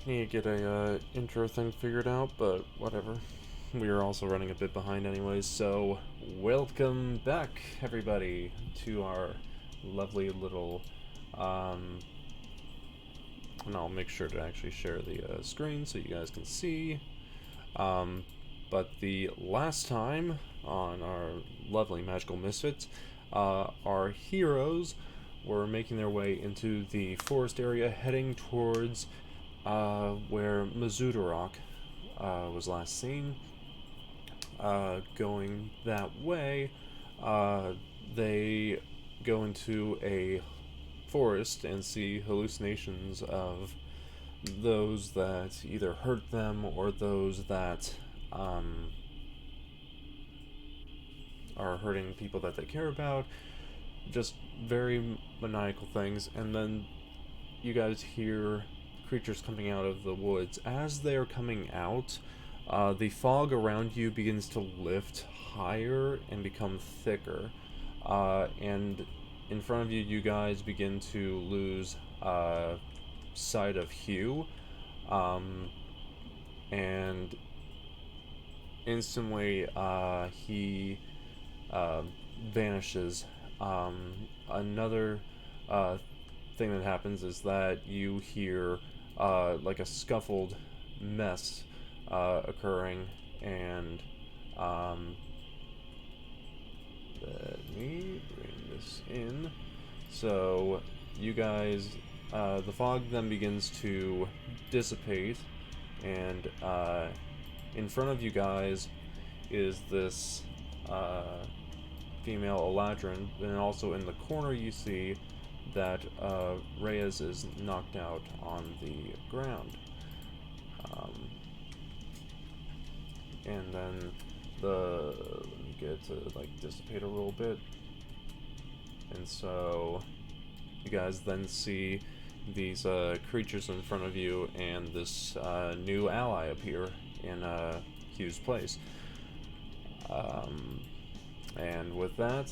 Need to get a intro thing figured out, but whatever. We are also running a bit behind anyways, so welcome back, everybody, to our lovely little, and I'll make sure to actually share the screen so you guys can see. But the last time on our lovely magical misfits, our heroes were making their way into the forest area, heading towards where Mezuderok was last seen. Going that way, they go into a forest and see hallucinations of those that either hurt them or those that are hurting people that they care about. Just very maniacal things. And then you guys hear creatures coming out of the woods. As they are coming out, the fog around you begins to lift higher and become thicker. And in front of you, you guys begin to lose sight of Hugh. And instantly, he vanishes. Another thing that happens is that you hear like a scuffled mess occurring, and let me bring this in. So you guys, the fog then begins to dissipate, and in front of you guys is this female Eladrin, and also in the corner you see that Rayas is knocked out on the ground. And then let me get it to like dissipate a little bit. And so you guys then see these creatures in front of you, and this new ally appear in Hugh's place. And with that,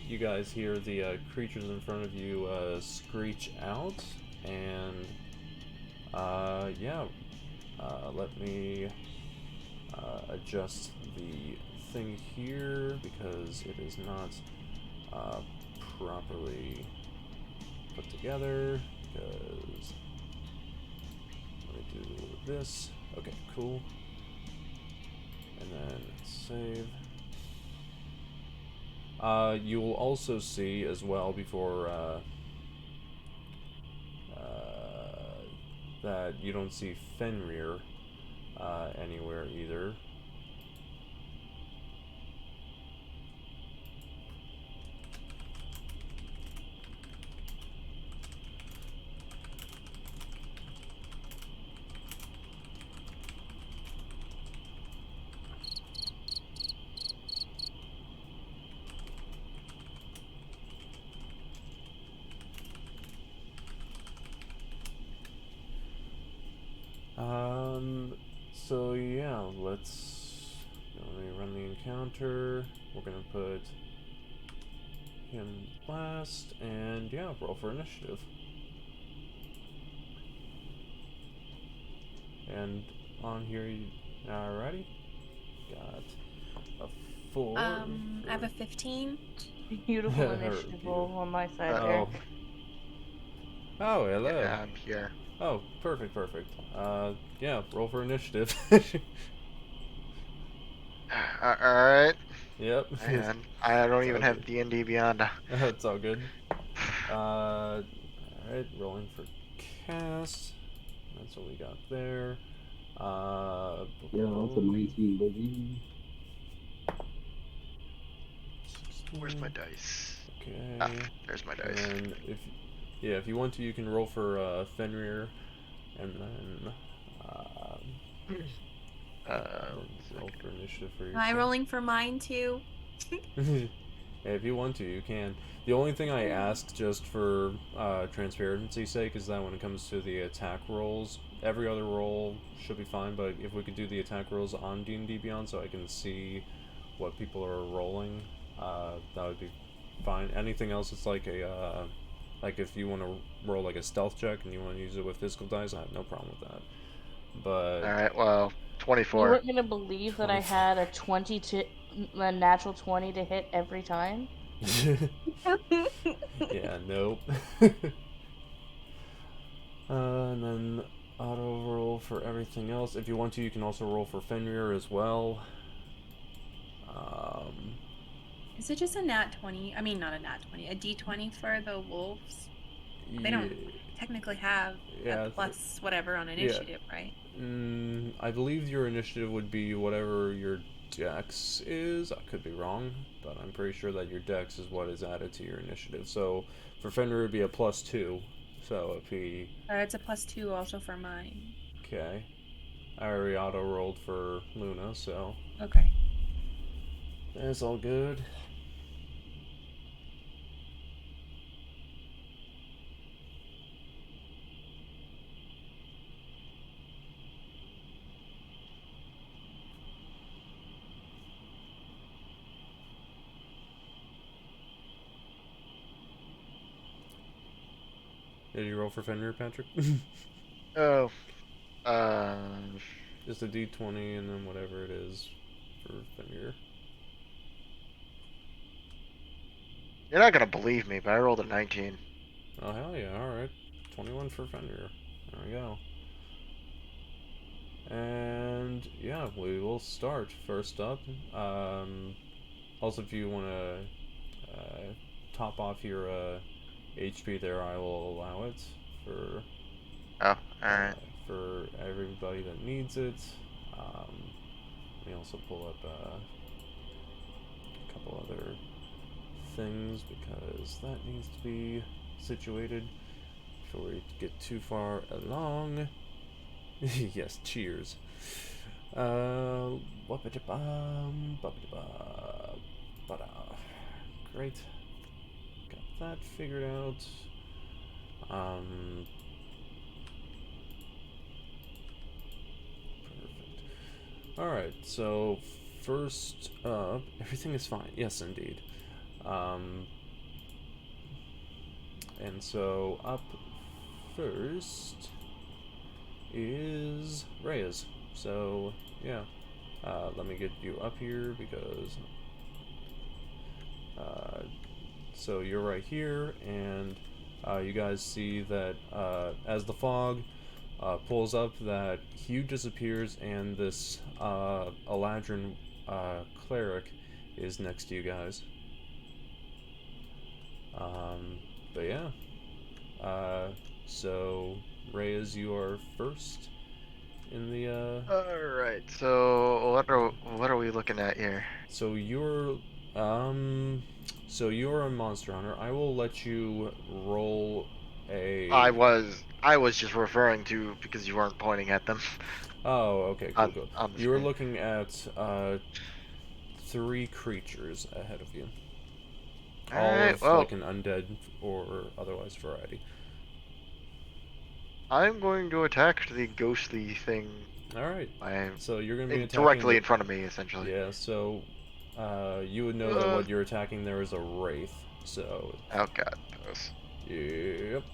you guys hear the creatures in front of you screech out, and let me adjust the thing here because it is not properly put together. Because let me do this. Okay, cool. And then save. You will also see as well before that you don't see Fenrir anywhere either. So yeah, let me run the encounter. We're gonna put him last, and yeah, roll for initiative. And on here, alrighty, got a 4. I have a 15. Beautiful initiative roll on my side there. Oh, hello. Yeah, I'm here. Oh, perfect. Yeah, roll for initiative. Alright. Yep. And I don't even have D&D Beyond. It's all good. Alright, rolling for cast. That's what we got there. Yeah, also 19, baby. Where's my dice? Okay. Ah, there's my dice. And if you want to, you can roll for Fenrir, and then roll for initiative for yourself. Am I rolling for mine too? Yeah, if you want to, you can. The only thing I ask, just for transparency's sake, is that when it comes to the attack rolls, every other roll should be fine, but if we could do the attack rolls on D&D Beyond so I can see what people are rolling, that would be fine. Anything else, it's like a like if you want to roll like a stealth check and you want to use it with physical dice, I have no problem with that. but Alright, well, You 24. weren't gonna believe that I 24. had a natural 20 to hit every time. yeah, nope. And then auto roll for everything else. If you want to, you can also roll for Fenrir as well. Is it just a nat 20? I mean, not a nat 20, a d20 for the wolves? They don't technically have a plus whatever on initiative, right? I believe your initiative would be whatever your dex is. I could be wrong, but I'm pretty sure that your dex is what is added to your initiative. So for Fenrir, it would be a +2. So it'd be... It's a +2 also for mine. Okay. I already auto-rolled for Luna, so... Okay. That's all good. Did you roll for Fenrir, Patrick? Oh, Just a d20 and then whatever it is for Fenrir. you're not gonna believe me, but I rolled a 19. Oh, hell yeah, alright. 21 for Fenrir. There we go. And yeah, we will start. First up, also if you want to top off your HP there, I will allow it for Oh, alright. for everybody that needs it. Let me also pull up a couple other things because that needs to be situated before we get too far along. Yes, cheers. Great. Got that figured out. Perfect. Alright, so first up, everything is fine. Yes, indeed. And so up first is Rayas. So, yeah. Let me get you up here because... so you're right here, and you guys see that as the fog pulls up, that Hugh disappears, and this Eladrin Cleric is next to you guys. But yeah. So, Reyes, you are first in the Alright, so what are we looking at here? So you're a monster hunter. I will let you roll a I was just referring to because you weren't pointing at them. Oh, okay, cool, cool. On the You were screen. looking at 3 creatures ahead of you. All Alright, of well, like an undead or otherwise variety. I'm going to attack the ghostly thing. Alright. So you're gonna be attacking Directly in front of me, essentially. Yeah, so you would know that what you're attacking there is a wraith. So Oh god, those. yep.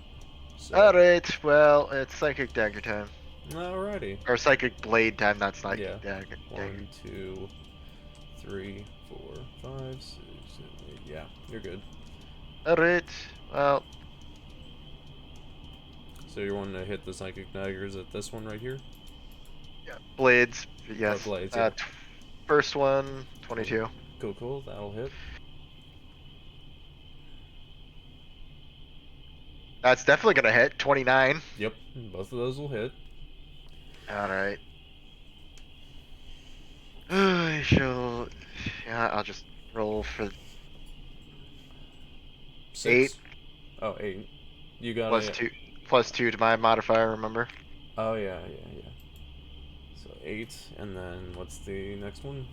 So, Alright, well, it's psychic dagger time. alrighty. Or psychic blade time, not psychic Yeah. dagger. 1, 2, 3, 4, 5, 6, 7, 8. Yeah, you're good. Alright, well. So you're wanting to hit the psychic daggers at this one right here? Yeah, blades, yes. Oh, blades, yeah. First one, 22. Cool, cool. That'll hit. That's definitely gonna hit, 29. Yep, both of those will hit. Alright. I shall... Yeah, I'll just roll for 6. 8. Oh, 8. You got Plus it. 2. Plus 2 to my modifier, remember? Oh, yeah. So 8, and then what's the next one?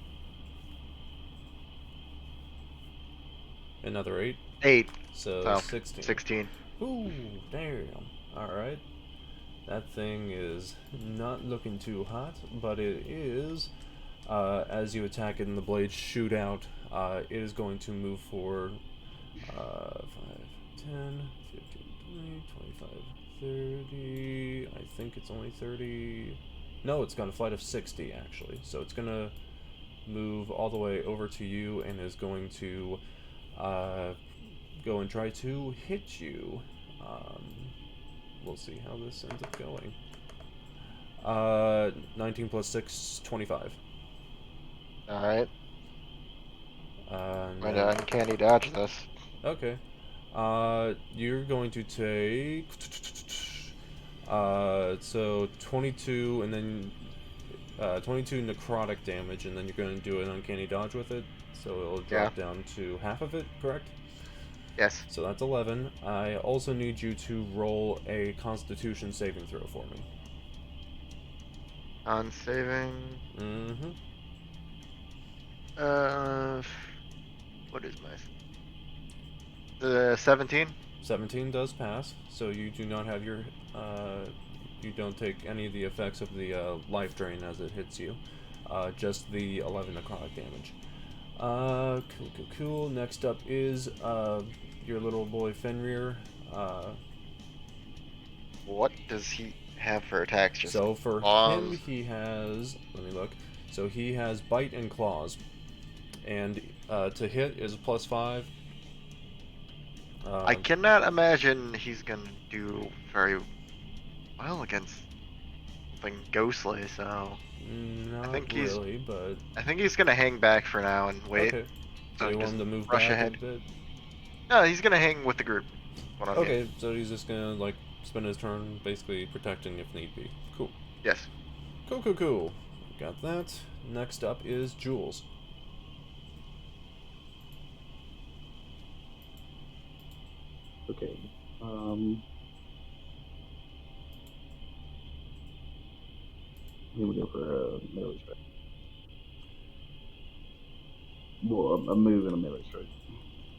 Another 8? 8. So 16. 16. Ooh, damn. Alright. That thing is not looking too hot, but it is, as you attack it and the blades shoot out, it is going to move forward 5, 10, 15, 20, 25, 30. I think it's only 30. No, it's got a flight of 60 actually. So it's gonna move all the way over to you and is going to go and try to hit you. We'll see how this ends up going. 19 plus 6, 25. Alright. And Might then, uncanny dodge this. okay. You're going to take so 22 and then 22 necrotic damage, and then you're going to do an uncanny dodge with it, so it'll drop down to half of it, correct? Yes. So that's 11. I also need you to roll a Constitution saving throw for me. On saving. Mm-hmm. What is my 17? 17 does pass, so you do not have your you don't take any of the effects of the life drain as it hits you. Just the 11 necrotic damage. Cool. Next up is your little boy Fenrir. What does he have for attacks? Just So for claws? him, he has. Let me look. So he has bite and claws, and to hit is +5. I cannot imagine he's gonna do very well against something ghostly. So Not I think really, but I think he's gonna hang back for now and wait. okay. So you want him to move rush back ahead. a bit? No, he's gonna hang with the group. What I mean. Okay, so he's just gonna like spend his turn basically protecting if need be. Cool. Yes. Cool. Got that. Next up is Jules. Okay. Here we go for a melee strike. Well, a move and a melee strike.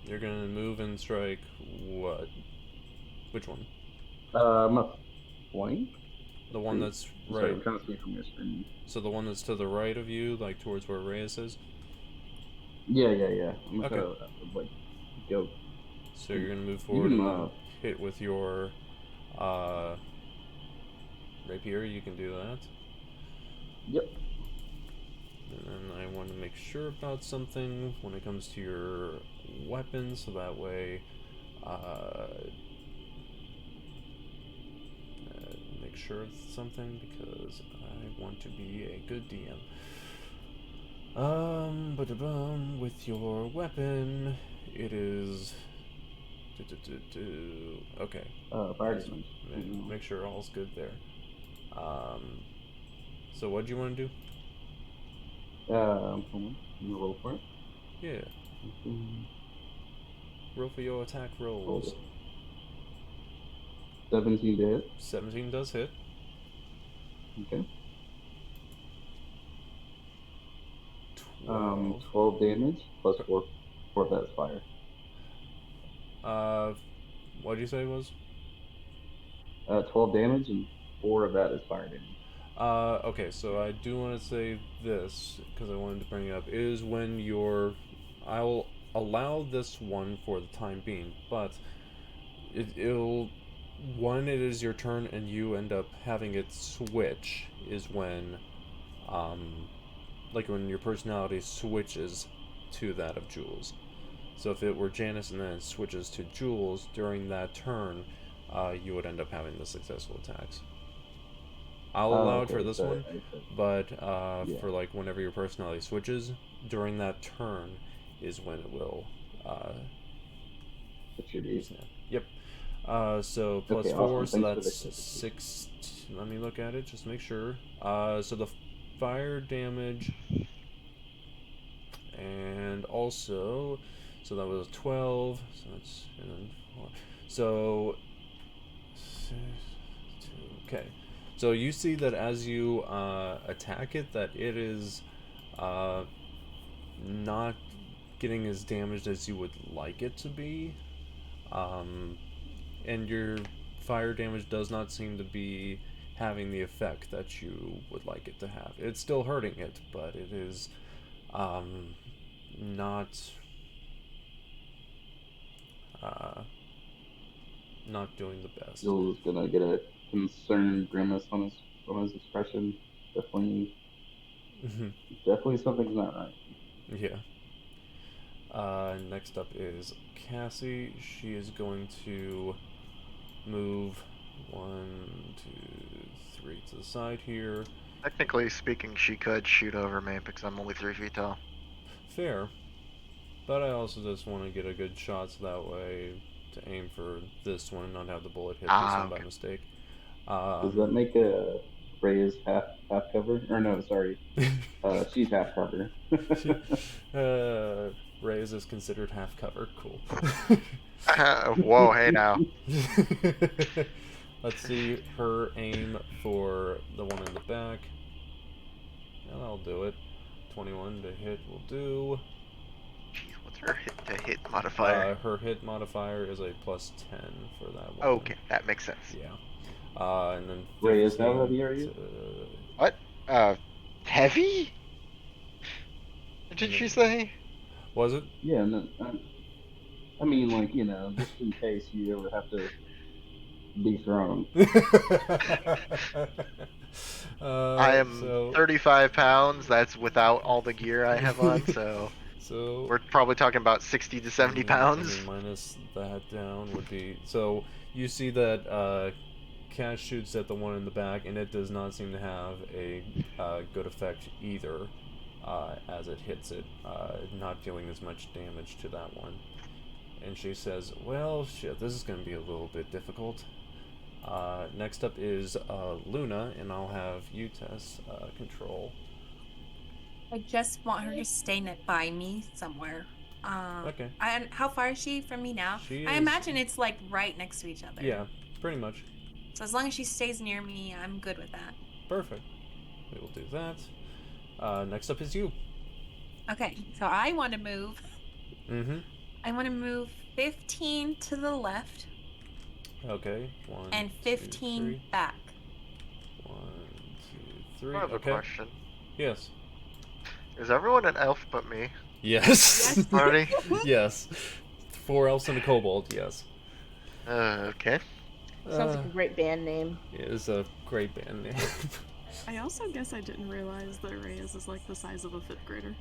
You're gonna move and strike what? Which one? I'm a flank. The one that's Sorry, right. I'm trying to see from your screen. So the one that's to the right of you, like towards where Rayas is? Yeah. I'm gonna Okay. try to like go. So you're gonna move forward can, and then hit with your rapier. You can do that. Yep. And then I want to make sure about something when it comes to your weapon, so that way make sure it's something, because I want to be a good DM. With your weapon, it is okay. Fire damage. Make sure all's good there. So what do you want to do? Hold on. You roll for it. Yeah. Roll for your attack rolls. 17 to hit. 17 does hit. Okay. 12. 12 damage plus 4 of that's fire. What did you say it was? 12 damage and 4 of that is fire damage. Okay, so I do want to say this, because I wanted to bring it up, is when I'll allow this one for the time being, but it'll, when it is your turn and you end up having it switch, is when, like when your personality switches to that of Jules. So if it were Janice and then it switches to Jules during that turn, you would end up having the successful attacks. I'll allow it for this one, but for like whenever your personality switches, during that turn is when it will snap. Yep. So plus 4, awesome. So that's 6. Let me look at it, just make sure. So the fire damage, and also, so that was 12. So that's, and then 4. So 6, 2, okay. So you see that as you attack it, that it is not getting as damaged as you would like it to be. And your fire damage does not seem to be having the effect that you would like it to have. It's still hurting it, but it is not doing the best. Jules is gonna get a concerned grimace on his expression. definitely something's not right. Yeah. Next up is Cassie. She is going to move 1, 2, 3 to the side here. Technically speaking, she could shoot over me because I'm only 3 feet tall. Fair. But I also just want to get a good shot so that way to aim for this one and not have the bullet hit this one by mistake. Does that make Rayas half cover? Or no, sorry. She's half cover. Rayas is considered half cover. Cool. Whoa, hey now. Let's see her aim for the one in the back. And I'll do it. 21 to hit will do. Jeez, what's her hit modifier? Her hit modifier is a +10 for that one. Okay, that makes sense. Yeah. And then Rayas, how heavy are you? What? Heavy? What did you say? Was it? Yeah, no, I mean, like, just in case you ever have to be thrown. I am 35 pounds. That's without all the gear I have on, so we're probably talking about 60 to 70 pounds. Minus that down would be... So, you see that Cash shoots at the one in the back, and it does not seem to have a good effect either as it hits it, not dealing as much damage to that one. And she says, well, shit, this is going to be a little bit difficult. Next up is Luna, and I'll have you, Tess, control. I just want her to stay by me somewhere. Okay. How far is she from me now? I imagine it's like right next to each other. Yeah, pretty much. So as long as she stays near me, I'm good with that. Perfect. We will do that. Next up is you. Okay, so I want to move. Mm-hmm. I want to move 15 to the left. Okay. 1, and 15 2, 3. back. 1, 2, 3. I have a question. Yes. Is everyone an elf but me? Yes. Party? Yes. 4 elves and a kobold, yes. Okay. Sounds like a great band name. It is a great band name. I also guess I didn't realize that Rayas is like the size of a 5th grader.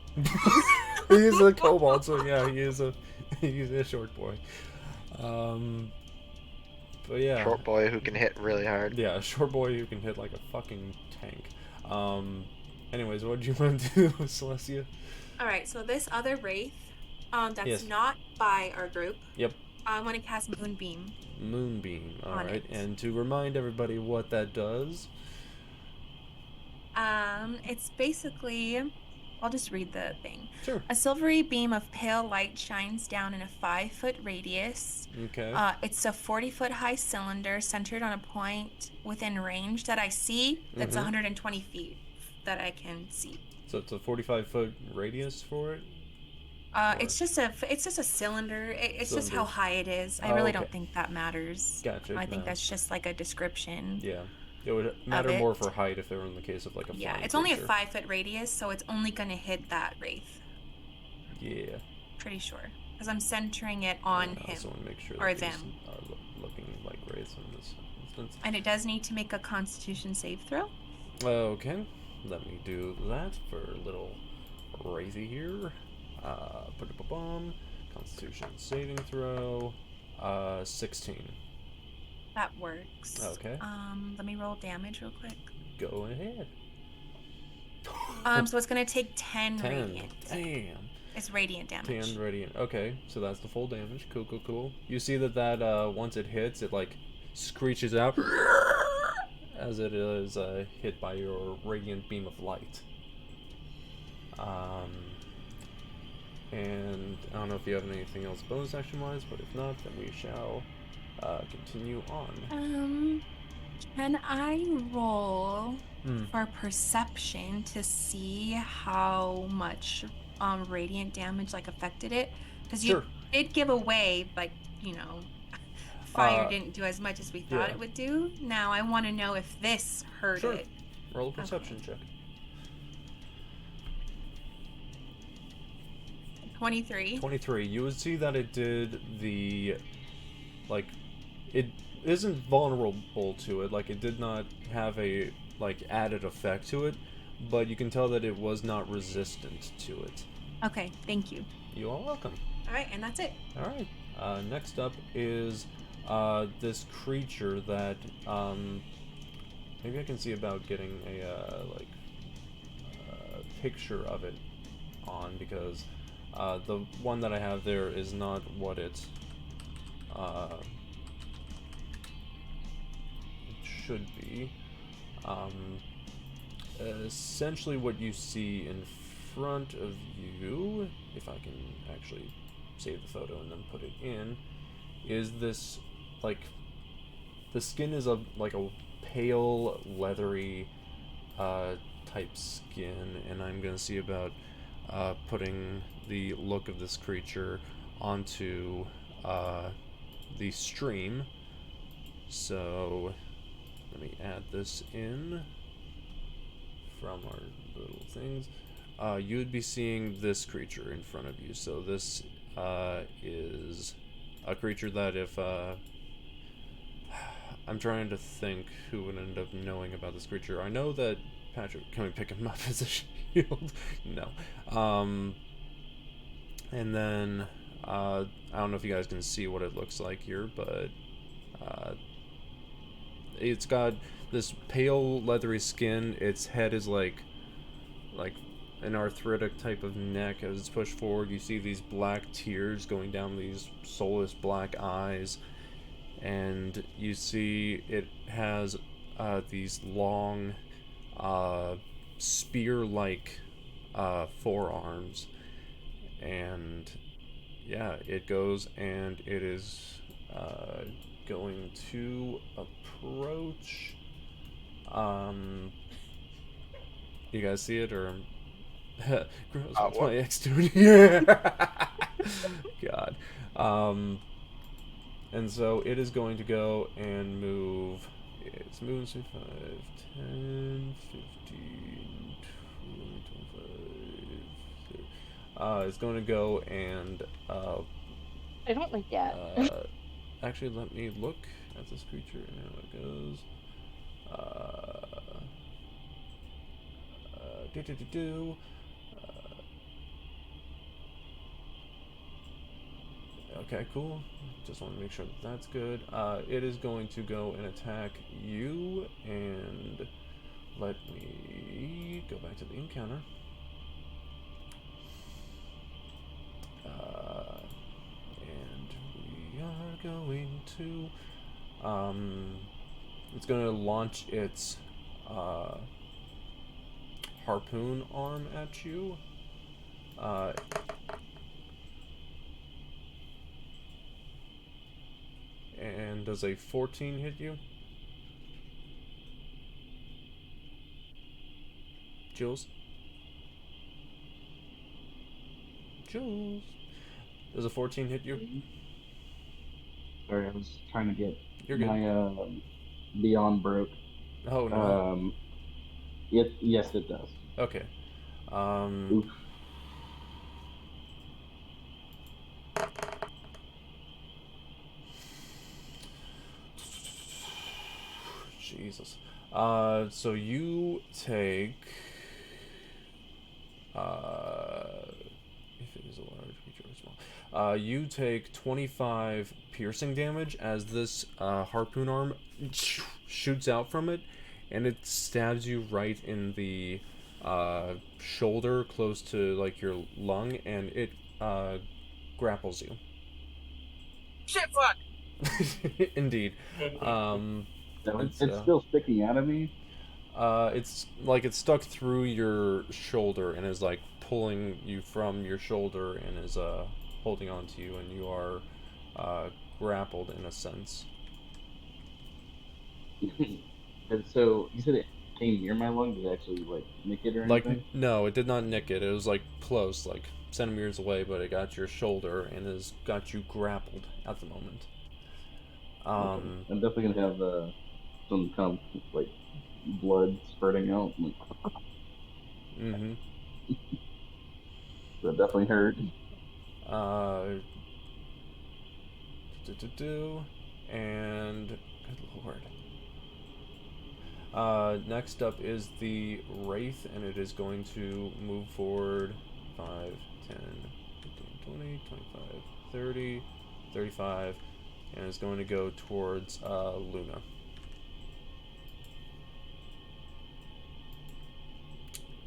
He's a kobold, so yeah, he's a short boy. But yeah. Short boy who can hit really hard. Yeah, a short boy who can hit like a fucking tank. Anyways, what did you want to do, Celestia? Alright, so this other wraith, that's yes. not by our group. Yep. I want to cast Moonbeam. Moonbeam, alright. And to remind everybody what that does. It's basically... I'll just read the thing. Sure. A silvery beam of pale light shines down in a 5-foot radius. Okay. It's a 40-foot high cylinder centered on a point within range that I see. That's 120 feet that I can see. So it's a 45-foot radius for it? It's just a cylinder. It's just how high it is. I really don't think that matters. Gotcha. I think that's just like a description. Yeah. It would matter more for height if it were in the case of like a Yeah, it's creature. only a 5-foot radius, so it's only going to hit that wraith. Yeah. Pretty sure. Because I'm centering it on him. I also want to make sure or that them. these are looking like wraiths in this instance. And it does need to make a Constitution save throw. Okay. Let me do that for little wraithy here. Constitution saving throw. 16. That works. Okay. Let me roll damage real quick. Go ahead. So it's gonna take 10 radiant. Damn. It's radiant damage. 10 radiant. Okay, so that's the full damage. Cool, cool, cool. You see that once it hits, it like screeches out as it is hit by your radiant beam of light. And I don't know if you have anything else bonus action wise, but if not, then we shall continue on. Can I roll for perception to see how much radiant damage like affected it? Because you did give away, like, fire didn't do as much as we thought it would do. Now I want to know if this hurt it. Roll a perception check. 23. 23. You would see that it did it isn't vulnerable to it. Like, it did not have a like added effect to it, but you can tell that it was not resistant to it. Okay, thank you. You are welcome. All right, and that's it. All right. Next up is this creature that maybe I can see about getting a picture of it on, because the one that I have there is not what it should be. Essentially what you see in front of you, if I can actually save the photo and then put it in, is this, like, the skin is like a pale, leathery type skin, and I'm gonna see about putting the look of this creature onto the stream. So let me add this in from our little things. You would be seeing this creature in front of you. So this is a creature that if I'm trying to think who would end up knowing about this creature. I know that Patrick, can we pick him up as a shield? No. And then I don't know if you guys can see what it looks like here, but it's got this pale leathery skin. Its head is like an arthritic type of neck. As it's pushed forward, you see these black tears going down these soulless black eyes, and you see it has these long spear-like forearms, and yeah, it goes and it is going to approach. You guys see it, or gross, what's my ex doing here? God. And so it is going to go and move. It's moving 5, 10, 15, 20, 25. It's going to go and I don't like that. Actually, let me look at this creature and how it goes. Okay, cool. Just want to make sure that that's good. It is going to go and attack you, and let me go back to the encounter. And we are going to... it's going to launch its harpoon arm at you. And does a 14 hit you? Jules? Jules? Does a 14 hit you? Sorry, I was trying to get You're good. my Beyond broke. Oh no. Yes, it does. Okay. Oof. Jesus. So you take... if it is a large creature or small. You take 25 piercing damage as this harpoon arm shoots out from it, and it stabs you right in the shoulder, close to like your lung, and it grapples you. Shit, fuck! Indeed. It's still sticking out of me. It's like it's stuck through your shoulder and is like pulling you from your shoulder and is holding on to you, and you are grappled in a sense. And so you said it came near my lung. Did it actually like nick it or anything? Like, no, it did not nick it. It was like close, like centimeters away, but it got your shoulder and has got you grappled at the moment. I'm definitely gonna have some kind of like blood spurting out. Mm-hmm. That definitely hurt. And good lord. Next up is the Wraith, and it is going to move forward 5, 10, 15, 20, 25, 30, 35, and is going to go towards Luna.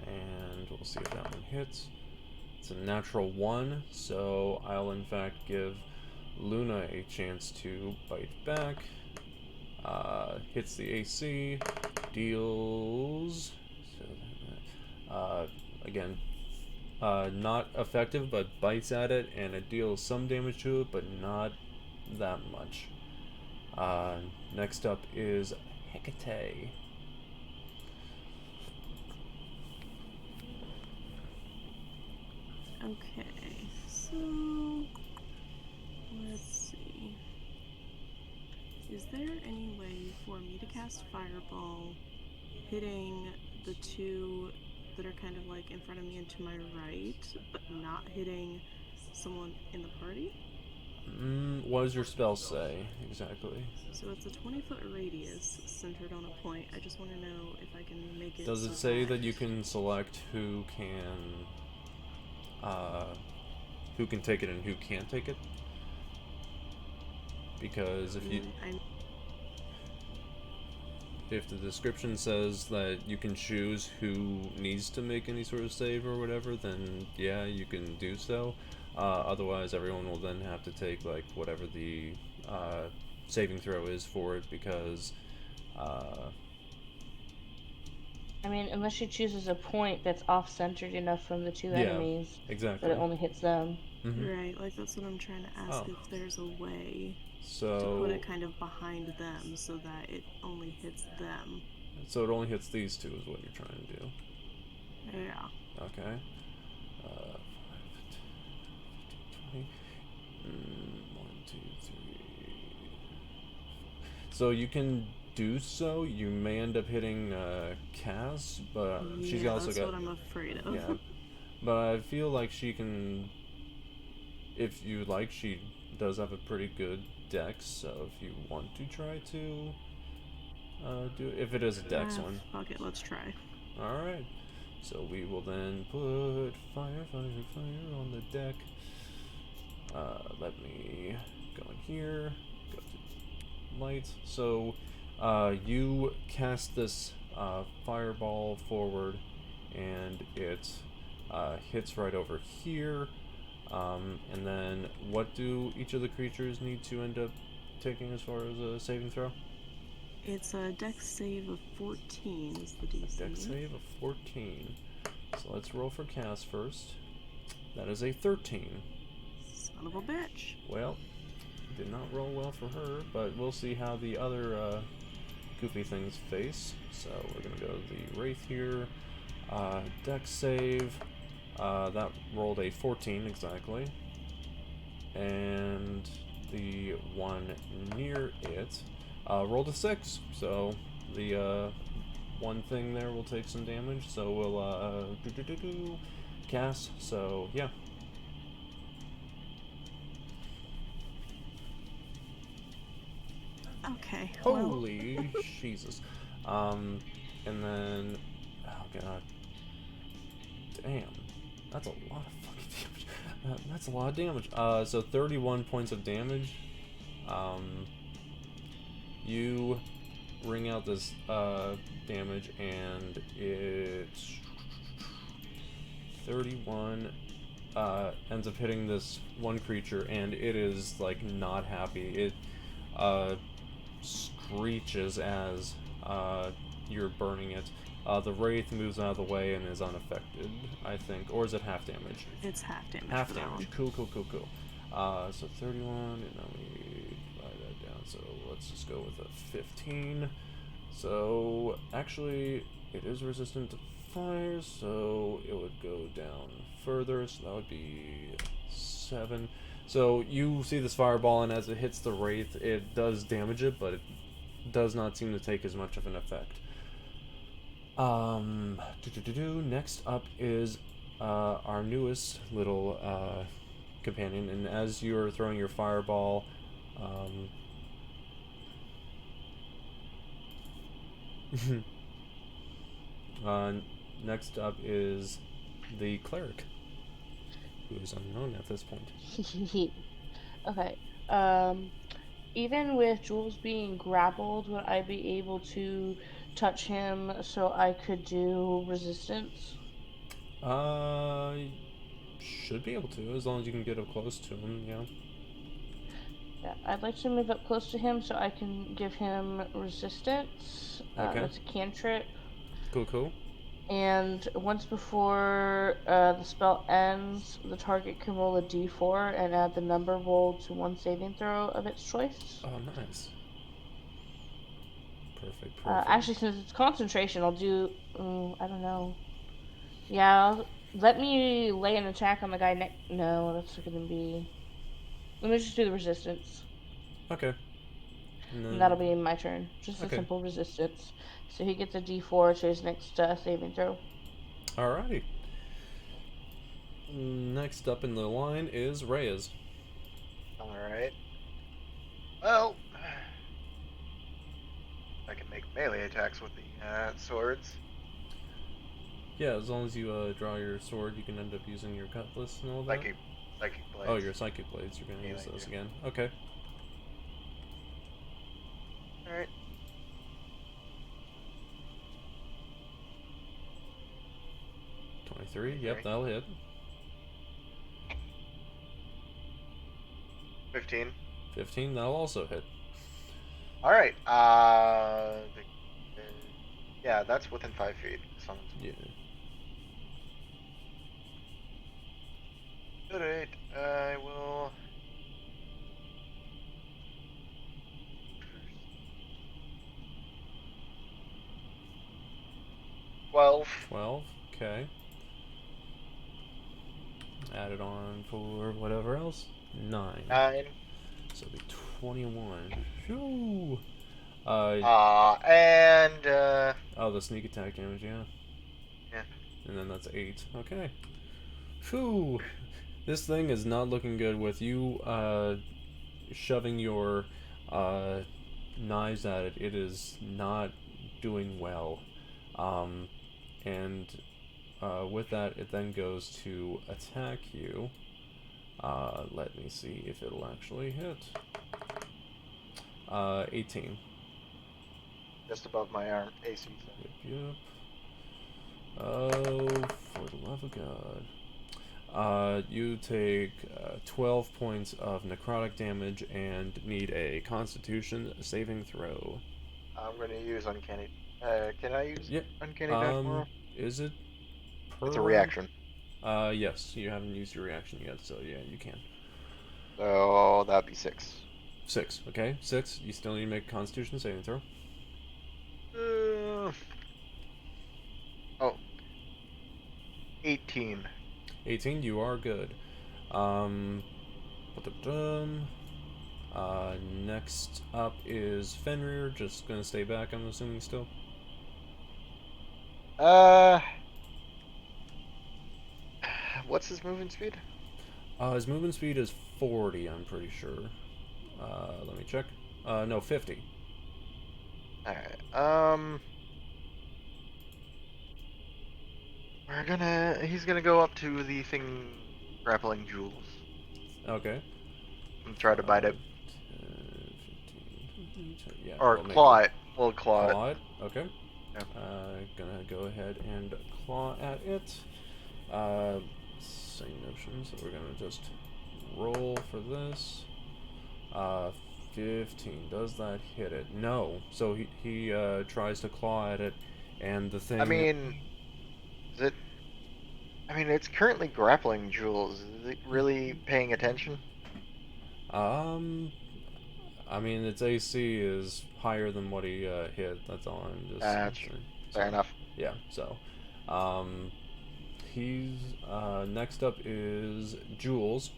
And we'll see if that one hits. It's a natural 1, so I'll in fact give Luna a chance to bite back. Hits the AC, deals, again, not effective, but bites at it, and it deals some damage to it, but not that much. Next up is Hekatae. Okay, so let's see. Is there any way for me to cast Fireball, hitting the two that are kind of like in front of me and to my right, but not hitting someone in the party? What does your spell say, exactly? So it's a 20-foot radius centered on a point. I just want to know if I can make it. Does it say that you can select who can take it and who can't take it? Because if the description says that you can choose who needs to make any sort of save or whatever, then yeah, you can do so. Otherwise, everyone will then have to take like whatever the saving throw is for it, because I mean, unless she chooses a point that's off-centered enough from the two enemies, exactly, that it only hits them. Right, like that's what I'm trying to ask, if there's a way to put it kind of behind them so that it only hits them. So it only hits these two is what you're trying to do. Yeah. Okay. 5, 10, 15, 20. 1, 2, 3. So you can do so. You may end up hitting Cass, but she's also got. That's what I'm afraid of. Yeah, but I feel like she can. If you like, she does have a pretty good dex. So if you want to try to do it, if it is a dex one. Fuck it, let's try. All right. So we will then put fire on the deck. Let me go in here. Go to light. So you cast this fireball forward, and it hits right over here. And then what do each of the creatures need to end up taking as far as a saving throw? It's a dex save of 14 is the DC. Dex save of 14. So let's roll for Cass first. That is a 13. Son of a bitch. Well, did not roll well for her, but we'll see how the other goofy things face. So we're going to go to the Wraith here. Dex save. That rolled a 14 exactly. And the one near it rolled a 6. So the one thing there will take some damage. So we'll cast. So yeah. Okay. Holy Jesus. And then, oh god. Damn. That's a lot of fucking damage. That's a lot of damage. So 31 points of damage. You ring out this damage, and it's 31 ends up hitting this one creature, and it is like not happy. It screeches as you're burning it. The Wraith moves out of the way and is unaffected, I think. Or is it half damage? It's half damage. Half damage. Cool. So 31, and then we divide that down. So let's just go with a 15. So actually, it is resistant to fire, so it would go down further. So that would be 7. So you see this fireball, and as it hits the Wraith, it does damage it, but it does not seem to take as much of an effect. Next up is our newest little companion, and as you're throwing your fireball, Next up is the Cleric, who is unknown at this point. Okay. Even with Jules being grappled, would I be able to touch him so I could do resistance? Should be able to, as long as you can get up close to him, yeah. Yeah, I'd like to move up close to him so I can give him resistance. Okay. That's a cantrip. Cool. And once before the spell ends, the target can roll a d4 and add the number rolled to one saving throw of its choice. Oh, nice. Perfect. Actually, since it's concentration, I'll do... I don't know. Yeah, let me lay an attack on the guy next... No, that's going to be... Let me just do the resistance. Okay. And that'll be my turn. Just a simple resistance. So he gets a d4 to his next saving throw. Alrighty. Next up in the line is Rayas. Alright. Well, I can make melee attacks with the swords. Yeah, as long as you draw your sword, you can end up using your cutlass and all that. Psychic blades. Oh, your psychic blades. You're gonna use those again. Okay. Alright. Yep, that'll hit. 15. 15, that'll also hit. Alright, yeah, that's within 5 feet. Yeah. Alright, I will... 12, okay. Add it on for whatever else. 9. So it'll be 21. Shoo! Oh, the sneak attack damage, yeah. Yeah. And then that's 8. Okay. Phew! This thing is not looking good with you shoving your knives at it. It is not doing well. And with that, it then goes to attack you. Let me see if it'll actually hit. 18. Just above my arm, AC. Yep. Oh, for the love of God. You take 12 points of necrotic damage and need a Constitution saving throw. I'm going to use Uncanny. Can I use Uncanny Backmoral? Is it per It's a reaction. Yes, you haven't used your reaction yet, so yeah, you can. So that'd be 6. 6, okay. 6, you still need to make a Constitution saving throw. 18. 18, you are good. Next up is Fenrir, just gonna stay back, I'm assuming still. What's his movement speed? His movement speed is 40, I'm pretty sure. Let me check. No, 50. Alright, he's gonna go up to the thing grappling Jules. Okay. And try to bite it. 15, 20, yeah, or claw it. We'll claw it. Claw it, okay. Yep. Gonna go ahead and claw at it. Same notion, so we're gonna just roll for this. 15, does that hit it? No. So he tries to claw at it, and the thing... I mean, it's currently grappling Jules. Is it really paying attention? I mean, its AC is higher than what he hit. That's all I'm just saying. Fair enough. Yeah, so... he's... next up is Jules.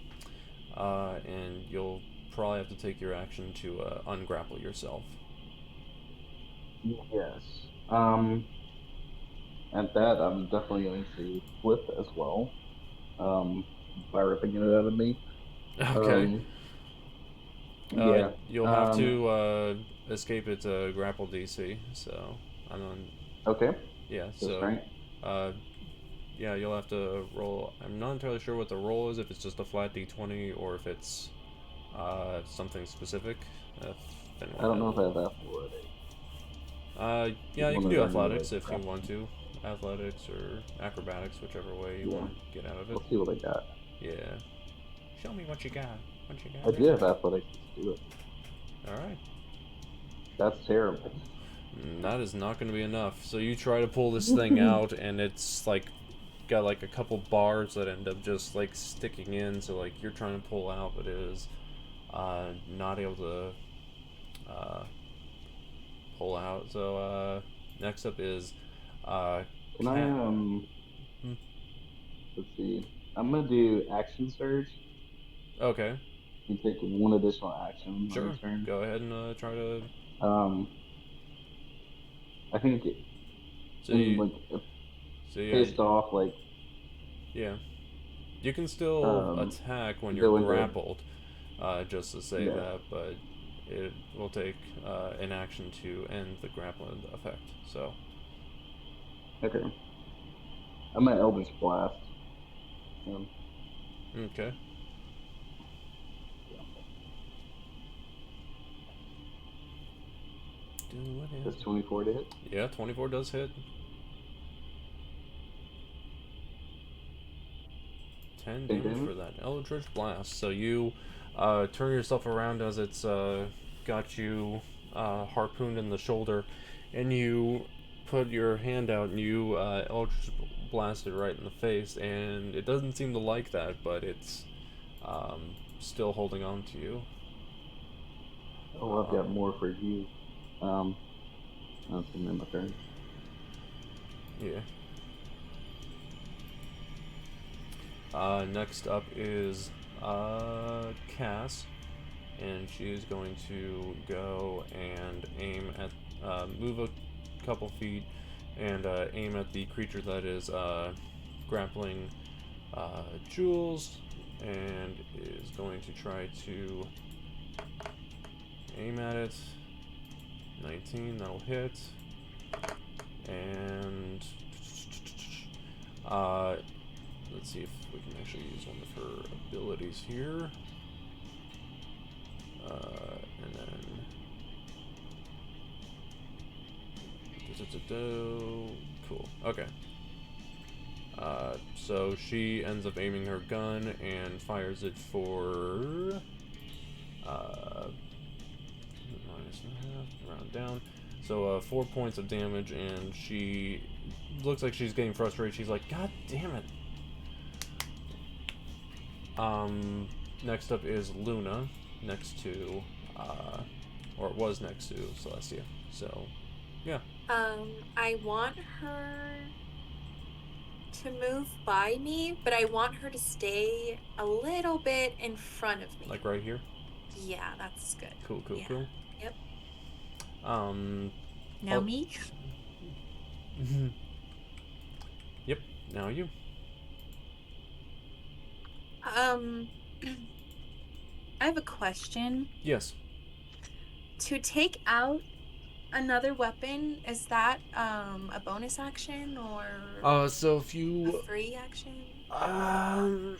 And you'll probably have to take your action to ungrapple yourself. Yes. At that, I'm definitely going to flip as well. By ripping it out of me. Okay. Yeah. You'll have to escape its grapple DC, so I'm on... Okay. Yeah, so, yeah, you'll have to roll. I'm not entirely sure what the roll is, if it's just a flat d20 or if it's something specific. I don't know if I have athletics. Yeah, you can do athletics if you want to. Athletics or acrobatics, whichever way you want to get out of it. We'll see what I got. Yeah. Show me what you got. What you got? I do have athletics. Let's do it. Alright. That's terrible. That is not going to be enough. So you try to pull this thing out, and it's like got like a couple bars that end up just like sticking in. So like you're trying to pull out, but it is not able to pull out. So next up is can I let's see. I'm gonna do action surge. Okay. You take one additional action. Sure. On your turn. Go ahead and try to. I think. So you like pissed off, like. Yeah. You can still attack when you're grappled. Just to say that, but it will take an action to end the grappling effect. So. Okay. I'm at Eldritch Blast. Okay. Does 24 to hit? Yeah, 24 does hit. 10 damage for that Eldritch Blast. So you turn yourself around as it's got you harpooned in the shoulder, and you put your hand out and you Eldritch Blast it right in the face, and it doesn't seem to like that, but it's still holding on to you. Oh, I've got more for you. That's in my turn. Yeah. Next up is Cass, and she is going to go and aim at, move a couple feet and aim at the creature that is grappling Jules, and is going to try to aim at it. 19, that'll hit. And let's see if we can actually use one of her abilities here. And then cool. Okay. So she ends up aiming her gun and fires it for -1/2, round down. So 4 points of damage, and she looks like she's getting frustrated. She's like, God damn it. Next up is Luna, next to, or it was next to Celestia. So, yeah. I want her to move by me, but I want her to stay a little bit in front of me. Like right here? Yeah, that's good. Cool. Yep. Now me? Yep, now you. I have a question. Yes. To take out another weapon, is that a bonus action or so if you a free action? I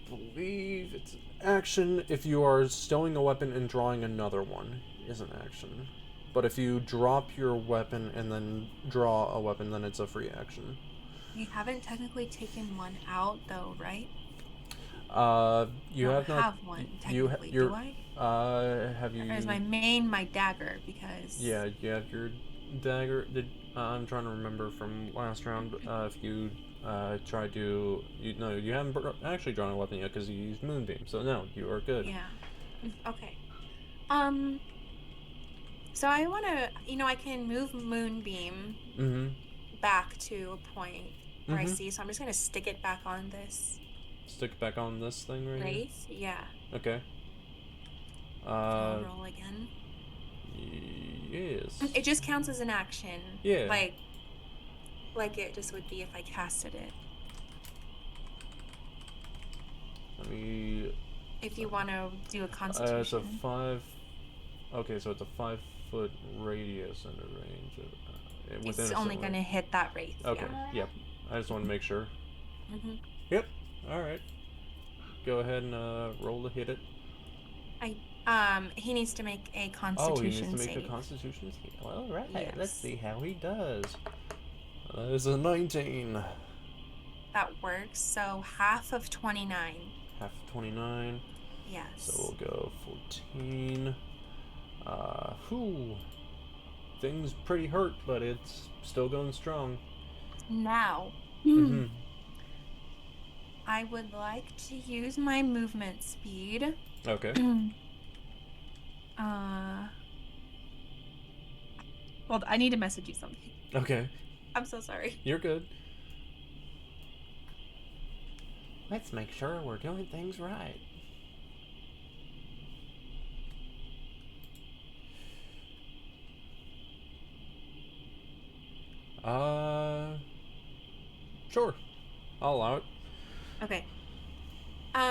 believe it's an action. If you are stowing a weapon and drawing another one is an action. But if you drop your weapon and then draw a weapon, then it's a free action. You haven't technically taken one out though, right? You I have not have one technically, do I? Have you? Or is my dagger, because Yeah, you have your dagger. I'm trying to remember from last round. If you tried to, you haven't actually drawn a weapon yet because you used Moonbeam. So no, you are good. Yeah. Okay. So I want to, I can move Moonbeam back to a point where I see. So I'm just gonna stick it back on this. Stick it back on this thing right here? Yeah. Okay. I'll roll again. Yes. It just counts as an action. Yeah. Like it just would be if I casted it. Let me... If you want to do a constitution. It's a 5... Okay, so it's a 5-foot radius under range of... Within it's only going to hit that wraith. Okay, yep. I just want to make sure. Mm-hmm. Yep, alright. Go ahead and roll to hit it. He needs to make a Constitution save. Oh, he needs to make a Constitution save. Well, right. Yes. Let's see how he does. That is a 19. That works. So half of 29. Half of 29. Yes. So we'll go 14. Things pretty hurt, but it's still going strong. Now, I would like to use my movement speed. Okay. Well, I need to message you something. Okay. I'm so sorry. You're good. Let's make sure we're doing things right. Sure. I'll allow it. Okay.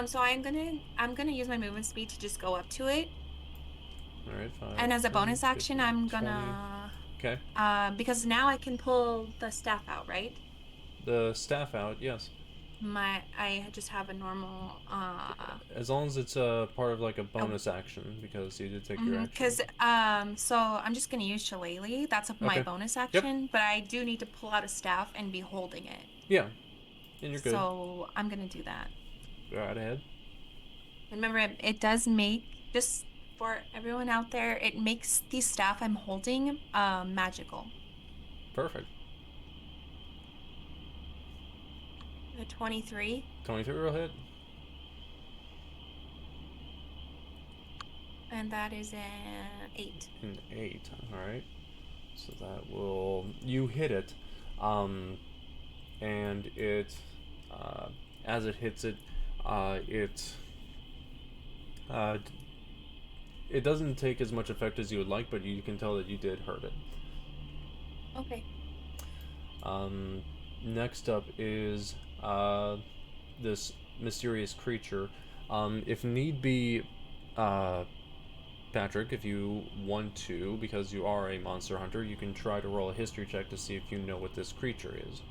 So I'm gonna use my movement speed to just go up to it. All right, 5. And as a 10, bonus action, 15, I'm gonna. 20. Okay. Because now I can pull the staff out, right? The staff out, yes. I just have a normal. As long as it's a part of like a bonus action, because you did take your action. Because so I'm just gonna use Shillelagh. That's my bonus action, but I do need to pull out a staff and be holding it. Yeah, and you're good. So I'm gonna do that. Go right ahead. Remember, it does make, just for everyone out there, it makes the staff I'm holding magical. Perfect. A 23. 23 will hit. And that is an 8. An 8, alright. So that will... You hit it. And it... as it hits it, it doesn't take as much effect as you would like, but you can tell that you did hurt it. Okay. Next up is this mysterious creature. If need be, Patrick, if you want to, because you are a monster hunter, you can try to roll a history check to see if you know what this creature is.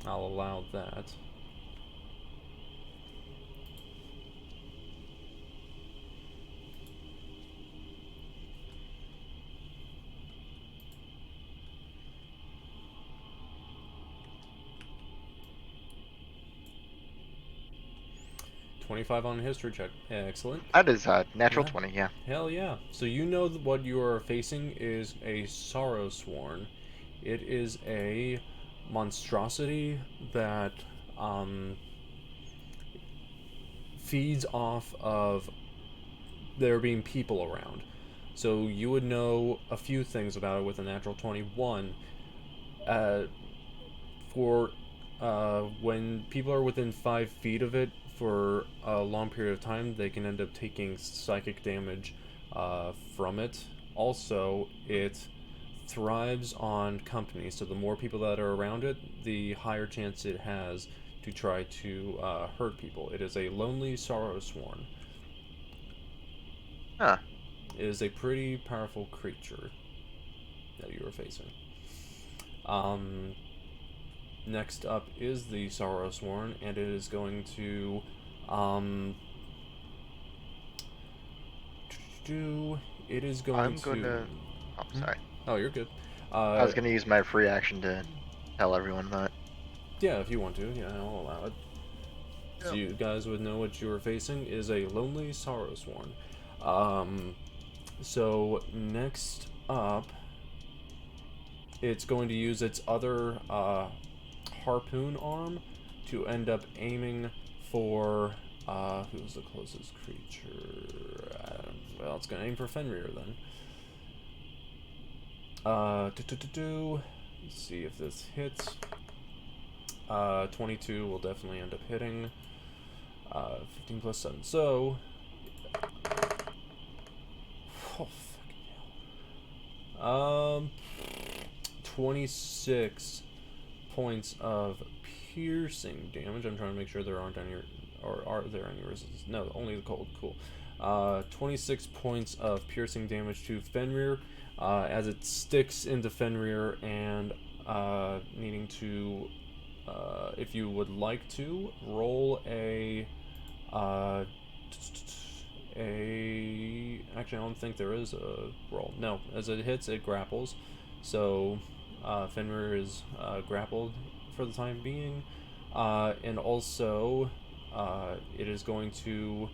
I'll allow that. .25 on a history check. Excellent. That is a natural 20, yeah. Hell yeah. So you know that what you are facing is a Sorrowsworn. It is a monstrosity that feeds off of there being people around. So you would know a few things about it with a natural 21. When people are within 5 feet of it for a long period of time, they can end up taking psychic damage from it. Also, it thrives on company, so the more people that are around it, the higher chance it has to try to hurt people. It is a lonely Sorrowsworn. Huh. It is a pretty powerful creature that you are facing. Next up is the Sorrowsworn, and it is going to it is going to... Oh, sorry. Oh, you're good. I was going to use my free action to tell everyone that. Yeah, if you want to, yeah, I'll allow it. Yep. So you guys would know what you are facing is a lonely Sorrowsworn. So next up, it's going to use its other harpoon arm to end up aiming for who's the closest creature? Well, it's going to aim for Fenrir then. Let's see if this hits. 22 will definitely end up hitting. 15 plus 7. So, oh fucking hell. 26 points of piercing damage. I'm trying to make sure there aren't any, or are there any resistance? No, only the cold. Cool. 26 points of piercing damage to Fenrir. as it sticks into Fenrir and needing to, if you would like to, roll actually, I don't think there is a roll. No, as it hits, it grapples. So Fenrir is grappled for the time being, and also it is going to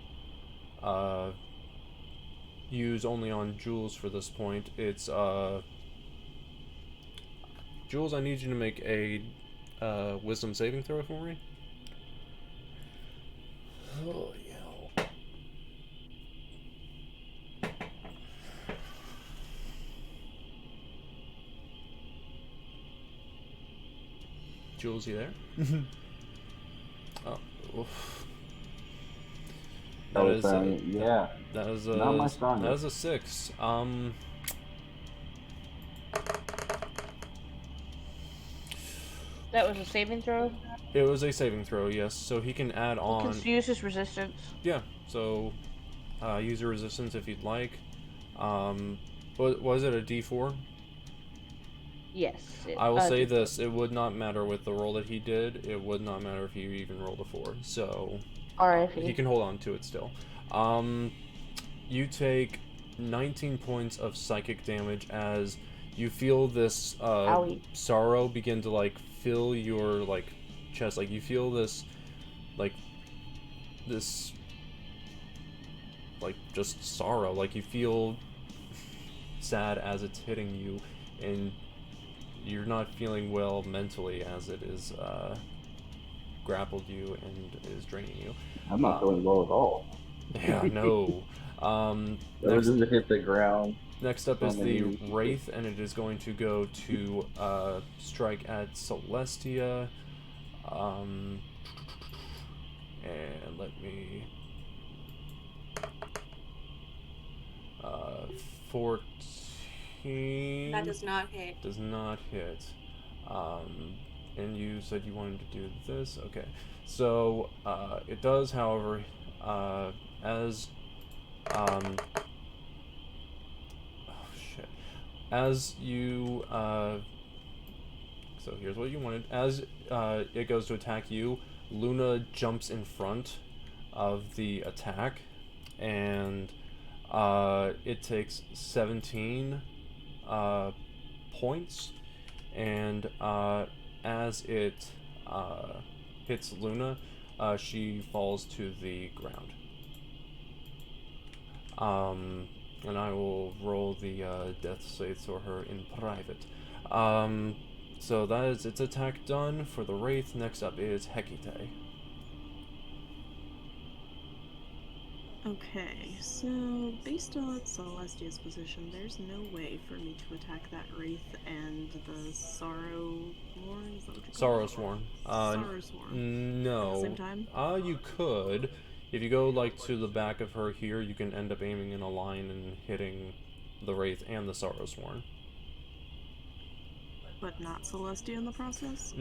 use only on Jules for this point. It's Jules, I need you to make a wisdom saving throw for me. Oh, yeah. Jules, you there? Oh, oof. That is yeah. That is not my strongest. That is a 6. That was a saving throw? It was a saving throw, yes. So he can add on. He can use his resistance. Yeah. So use your resistance if you'd like. Was it a D4? Yes. I will say this: it would not matter with the roll that he did. It would not matter if you even rolled a 4. So he can hold on to it still. You take 19 points of psychic damage as you feel this sorrow begin to like fill your like chest. Like you feel this like just sorrow. Like you feel sad as it's hitting you, and you're not feeling well mentally as it is grappled you and is draining you. I'm not feeling well at all. Yeah, no. Next, just hit the ground. Next up is the Wraith, and it is going to go to strike at Celestia. And let me... 14... That does not hit. Does not hit. And you said you wanted to do this? Okay. So, it does, however, as you, so here's what you wanted. As it goes to attack you, Luna jumps in front of the attack, and it takes 17 points, and as it hits Luna, she falls to the ground. And I will roll the death save for her in private. So that is its attack done for the Wraith. Next up is Hekatae. Okay, so based on Celestia's position, there's no way for me to attack that Wraith and the Sorrow Sworn. Is that what you call Sorrow it? Sworn. Sorrow Sworn. No. At the same time? You could. If you go like to the back of her here, you can end up aiming in a line and hitting the Wraith and the Sorrow Sworn. But not Celestia in the process?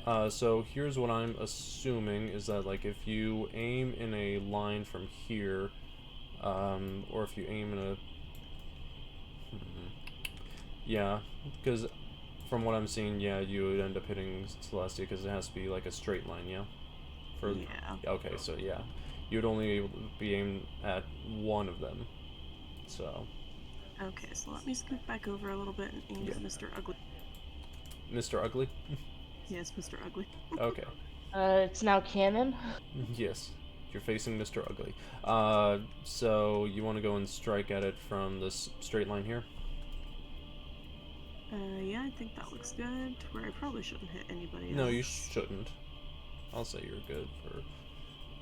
Or? So here's what I'm assuming is that like if you aim in a line from here, or if you aim in a... Yeah, because from what I'm seeing, yeah, you would end up hitting Celestia because it has to be like a straight line, yeah? Yeah. Okay, so yeah. You'd only be aimed at one of them, so... Okay, so let me scoot back over a little bit and aim at Mr. Ugly. Mr. Ugly? Yes, Mr. Ugly. Okay. It's now canon? Yes, you're facing Mr. Ugly. So you want to go and strike at it from this straight line here? Yeah, I think that looks good. Where I probably shouldn't hit anybody else. No, you shouldn't. I'll say you're good for...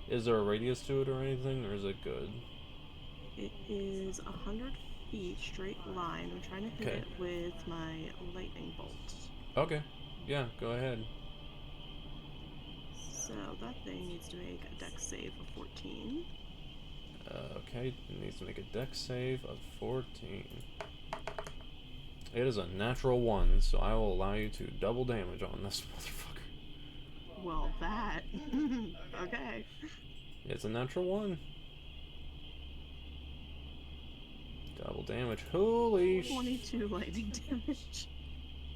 Is there a radius to it or anything, or is it good? It is 100 feet, straight line. I'm trying to hit it with my lightning bolt. Okay. Yeah, go ahead. So that thing needs to make a dex save of 14. Okay, it needs to make a dex save of 14. It is a natural 1, so I will allow you to double damage on this motherfucker. Well, that... okay. It's a natural 1. Double damage. Holy 22 lightning damage.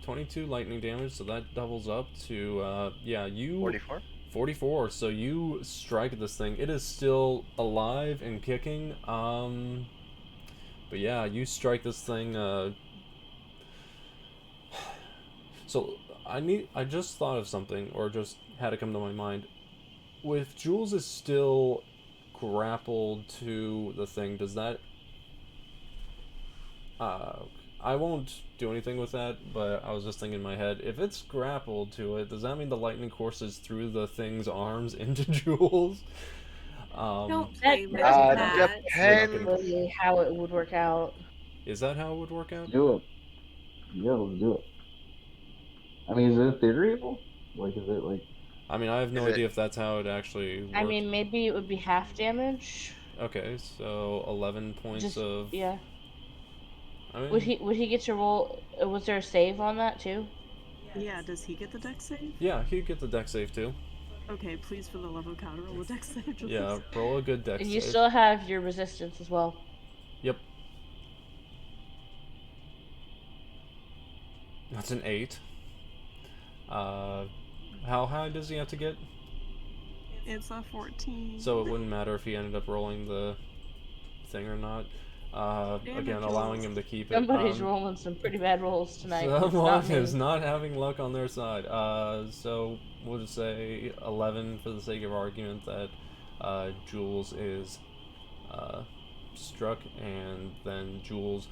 22 lightning damage, so that doubles up to, yeah, you... 44? 44, so you strike this thing. It is still alive and kicking, but yeah, you strike this thing, So, I just thought of something, or just had it come to my mind. If Jules is still grappled to the thing, does that... I won't do anything with that, but I was just thinking in my head, if it's grappled to it, does that mean the lightning courses through the thing's arms into Jules? Don't play with that. Depends how it would work out. Is that how it would work out? Do it. Yeah, let's do it. I mean, is it theoretically? Like, is it like... I mean, I have no idea if that's how it actually works. I mean, maybe it would be half damage. Okay, so 11 points of... Yeah. I mean, would he get to roll? Was there a save on that too? Yeah, does he get the dex save? Yeah, he'd get the dex save too. Okay, please, for the love of God, roll a dex save. Jules. Yeah, roll a good dex save. And you still have your resistance as well. Yep. That's an 8. How high does he have to get? It's a 14. So it wouldn't matter if he ended up rolling the thing or not. Again, allowing him to keep it. Somebody's rolling some pretty bad rolls tonight. Someone is not having luck on their side. So we'll just say 11 for the sake of argument that Jules is struck, and then Jules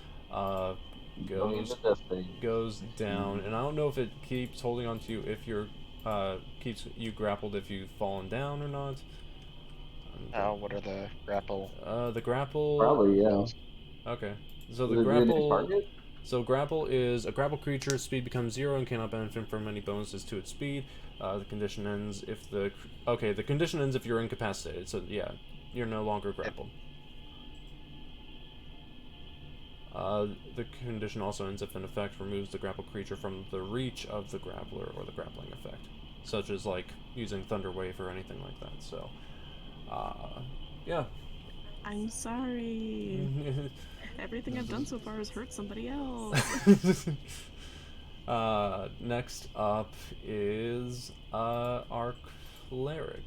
goes down. And I don't know if it keeps holding on to you if you're keeps you grappled if you've fallen down or not. What are the grapple? The grapple. Probably, yeah. Okay. So the grapple. So grapple is a grapple creature's speed becomes 0 and cannot benefit from any bonuses to its speed. The condition ends if the condition ends if you're incapacitated. So yeah, you're no longer grappled. The condition also ends if an effect removes the grapple creature from the reach of the grappler or the grappling effect, such as like using Thunder Wave or anything like that. So, yeah. I'm sorry. Everything I've done so far has hurt somebody else. Next up is our Cleric.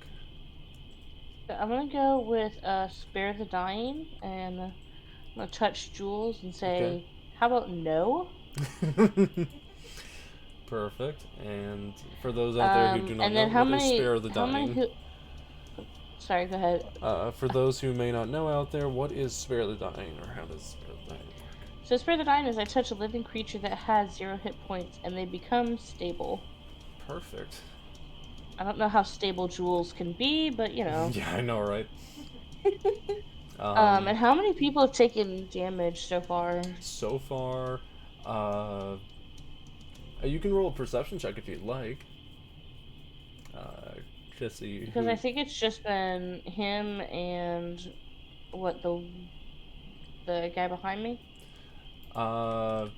I'm gonna go with Spare the Dying, and I'm gonna touch Jules and say, how about no? Perfect. And for those out there who do not know, what is Spare the Dying? Sorry, go ahead. For those who may not know out there, what is Spare the Dying, or how does Spare the Dying work? So Spare the Dying is I touch a living creature that has 0 hit points, and they become stable. Perfect. I don't know how stable Jules can be, but you know. Yeah, I know, right? And how many people have taken damage so far? So far, you can roll a perception check if you'd like. Because I think it's just been him and what the guy behind me. I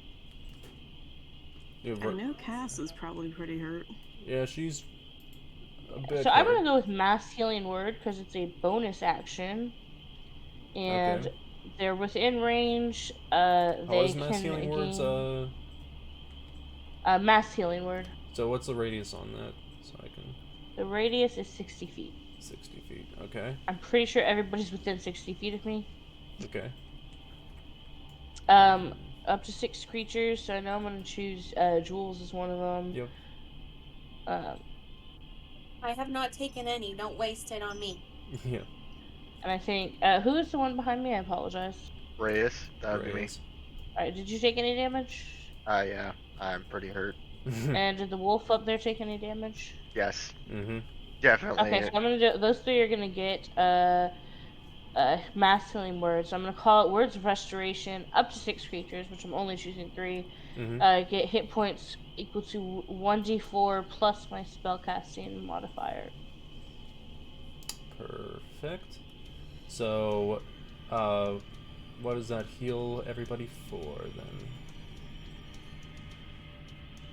know Cass is probably pretty hurt. Yeah, she's a bit. So I'm gonna go with Mass Healing Word because it's a bonus action, and they're within range. They can Mass Healing Words? Mass Healing Word. So what's the radius on that? So I can. The radius is 60 feet. 60 feet. Okay. I'm pretty sure everybody's within 60 feet of me. Okay. Up to 6 creatures, so I know I'm gonna choose Jules as one of them. Yep. I have not taken any. Don't waste it on me. Yeah. And I think who is the one behind me? I apologize. Rayas. That would be me. Alright, did you take any damage? Yeah. I'm pretty hurt. And did the wolf up there take any damage? Yes. Mm-hmm. Definitely. Okay, so I'm gonna do those 3 are gonna get Mass Healing Words. So I'm gonna call it Words of Restoration up to 6 creatures, which I'm only choosing 3. Mm-hmm. Get hit points equal to 1d4 plus my spellcasting modifier. Perfect. So, what does that heal everybody for then?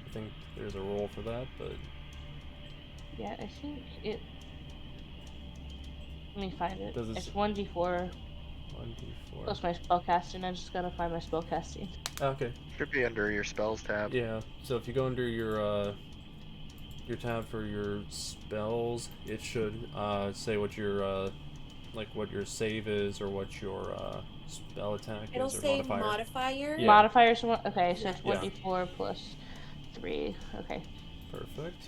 I think there's a roll for that, but... Yeah, I think it... Let me find it. It's 1d4. 1d4. Plus my spellcasting. I just gotta find my spellcasting. Okay. Should be under your spells tab. Yeah. So if you go under your tab for your spells, it should say what your like what your save is or what your spell attack It'll is or say modifier. modifier. Yeah. Modifiers. Okay, so it's Yeah. 1d4 plus 3. Okay. Perfect.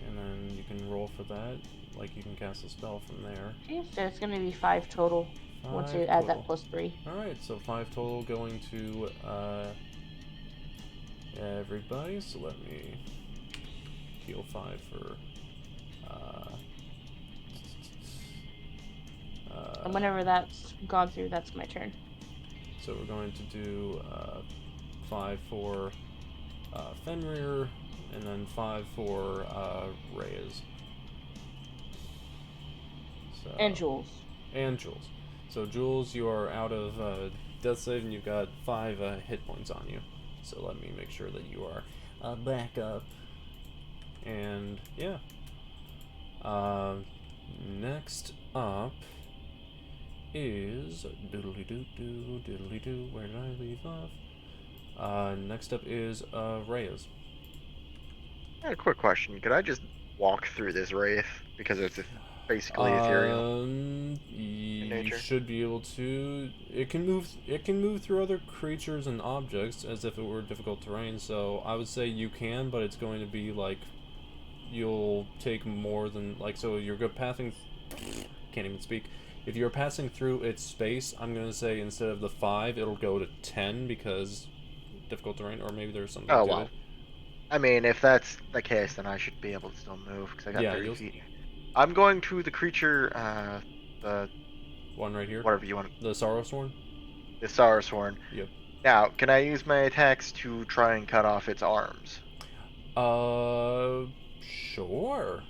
And then you can roll for that. Like you can cast a spell from there. Okay, so it's gonna be 5 total. Once you add that plus 3. Alright, so 5 total going to everybody. So let me heal 5 for and whenever that's gone through, that's my turn. So we're going to do 5 for Fenrir, and then 5 for Rayas. So, And Jules. And Jules. So Jules, you are out of death save, and you've got 5 hit points on you. So let me make sure that you are back up. And yeah. Next up is diddly-doo-doo. Where did I leave off? Next up is Rayas. I had a quick question. Could I just walk through this wraith because it's basically ethereal? You should be able to. It can move. It can move through other creatures and objects as if it were difficult terrain. So I would say you can, but it's going to be like you'll take more than like. So you're good passing. Can't even speak. If you're passing through its space, I'm going to say instead of the 5, it'll go to 10 because difficult terrain, or maybe there's something to it. I mean, if that's the case, then I should be able to still move because I got 30 feet. I'm going to the creature, the one right here. Whatever you want. The Sorrowsworn. The Sorrowsworn. Yep. Now, can I use my attacks to try and cut off its arms? Sure.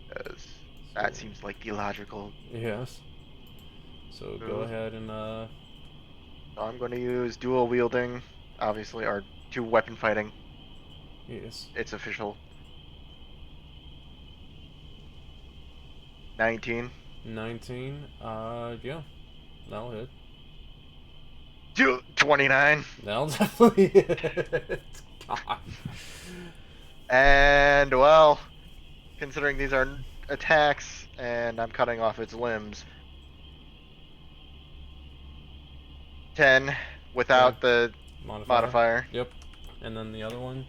Because that seems like the logical. Yes. So go ahead and I'm going to use dual wielding, obviously, or 2 weapon fighting. Yes. It's official. 19. 19. Yeah. That'll hit. 29. That'll definitely hit. God. And, well, considering these are attacks and I'm cutting off its limbs, 10 without the modifier. Yep. And then the other one?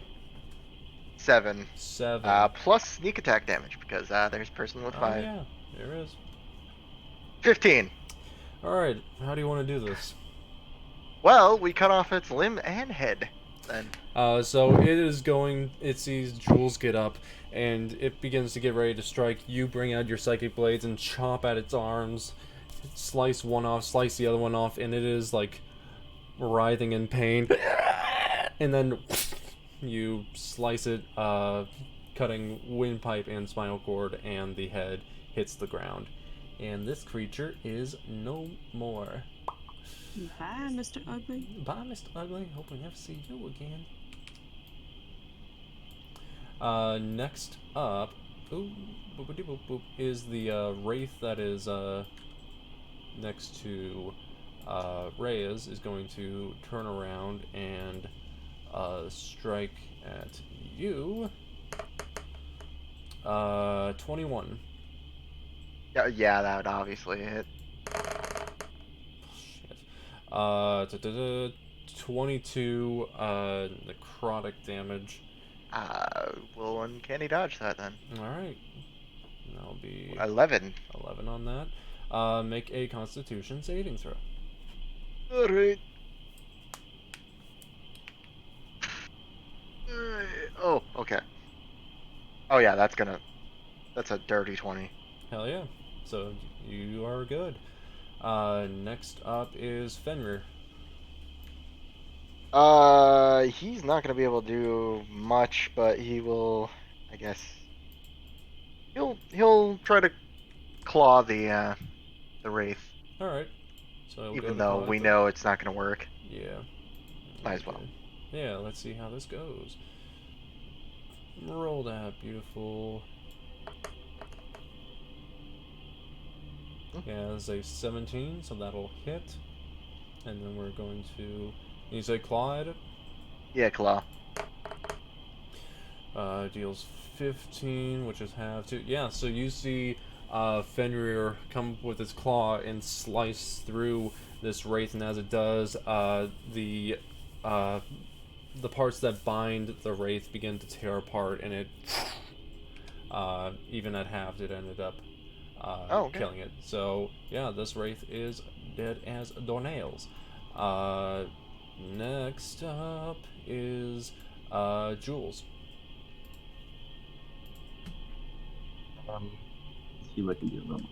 7. 7. Plus sneak attack damage because there's person with 5. Yeah, there is. 15. Alright, how do you want to do this? Well, we cut off its limb and head then. So it sees Jules get up, and it begins to get ready to strike. You bring out your psychic blades and chop at its arms, slice one off, slice the other one off, and it is like writhing in pain. And then you slice it, cutting windpipe and spinal cord, and the head hits the ground. And this creature is no more. Bye, Mr. Ugly. Bye, Mr. Ugly. Hope we never see you again. Next up, is the wraith that is next to Rayas is going to turn around and strike at you. 21. Yeah, that would obviously hit. 22 necrotic damage. We'll uncanny dodge that then. Alright. That'll be 11. 11 on that. Make a Constitution saving throw. Alright. Oh, okay. Oh yeah, that's a dirty 20. Hell yeah. So you are good. Next up is Fenrir. He's not gonna be able to do much, but he will, I guess. He'll try to claw the wraith. All right. So even though we know it's not gonna work. Yeah. Might as well. Yeah. Let's see how this goes. Roll that beautiful. Yeah, it's a 17, so that'll hit. And then we're going to... You say claw at it? Yeah, claw. Deals 15, which is half to... Yeah, so you see Fenrir come with his claw and slice through this wraith, and as it does, the parts that bind the wraith begin to tear apart, and it... even at halved, it ended up killing it. So, yeah, this wraith is dead as doornails. Next up is Jules. Let's see what I can do about them.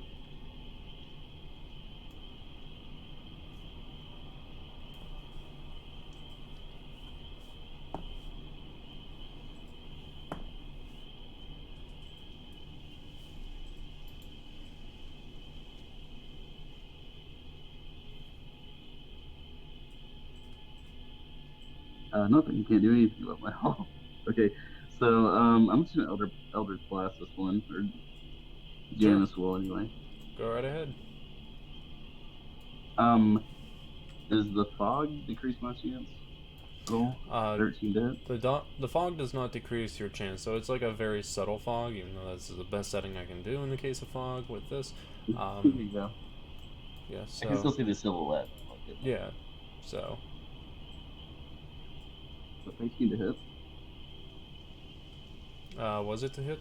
Nothing. You can't do anything about my hall. Okay, so I'm just gonna Eldritch Blast this one, or jam this will anyway. Go right ahead. Does the fog decrease my chance at all? 13 to hit? The fog does not decrease your chance, so it's like a very subtle fog, even though this is the best setting I can do in the case of fog with this. There you go. Yeah, so... I can still see the silhouette. Yeah, so... 13 to hit. Was it to hit?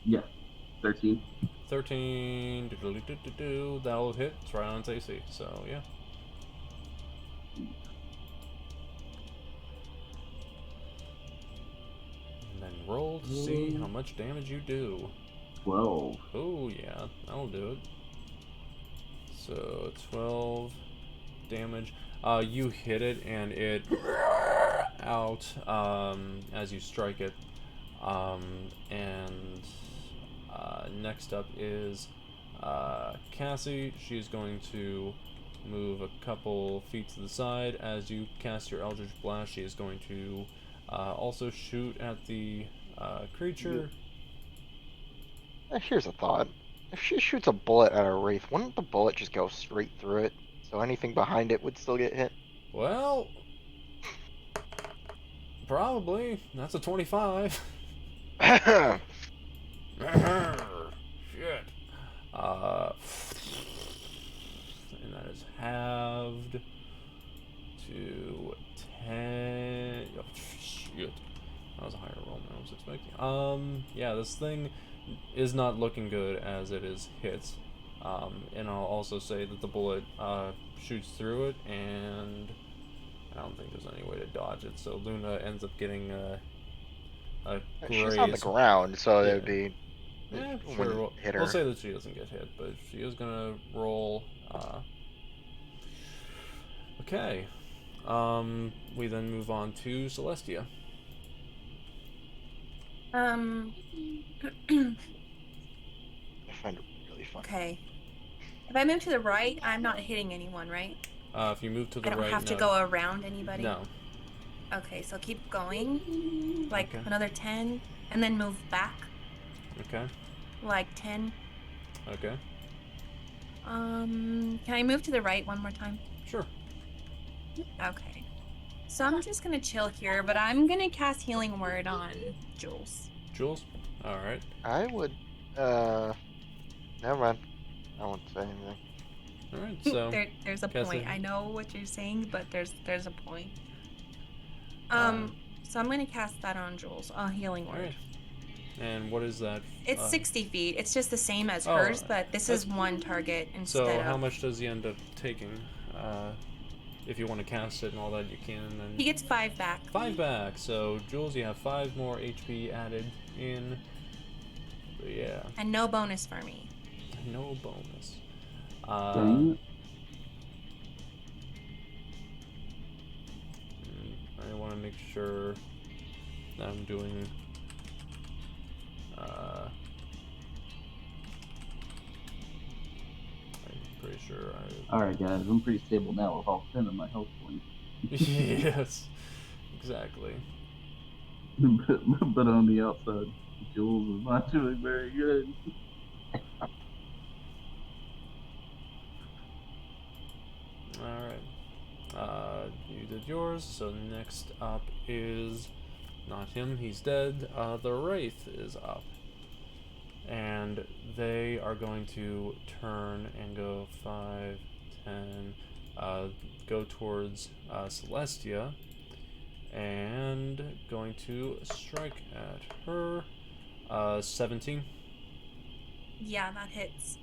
Yeah, 13. 13, that'll hit. It's right on its AC, so yeah. And then roll to see how much damage you do. 12. Oh yeah, that'll do it. So 12 damage. You hit it and it out as you strike it. And next up is Cassie. She's going to move a couple feet to the side. As you cast your Eldritch Blast, she is going to also shoot at the creature. Here's a thought. If she shoots a bullet at a wraith, wouldn't the bullet just go straight through it? So anything behind it would still get hit? Well, probably. That's a 25. Shit. And that is halved to 10. Oh, shit. That was a higher roll than I was expecting. Yeah, this thing is not looking good as it is hit. And I'll also say that the bullet shoots through it, and I don't think there's any way to dodge it. So Luna ends up getting a graze. She's on the ground, so it would be... Yeah, sure. We'll say that she doesn't get hit, but she is gonna roll. Okay. We then move on to Celestia. I find it really fun. Okay. If I move to the right, I'm not hitting anyone, right? If you move to the right, I don't have to go around anybody? No. Okay, so keep going. Like another 10, and then move back. Okay. Like 10. Okay. Can I move to the right one more time? Sure. Okay. So I'm just gonna chill here, but I'm gonna cast Healing Word on Jules. Jules? Alright. I would, never mind. I won't say anything. Alright, so... there's a point. I know what you're saying, but there's a point. So I'm gonna cast that on Jules, Healing Word. Right. And what is that? It's 60 feet. It's just the same as hers, but this is one target instead of... So how much does he end up taking? If you want to cast it and all that, you can. And he gets 5 back. 5 back. So, Jules, you have 5 more HP added in. But yeah. And no bonus for me. No bonus. I want to make sure that I'm doing... I'm pretty sure I... Alright guys, I'm pretty stable now with all 10 of my health points. Yes, exactly. but on the outside, Jules is not doing very good. You did yours, so next up is not him, he's dead. The Wraith is up. And they are going to turn and go 5, 10, go towards Celestia, and going to strike at her. 17. Yeah, that hits.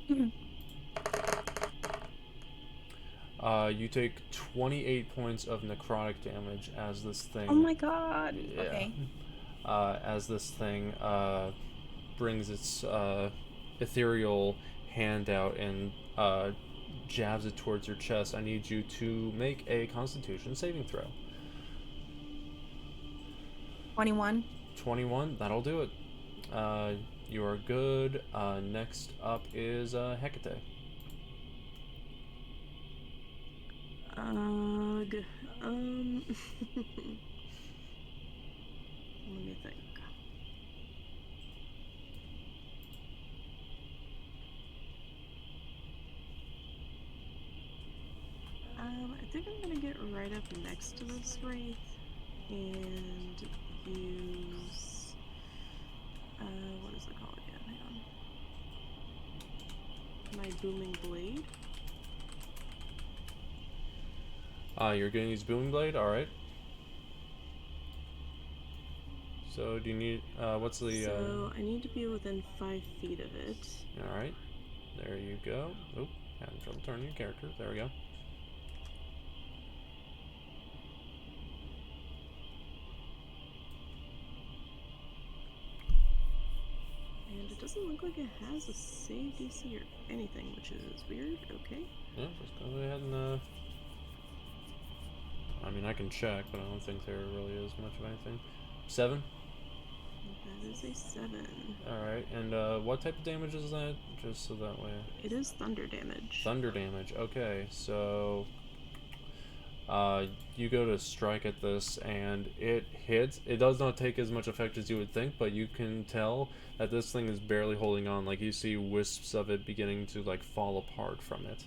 You take 28 points of necrotic damage as this thing... Oh my god. Yeah. Okay. As this thing brings its ethereal hand out and jabs it towards your chest. I need you to make a Constitution saving throw. 21. 21, that'll do it. You are good. Next up is Hekatae. Let me think. I think I'm gonna get right up next to this wraith and use what is it called again? Hang on. My booming blade. You're gonna use Booming Blade? Alright. So, do you need, what's the, So, I need to be within 5 feet of it. Alright. There you go. Oop, having trouble turning your character. There we go. And it doesn't look like it has a save DC or anything, which is weird. Okay. Yeah, just go ahead and, I mean, I can check, but I don't think there really is much of anything. 7? That is a 7. Alright, and what type of damage is that? Just so that way. It is thunder damage. Thunder damage, okay, so you go to strike at this and it hits. It does not take as much effect as you would think, but you can tell that this thing is barely holding on. Like, you see wisps of it beginning to, like, fall apart from it.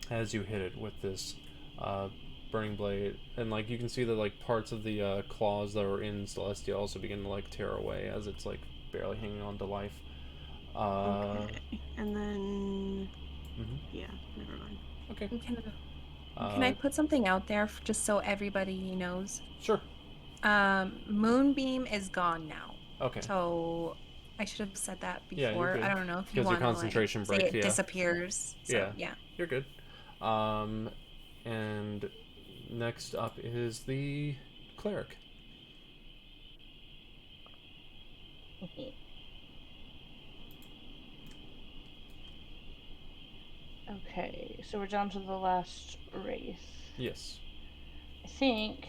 As you hit it with this burning blade, and like you can see that like parts of the claws that are in Celestia also begin to like tear away as it's like barely hanging on to life. Okay, and then yeah, never mind. Okay. Can I put something out there just so everybody knows? Sure. Moonbeam is gone now. Okay. So I should have said that before. Yeah, you're good. I don't know if you want to concentration like, break, say it yeah. disappears. So, yeah. You're good. And next up is the Cleric. Okay, so we're down to the last wraith. Yes. I think.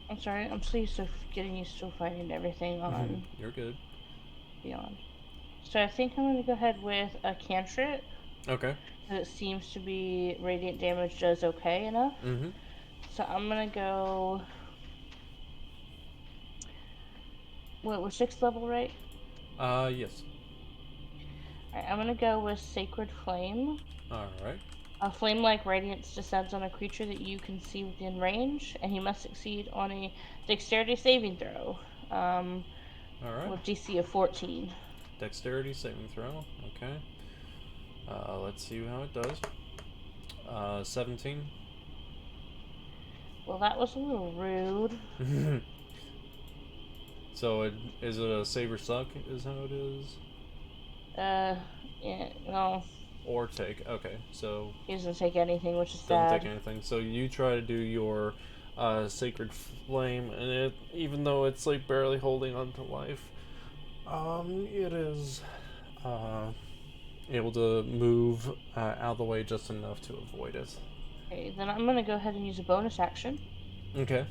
I'm sorry, I'm still getting used to finding everything on. You're good. Beyond. So I think I'm going to go ahead with a cantrip. Okay. It seems to be radiant damage does okay enough. So I'm going to go... What, we're 6th level, right? Yes. Alright, I'm going to go with Sacred Flame. Alright. A flame-like radiance descends on a creature that you can see within range, and he must succeed on a dexterity saving throw. Alright. With DC of 14. Dexterity saving throw, okay. Let's see how it does. 17. Well, that was a little rude. So, is it a save or suck, is how it is? Yeah, no. Or take, okay, so... He doesn't take anything, which is doesn't sad. Take anything. So you try to do your Sacred Flame, and it, even though it's like barely holding on to life, it is able to move out of the way just enough to avoid it. Okay, then I'm gonna go ahead and use a bonus action. Okay.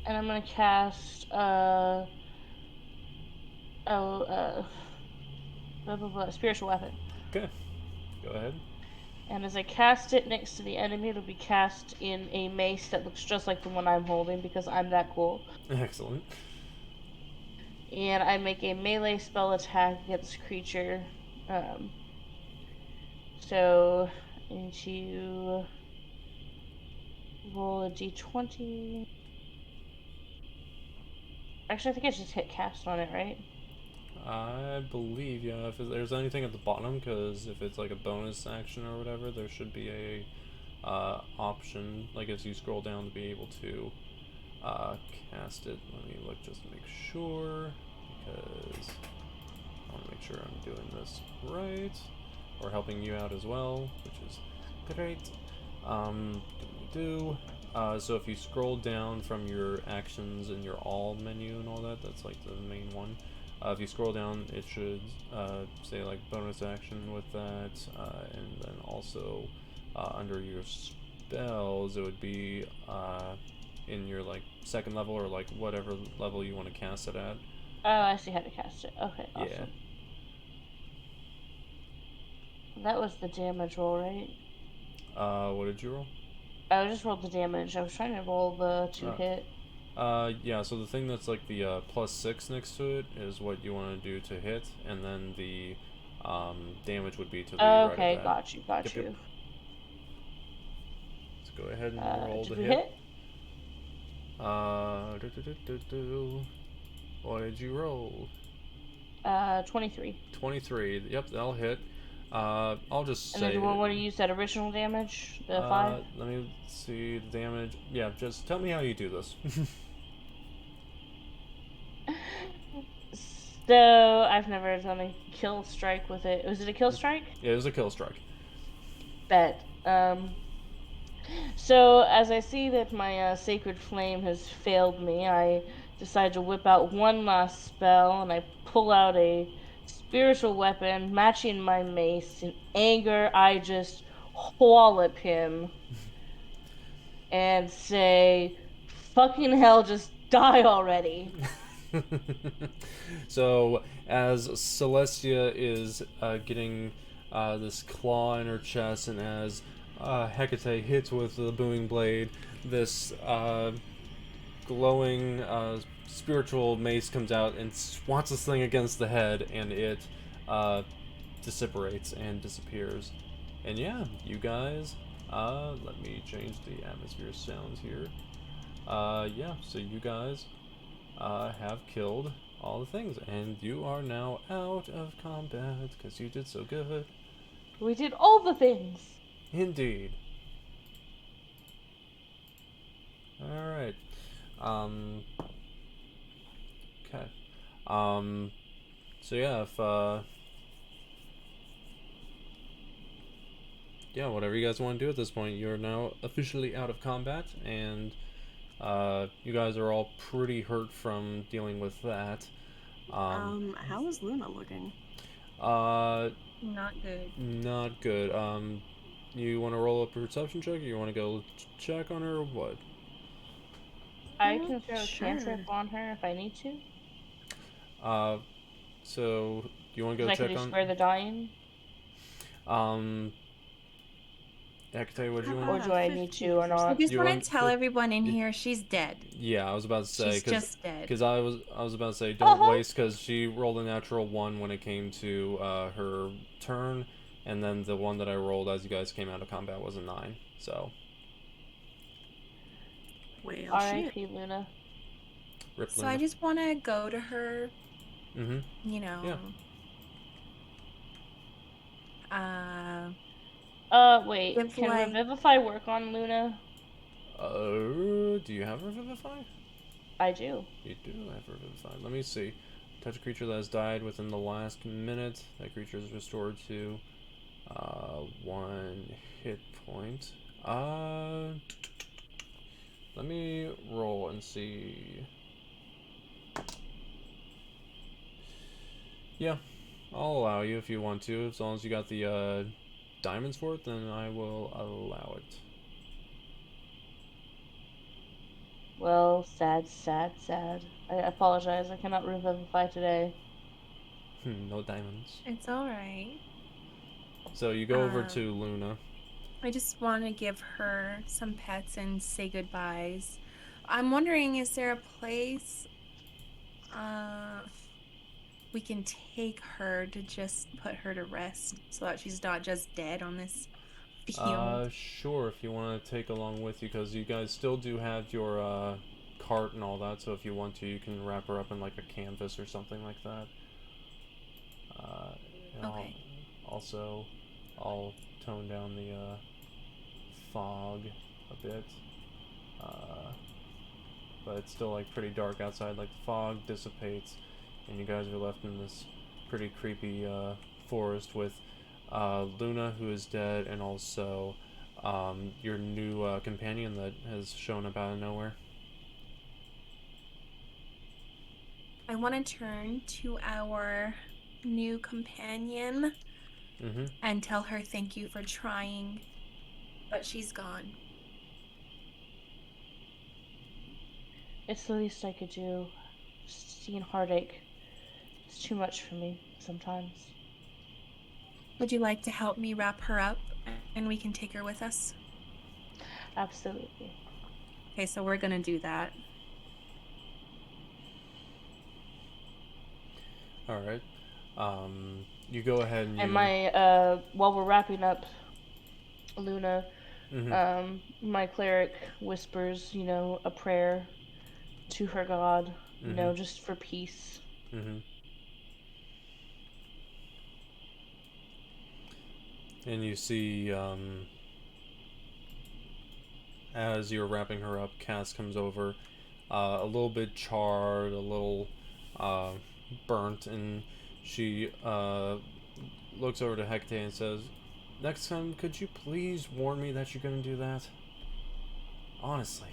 And I'm gonna cast spiritual weapon. Okay. Go ahead. And as I cast it next to the enemy, it'll be cast in a mace that looks just like the one I'm holding because I'm that cool. Excellent. And I make a melee spell attack against creature. So I need to roll a d20. Actually, I think I just hit cast on it, right? I believe, yeah. If there's anything at the bottom, because if it's like a bonus action or whatever, there should be a option, like as you scroll down, to be able to cast it. Let me look just to make sure, because I want to make sure I'm doing this right, or helping you out as well, which is great. So if you scroll down from your actions and your all menu and all that, that's like the main one. If you scroll down, it should say like bonus action with that, and then also under your spells, it would be in your like second level or like whatever level you want to cast it at. Oh, I see how to cast it. Okay, awesome. Yeah. That was the damage roll, right? What did you roll? I just rolled the damage. I was trying to roll the 2-hit. Yeah, so the thing that's like the +6 next to it is what you want to do to hit, and then the damage would be to the right of that. Got you. Let's go ahead and roll the hit. What did you roll? 23. 23. Yep, that'll hit. I'll just say. And then do I want to use that original damage? The 5? Let me see the damage. Yeah, just tell me how you do this. So I've never done a kill strike with it. Was it a kill strike? Yeah, it was a kill strike. Bet. So as I see that my sacred flame has failed me, I decide to whip out one last spell, and I pull out a spiritual weapon matching my mace. In anger, I just wallop him and say, "Fucking hell, just die already." So as Celestia is getting this claw in her chest, and as Hekatae hits with the booming blade, this glowing spiritual mace comes out and swats this thing against the head, and it dissipates and disappears. And yeah, you guys, let me change the atmosphere sounds here. Yeah, so you guys have killed all the things, and you are now out of combat because you did so good. We did all the things. Indeed. All right. Okay. So yeah, if yeah, whatever you guys want to do at this point, you're now officially out of combat, and you guys are all pretty hurt from dealing with that. How is Luna looking? Not good. Not good. You want to roll a perception check, or you want to go check on her, or what? I can throw a cantrip on her if I need to. So you want to go check on? I can just spare the dying. Hekatae, what do you want? Or do I need to or not? I just want to tell everyone in here she's dead. Yeah, I was about to say. She's just dead. Because I was about to say, don't waste, because she rolled a natural 1 when it came to her turn, and then the one that I rolled as you guys came out of combat was a 9. So. Well, R.I.P. Luna. Rip so Luna. I just want to go to her. Mm-hmm. You know. Yeah. Wait. Can Revivify work on Luna? Do you have Revivify? I do. You do have Revivify. Let me see. Touch a creature that has died within the last minute. That creature is restored to 1 hit point. Let me roll and see. Yeah, I'll allow you if you want to. As long as you got the diamonds for it, then I will allow it. Well, sad. I apologize. I cannot revivify today. No diamonds. It's alright. So you go over to Luna. I just want to give her some pets and say goodbyes. I'm wondering, is there a place... we can take her to just put her to rest so that she's not just dead on this field. Sure, if you want to take along with you, because you guys still do have your cart and all that, so if you want to, you can wrap her up in like a canvas or something like that. Okay. I'll tone down the fog a bit. But it's still like pretty dark outside. Like the fog dissipates, and you guys are left in this pretty creepy forest with Luna, who is dead, and also your new companion that has shown up out of nowhere. I want to turn to our new companion and tell her thank you for trying, but she's gone. It's the least I could do. Seeing heartache is too much for me sometimes. Would you like to help me wrap her up and we can take her with us? Absolutely. Okay, so we're gonna do that. All right. You go ahead and my while we're wrapping up Luna, my cleric whispers, you know, a prayer to her god, you know, just for peace. And you see, as you're wrapping her up, Cass comes over, a little bit charred, a little burnt, and she looks over to Hekatae and says, "Next time, could you please warn me that you're going to do that? Honestly."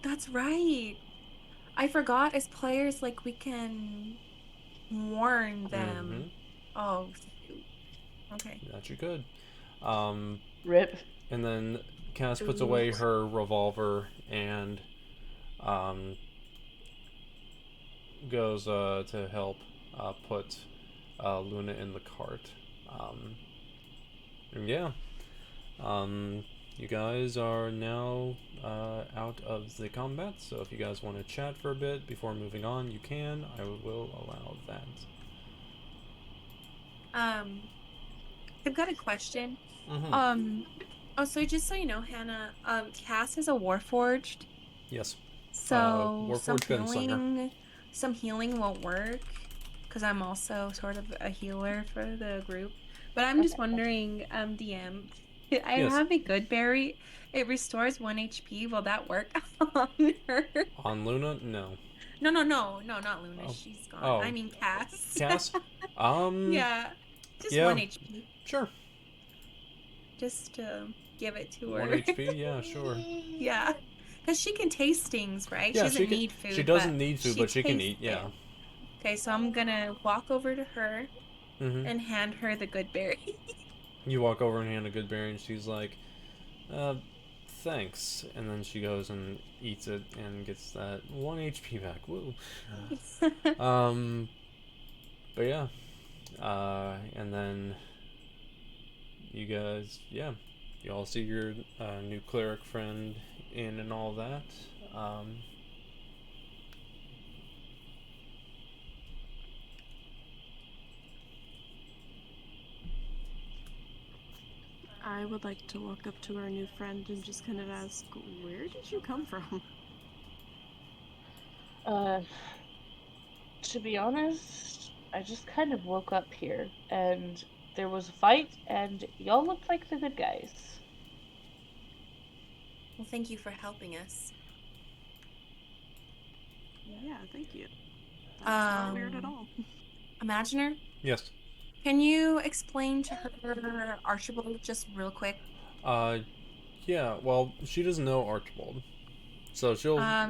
That's right. I forgot as players, like, we can warn them. Oh, shoot. Okay. That you could. Rip. And then Cass puts away her revolver and goes to help put Luna in the cart. And yeah. You guys are now out of the combat, so if you guys want to chat for a bit before moving on, you can. I will allow that. I've got a question. So just so you know, Hannah, Cass is a Warforged. Yes. So Warforged some healing won't work, because I'm also sort of a healer for the group. But I'm just wondering, DM, I have a good berry. It restores 1 HP. Will that work on her? On Luna? No. No, not Luna. Oh. She's gone. Oh. I mean Cass. Cass? Yeah. Just 1 HP. Sure. Just to give it to her. 1 HP? Yeah, sure. Yeah. Because she can taste things, right? Yeah, she doesn't need food. She doesn't need food, but she can eat, yeah. Okay, so I'm gonna walk over to her and hand her the good berry. You walk over and hand a good berry, and she's like, thanks. And then she goes and eats it and gets that 1 HP back. Woo. But yeah. And then you guys, you all see your new cleric friend in and all that. I would like to walk up to our new friend and just kind of ask, where did you come from? To be honest, I just kind of woke up here, and there was a fight, and y'all looked like the good guys. Well, thank you for helping us. Yeah, thank you. That's not weird at all. Imaginer? Yes. Can you explain to her Archibald just real quick? Yeah, well, she doesn't know Archibald. So she'll... I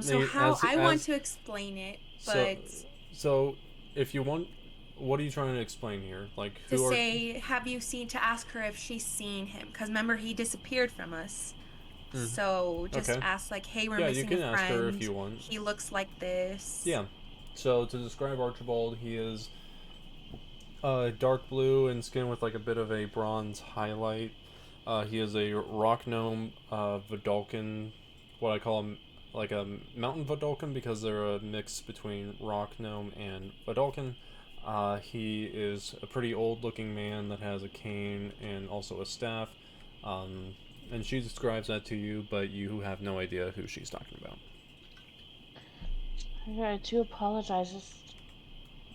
want to explain it, but... So, if you want... What are you trying to explain here? Like, to ask her if she's seen him. Because remember, he disappeared from us. So, just ask, like, hey, we're missing a friend. Yeah, you can ask her if you want. He looks like this. Yeah. So, to describe Archibald, he is... dark blue and skin with like a bit of a bronze highlight. He is a rock gnome, Vidalcan, what I call him, like a mountain Vodolkin because they're a mix between rock gnome and Vodolkin. He is a pretty old-looking man that has a cane and also a staff. And she describes that to you, but you have no idea who she's talking about. I do apologize. This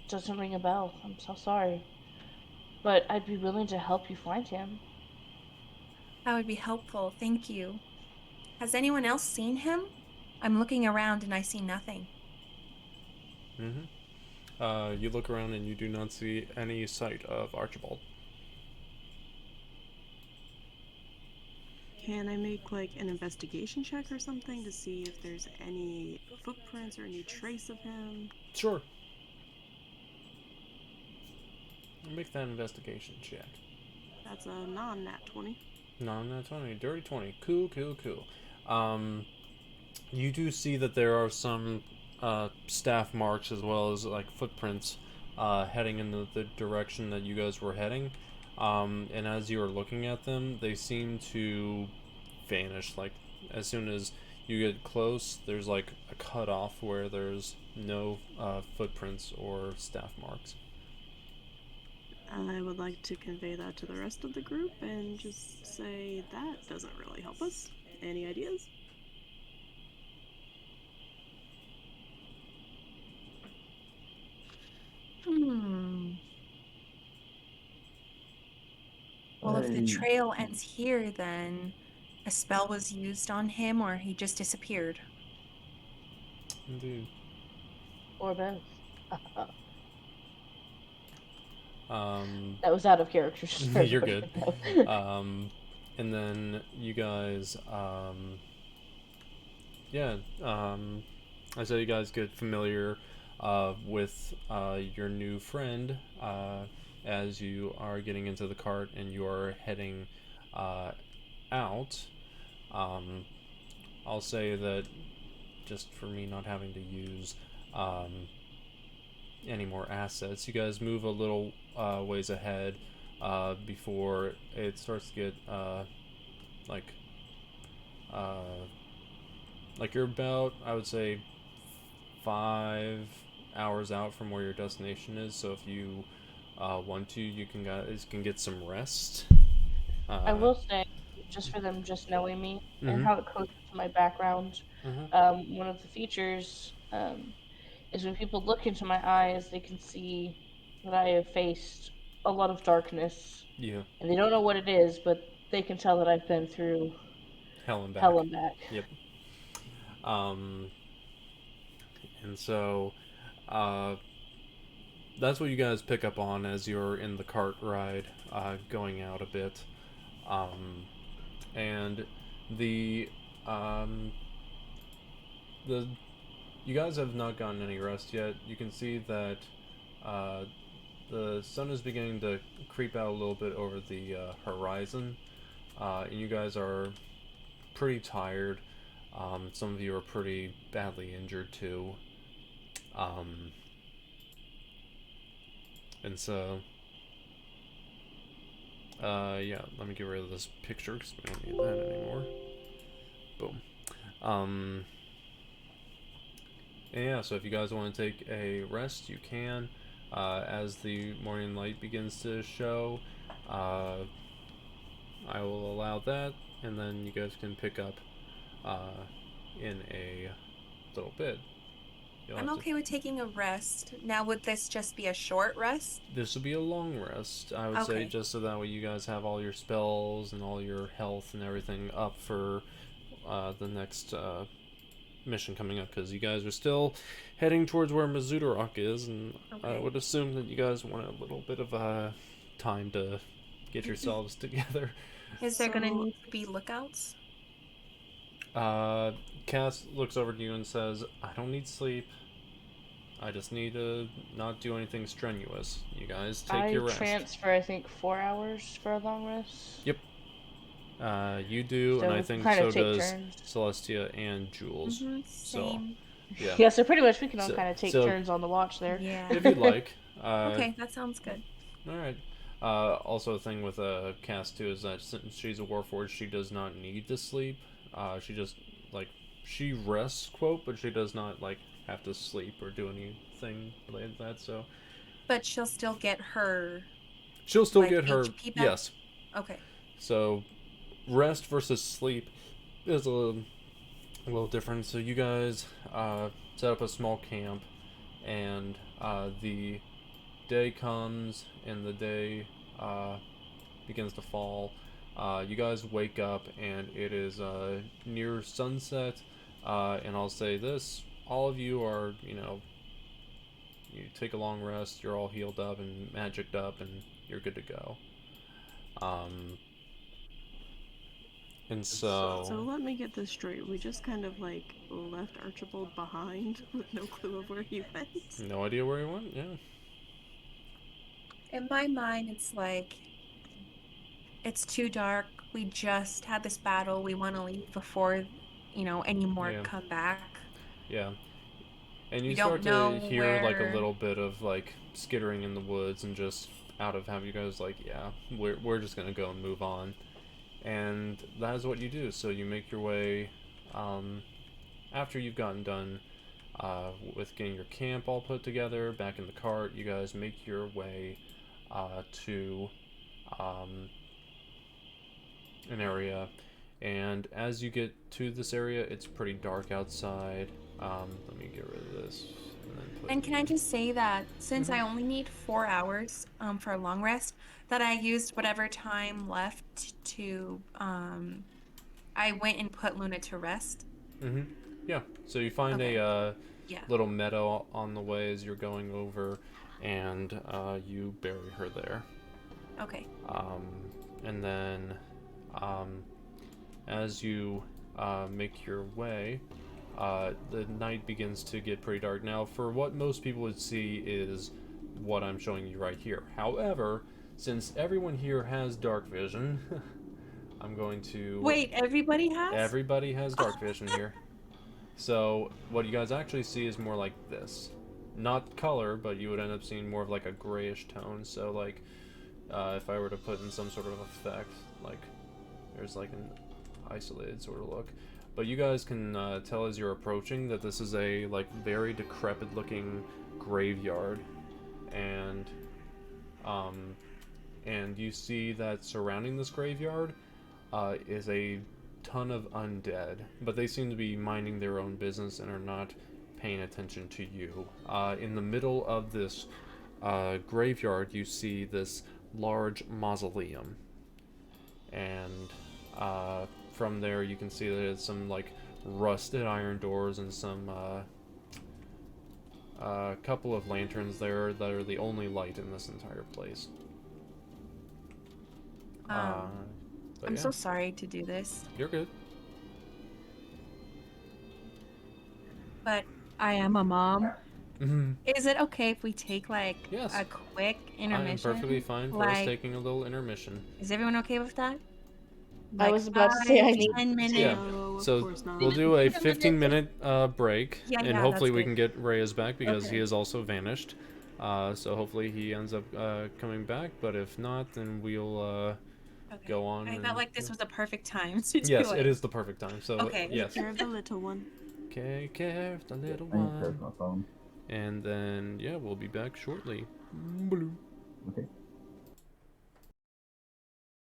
doesn't ring a bell. I'm so sorry. But I'd be willing to help you find him. That would be helpful. Thank you. Has anyone else seen him? I'm looking around and I see nothing. You look around and you do not see any sight of Archibald. Can I make like an investigation check or something to see if there's any footprints or any trace of him? Sure. Make that investigation check. That's a non-nat 20. Non-nat 20. Dirty 20. Cool. You do see that there are some staff marks as well as like footprints heading in the direction that you guys were heading. And as you are looking at them, they seem to vanish. Like, as soon as you get close, there's like a cutoff where there's no footprints or staff marks. I would like to convey that to the rest of the group and just say that doesn't really help us. Any ideas? Well, if the trail ends here, then a spell was used on him or he just disappeared. Indeed. Or both. That was out of character. You're good. And then you guys, I say you guys get familiar with your new friend as you are getting into the cart and you are heading out. I'll say that just for me not having to use any more assets, you guys move a little ways ahead before it starts to get like you're about, I would say, 5 hours out from where your destination is. So if you want to, you can get some rest. I will say, just for them just knowing me and how it goes to my background, one of the features is when people look into my eyes, they can see that I have faced a lot of darkness. Yeah. And they don't know what it is, but they can tell that I've been through hell and back. Yep. And so that's what you guys pick up on as you're in the cart ride going out a bit. And you guys have not gotten any rest yet. You can see that the sun is beginning to creep out a little bit over the horizon, and you guys are pretty tired. Some of you are pretty badly injured too. And so, yeah, let me get rid of this picture because we don't need that anymore. Boom. And yeah, so if you guys want to take a rest, you can. As the morning light begins to show, I will allow that, and then you guys can pick up in a little bit. I'm okay with taking a rest. Now, would this just be a short rest? This would be a long rest, I would say, just so that way you guys have all your spells and all your health and everything up for the next mission coming up, because you guys are still heading towards where Mezuderok is, and I would assume that you guys want a little bit of time to get yourselves together. Is there going to need to be lookouts? Cass looks over to you and says, I don't need sleep. I just need to not do anything strenuous. You guys take your rest. I transfer, I think, 4 hours for a long rest. Yep. You do, and I think so does Celestia and Jules. Same. So, yeah. Yeah, so pretty much we can all kind of take turns on the watch there. Yeah. If you'd like. Okay, that sounds good. Alright. Also, the thing with Cass, too, is that since she's a Warforged, she does not need to sleep. She just, she rests, quote, but she does not like have to sleep or do anything related to that. So, but she'll still get her. She'll still like, get her. HP back? Yes. Okay. So, rest versus sleep is a little different. So you guys set up a small camp, and the day comes, and the day begins to fall. You guys wake up, and it is near sunset. And I'll say this: all of you are, you take a long rest. You're all healed up and magicked up, and you're good to go. And so let me get this straight. We just kind of like left Archibald behind with no clue of where he went. No idea where he went. Yeah. In my mind, it's like it's too dark. We just had this battle. We want to leave before, any more come back. Yeah. And you we start don't to hear like a little bit of like skittering in the woods, and just out of having you guys like, yeah, we're just gonna go and move on. And that is what you do. So you make your way, after you've gotten done with getting your camp all put together, back in the cart, you guys make your way to an area. And as you get to this area, it's pretty dark outside. Let me get rid of this. And can I just say that since I only need 4 hours for a long rest, that I used whatever time left to, I went and put Luna to rest. Yeah, so you find a little meadow on the way as you're going over, and you bury her there. Okay. And then as you make your way, the night begins to get pretty dark. Now, for what most people would see is what I'm showing you right here. However, since everyone here has dark vision, I'm going to... Wait, everybody has? Everybody has dark vision here. So, what you guys actually see is more like this. Not color, but you would end up seeing more of like a grayish tone. So, like, if I were to put in some sort of effect, like, there's like an isolated sort of look. But you guys can tell as you're approaching that this is a like very decrepit looking graveyard, and you see that surrounding this graveyard is a ton of undead, but they seem to be minding their own business and are not paying attention to you. In the middle of this graveyard, you see this large mausoleum, and from there you can see that it's some like rusted iron doors and some couple of lanterns there that are the only light in this entire place. I'm so sorry to do this. You're good. But I am a mom. Mm-hmm. Is it okay if we take like a quick intermission? I am perfectly fine for us taking a little intermission. Is everyone okay with that? I was about to say I need 10 minutes. Yeah, so we'll do a 15-minute break, and hopefully we can get Rayas back because he has also vanished. So hopefully he ends up coming back, but if not, then we'll go on. I felt like this was the perfect time to do it. Yes, it is the perfect time. So yes. Take care of the little one. Take care of the little one. And then yeah, we'll be back shortly. Okay.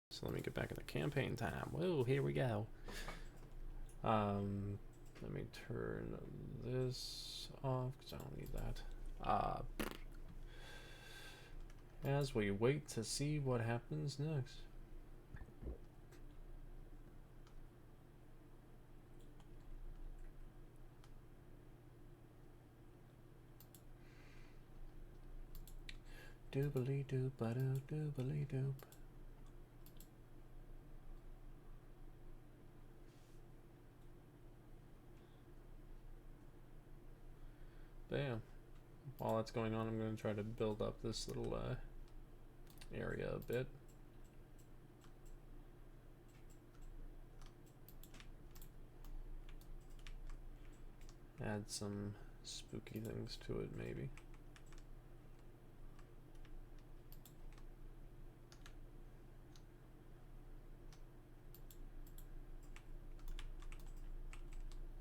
So let me get back in the campaign time. Whoa, here we go. Let me turn this off because I don't need that. As we wait to see what happens next. Doobly doop ba doo doobly doop. Bam. While that's going on, I'm going to try to build up this little area a bit. Add some spooky things to it, maybe.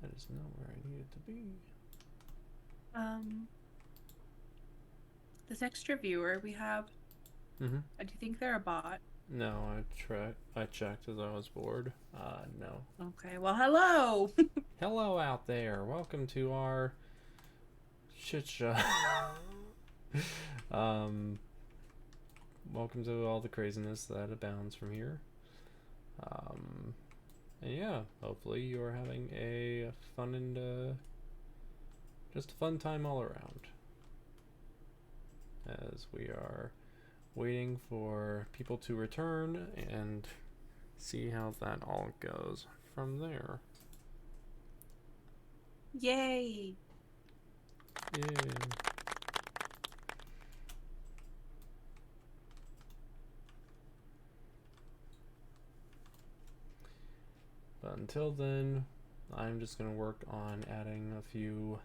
That is is not where I need it to be. This extra viewer we have. Do you think they're a bot? No, I checked as I was bored. No. Okay, well, hello! Hello out there. Welcome to our shit show. Welcome to all the craziness that abounds from here. And yeah, hopefully you are having a fun and just a fun time all around. As we are waiting for people to return and see how that all goes from there. Yay! Yeah. But until then, I'm just going to work on adding a few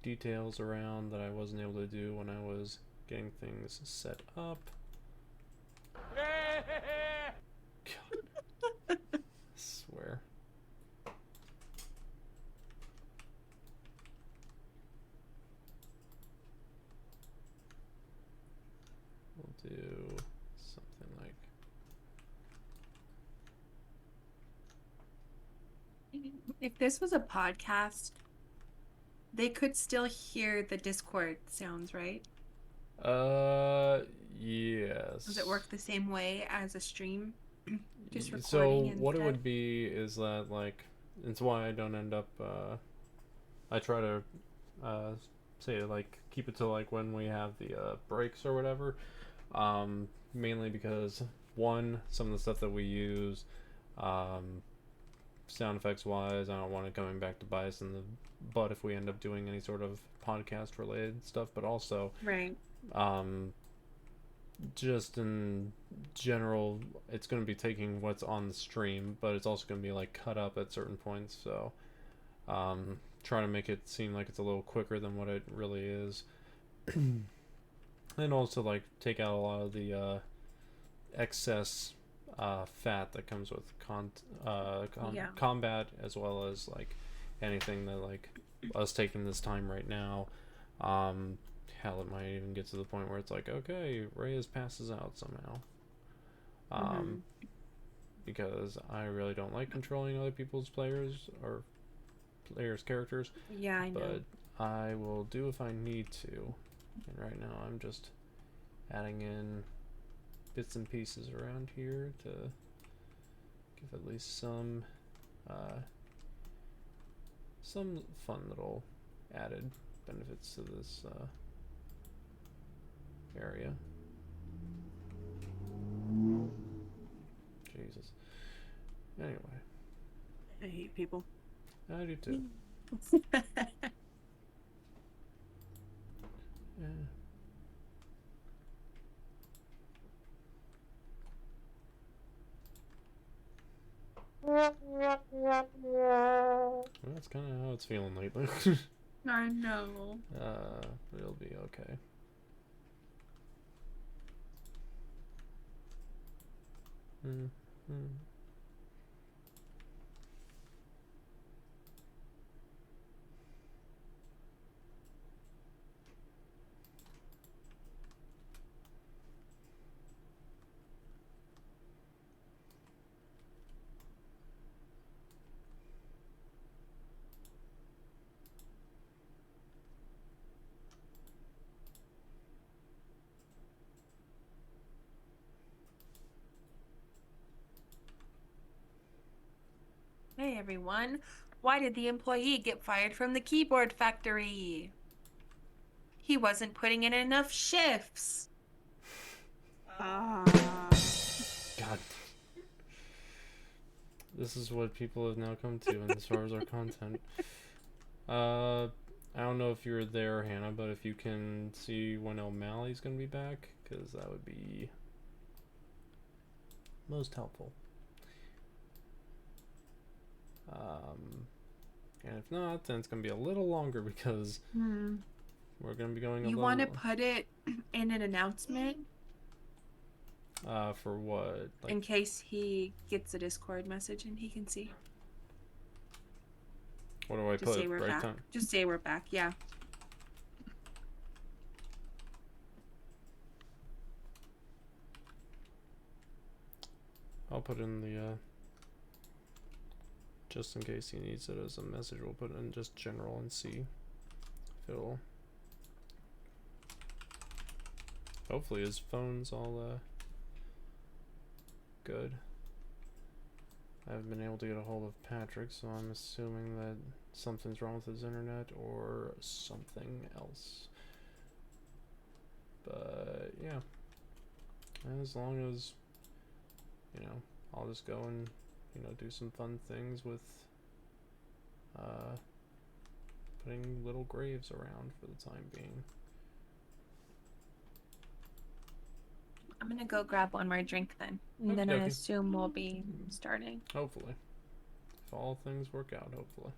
details around that I wasn't able to do when I was getting things set up. God. I swear. We'll do something like... If this was a podcast, they could still hear the Discord sounds, right? Yes. Does it work the same way as a stream? Just recording so instead? What it would be is that, like, it's why I don't end up, I try to, say, like, keep it to, like, when we have the, breaks or whatever, mainly because, one, some of the stuff that we use, sound effects wise, I don't want it coming back to bite us in the butt if we end up doing any sort of podcast related stuff, but also right. Just in general, it's going to be taking what's on the stream, but it's also going to be like cut up at certain points, so trying to make it seem like it's a little quicker than what it really is. And also like take out a lot of the excess fat that comes with combat, as well as like anything that, like, us taking this time right now, hell, it might even get to the point where it's like, okay, Rayas passes out somehow, because I really don't like controlling other people's players or players' characters. Yeah, I know. But I will do if I need to, and right now I'm just adding in bits and pieces around here to give at least some fun little added benefits to this area. Jesus. Anyway. I hate people. I do too. Yeah. Well, that's kind of how it's feeling lately. I know. But it'll be okay. Hey everyone, why did the employee get fired from the keyboard factory? He wasn't putting in enough shifts. God. This is what people have now come to as far as our content. I don't know if you're there, Hannah, but if you can see when OMalley's gonna be back, because that would be most helpful. And if not, then it's gonna be a little longer because we're gonna be going. You want to put it in an announcement? For what? Like, in case he gets a Discord message and he can see. What do I Just put? say we're back. Just say we're back, yeah. I'll put in the, just in case he needs it as a message, we'll put in just general and see if it'll... Hopefully his phone's all, good. I haven't been able to get a hold of Patrick, so I'm assuming that something's wrong with his internet or something else. But, yeah. As long as, you know, I'll just go and, you know, do some fun things with, putting little graves around for the time being. I'm gonna go grab one more drink then. And then I assume we'll be starting. Hopefully. If all things work out, hopefully.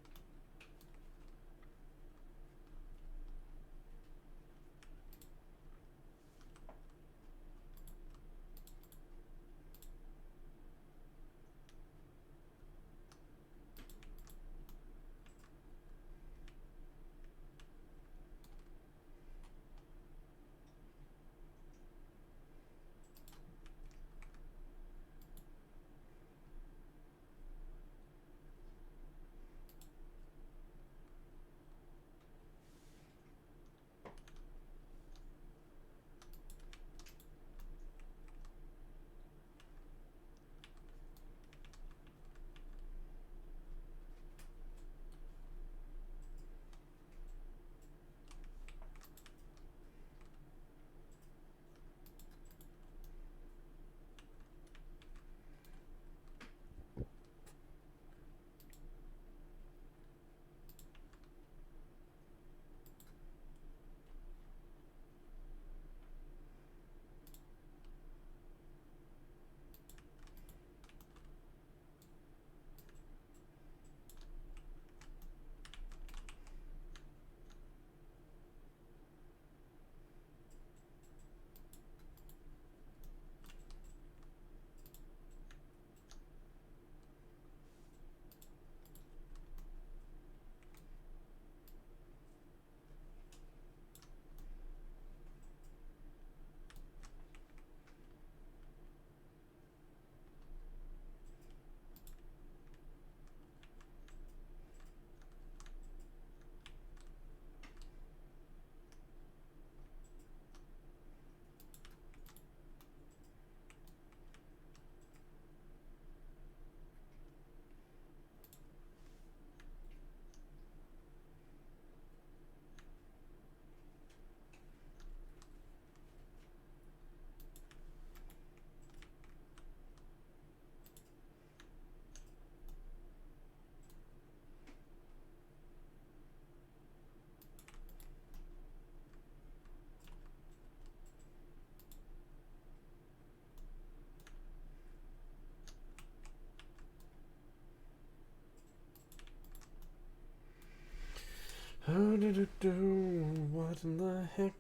What in the heck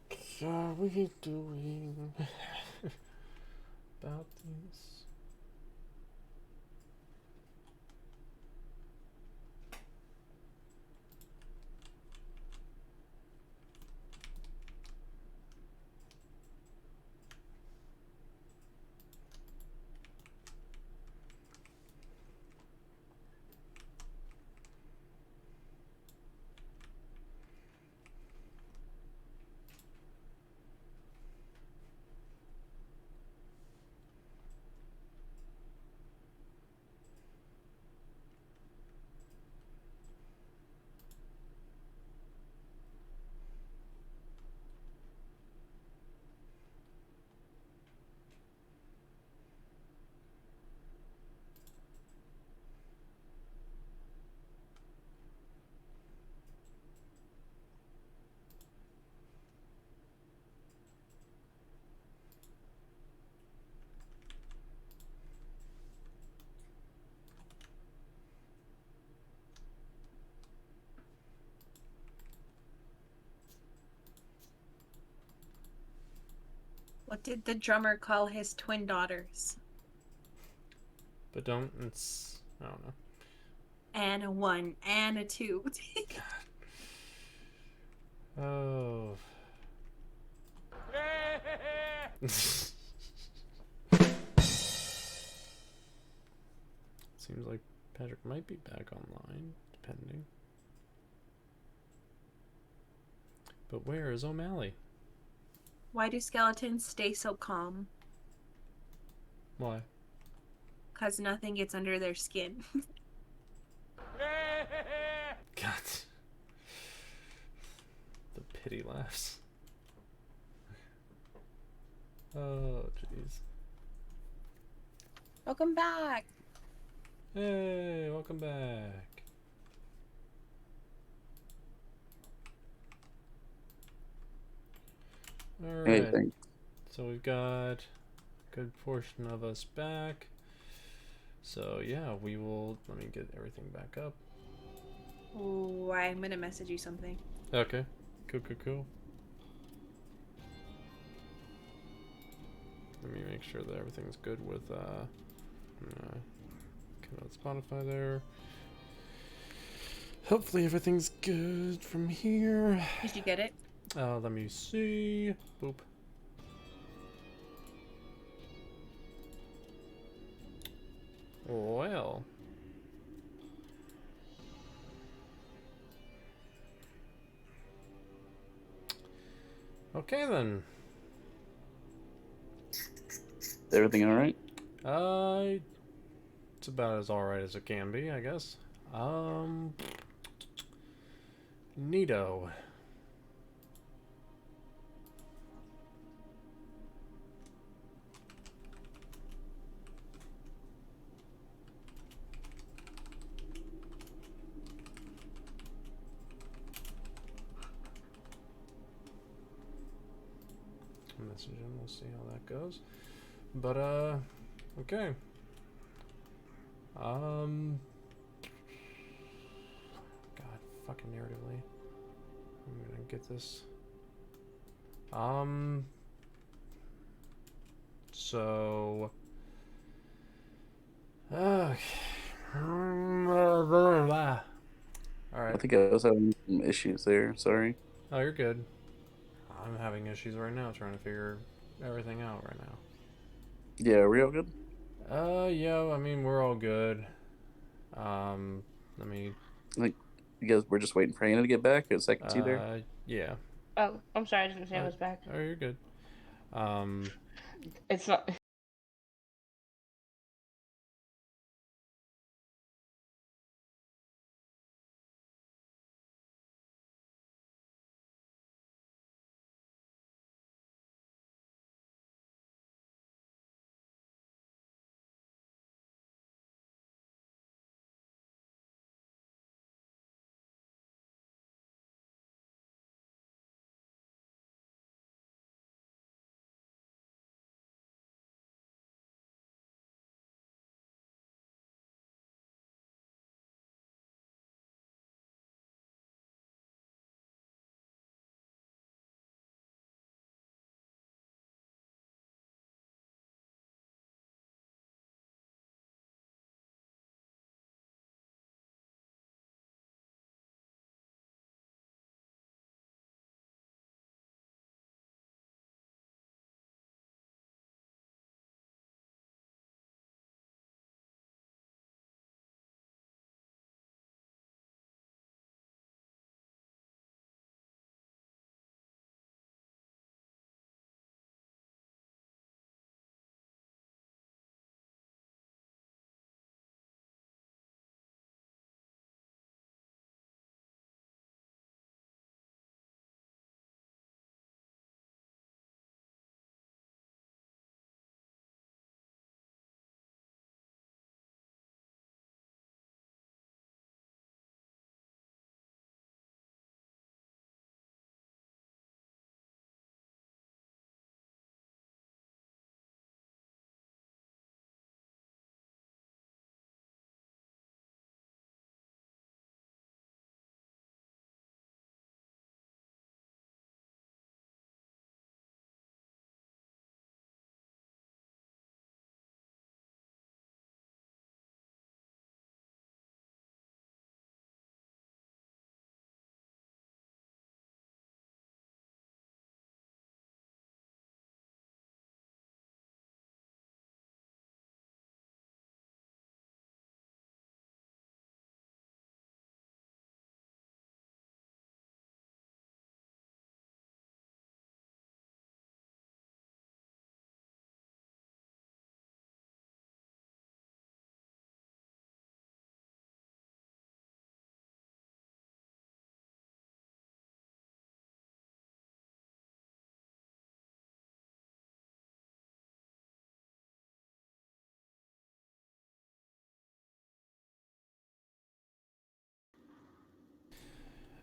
are we doing about this? What did the drummer call his twin daughters? But don't, it's, I don't know. And a 1 and a 2. Oh. Seems like Patrick might be back online, depending. But where is OMalley? Why do skeletons stay so calm? Why? Because nothing gets under their skin. God. The pity laughs. Oh, jeez. Welcome back. Hey, welcome back. Alright. Hey, so we've got a good portion of us back. So yeah, we will, let me get everything back up. Oh, I'm gonna message you something. Okay. Cool. Let me make sure that everything's good with Spotify there. Hopefully everything's good from here. Did you get it? Let me see. Boop. Well. Okay then. everything all right? It's about as alright as it can be, I guess. Neato. Message him, we'll see how that goes. But, okay. God, fucking narratively. I'm gonna get this. So. Alright. I think I was having some issues there. Sorry. Oh, you're good. I'm having issues right now trying to figure everything out right now. Yeah, are we all good? Yeah, I mean, we're all good. Let me... I think you guys were just waiting for Hannah to get back. Is you there? Yeah. Oh, I'm sorry, I didn't say I was back. Oh, you're good. It's not.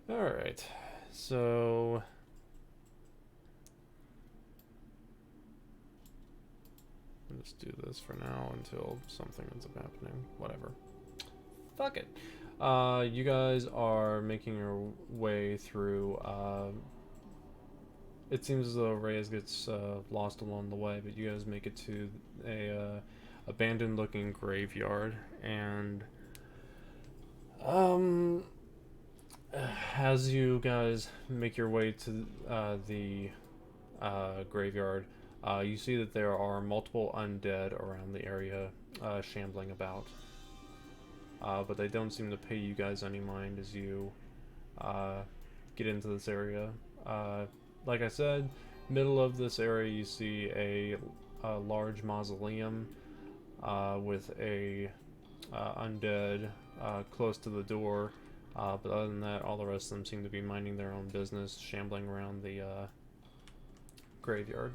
Alright, so... let's do this for now until something ends up happening. Whatever. Fuck it. You guys are making your way through, it seems as though Rayas gets lost along the way, but you guys make it to a abandoned looking graveyard, and as you guys make your way to the graveyard, you see that there are multiple undead around the area shambling about. But they don't seem to pay you guys any mind as you get into this area. Like I said, middle of this area you see a large mausoleum with a undead close to the door. But other than that, all the rest of them seem to be minding their own business, shambling around the graveyard.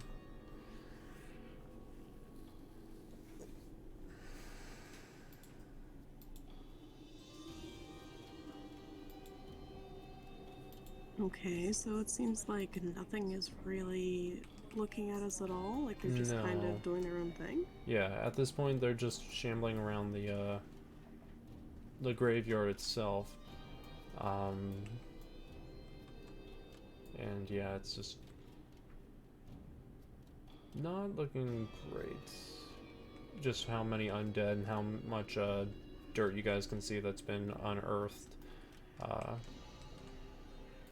Okay, so it seems like nothing is really looking at us at all. Like they're just kind of doing their own thing. Yeah, at this point they're just shambling around the graveyard itself. And yeah, it's just not looking great. Just how many undead and how much dirt you guys can see that's been unearthed.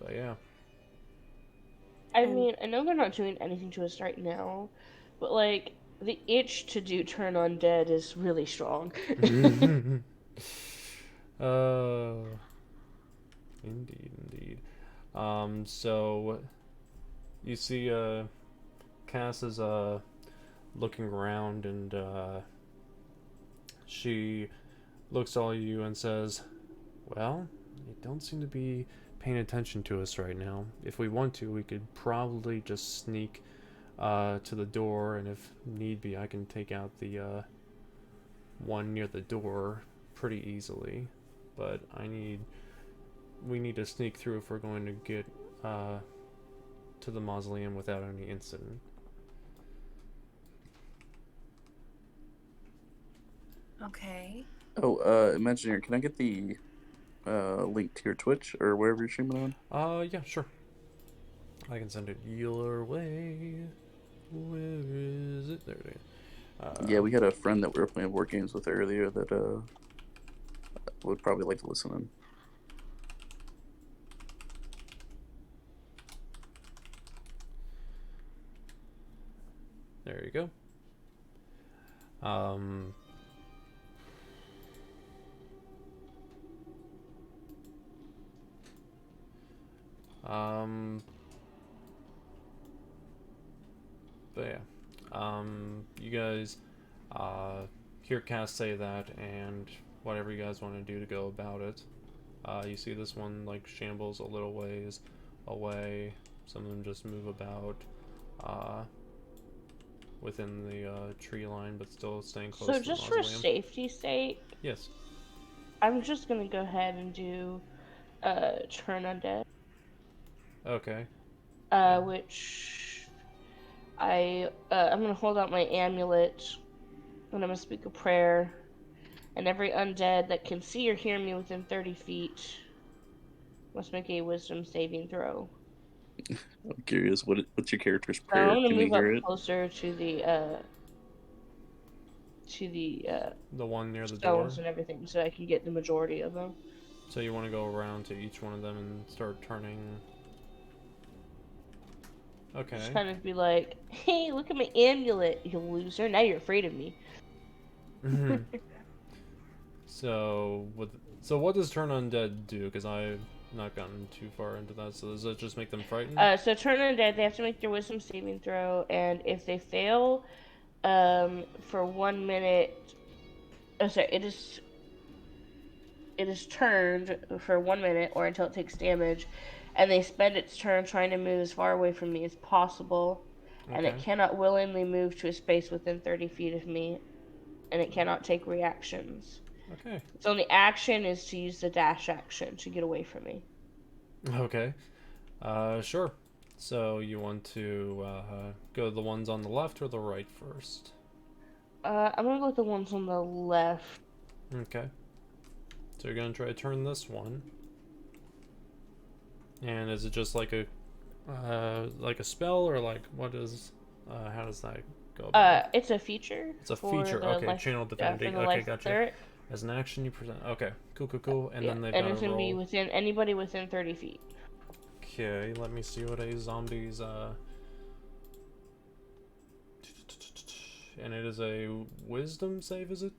But yeah. I mean, I know they're not doing anything to us right now, but like the itch to do turn undead is really strong. Indeed. So you see Cass is looking around, and she looks at all of you and says, well, you don't seem to be paying attention to us right now. If we want to, we could probably just sneak to the door, and if need be, I can take out the one near the door pretty easily. But we need to sneak through if we're going to get to the mausoleum without any incident. Okay. Oh, Imagineer, can I get the link to your Twitch or wherever you're streaming on? Yeah, sure. I can send it your way. Where is it? There it is. Yeah, we had a friend that we were playing board games with earlier that would probably like to listen in. There you go. But yeah, you guys hear Cass say that, and whatever you guys want to do to go about it. You see this one like shambles a little ways away. Some of them just move about within the tree line, but still staying close to the mausoleum. So just for safety's sake, yes, I'm just gonna go ahead and do turn undead. Okay. Which I'm gonna hold out my amulet, and I'm gonna speak a prayer, and every undead that can see or hear me within 30 feet must make a wisdom saving throw. I'm curious, what's your character's prayer? I'm gonna move up closer to the one near the stones door and everything, so I can get the majority of them. So you want to go around to each one of them and start turning. Okay. Just kind of be like, hey, look at my amulet, you loser. Now you're afraid of me. So what does turn undead do? Because I've not gotten too far into that. So does it just make them frightened? So turn undead, they have to make their wisdom saving throw, and if they fail, for 1 minute, it is turned for 1 minute or until it takes damage, and they spend its turn trying to move as far away from me as possible, and it cannot willingly move to a space within 30 feet of me, and it cannot take reactions. Okay. Its only action is to use the dash action to get away from me. Okay. Sure. So you want to go to the ones on the left or the right first? I'm gonna go with the ones on the left. Okay. So you're gonna try to turn this one. And is it just like a spell, or like what is how does that go about? It's a feature. It's a feature. Okay, channel divinity. Okay, gotcha. Cleric. As an action you present. Okay, cool. And then they've and got it's to gonna be roll. within anybody within 30 feet. Okay, let me see what a zombie's and it is a wisdom save, is it?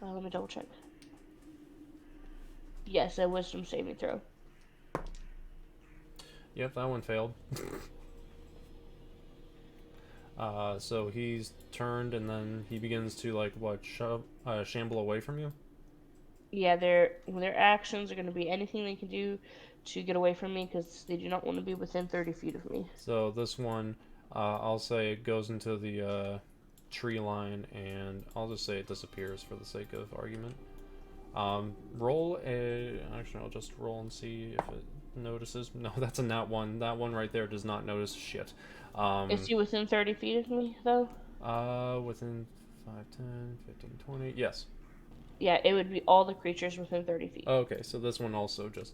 Let me double check. Yes, a wisdom saving throw. Yep, that one failed. So he's turned, and then he begins to like what shamble away from you. Yeah, their actions are going to be anything they can do to get away from me, because they do not want to be within 30 feet of me. So this one, I'll say it goes into the tree line, and I'll just say it disappears for the sake of argument. Actually, I'll just roll and see if it notices. No, that's a nat one. That one right there does not notice shit. Is he within 30 feet of me, though? Within 5, 10, 15, 20. Yes. Yeah, it would be all the creatures within 30 feet. Okay, so this one also just,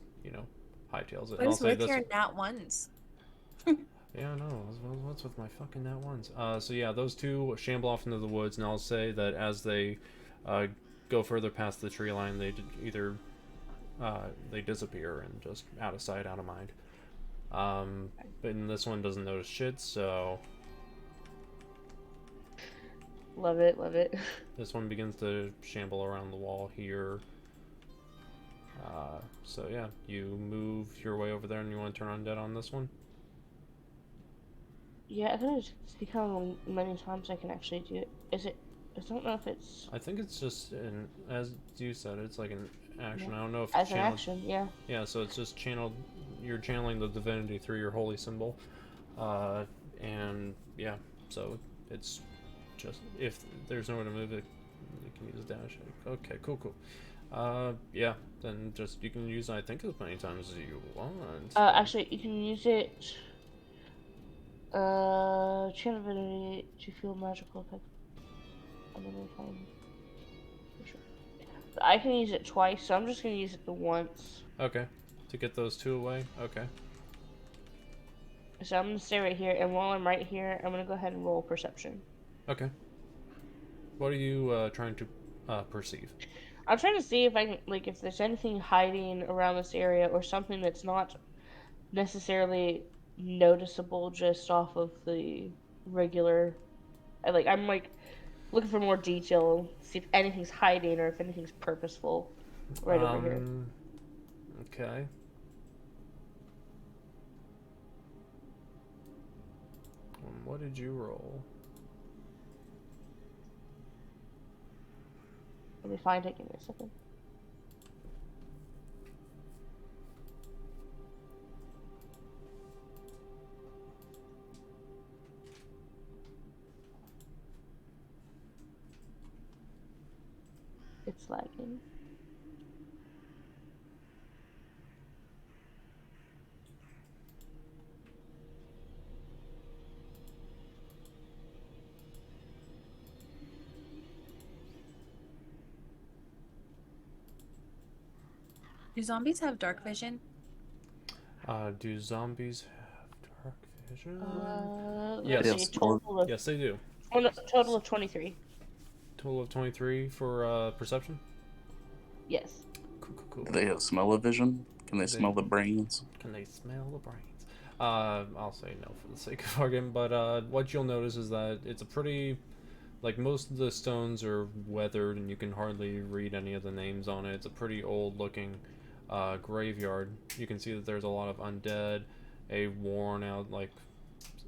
hightails it. What is with your nat ones? Yeah, I know. What's with my fucking nat ones? So yeah, those two shamble off into the woods, and I'll say that as they go further past the tree line, they either they disappear and just out of sight, out of mind. But this one doesn't notice shit, so... Love it. This one begins to shamble around the wall here. So yeah, you move your way over there, and you want to turn Undead on this one? Yeah, I think it's become many times I can actually do it. Is it? I don't know if it's... I think it's just, as you said, it's like an action. Yeah. I don't know if it's as channeled. An action, yeah. Yeah, so it's just channeled. You're channeling the divinity through your holy symbol. And yeah, so it's just, if there's nowhere to move it, you can use dash. Okay, cool. Yeah, then just, you can use, I think, as many times as you want. Actually, you can use it, channel divinity to feel magical effect. Another time. For sure. I can use it twice, so I'm just gonna use it the once. Okay, to get those two away. Okay. So I'm gonna stay right here, and while I'm right here, I'm gonna go ahead and roll perception. Okay. What are you trying to perceive? I'm trying to see if I can, like, if there's anything hiding around this area, or something that's not necessarily noticeable just off of the regular. I'm looking for more detail, see if anything's hiding or if anything's purposeful right over here. Okay. What did you roll? Let me find it, give me a second. It's lagging. Do zombies have dark vision? Do zombies have dark vision? Yes. Yes, they do. Total of 23. Total of 23 for perception? Yes. Cool. Do they have smell-o-vision? Can they smell the brains? Can they smell the brains? I'll say no for the sake of argument, but what you'll notice is that it's a pretty... Like, most of the stones are weathered, and you can hardly read any of the names on it. It's a pretty old-looking graveyard. You can see that there's a lot of undead, a worn-out, like,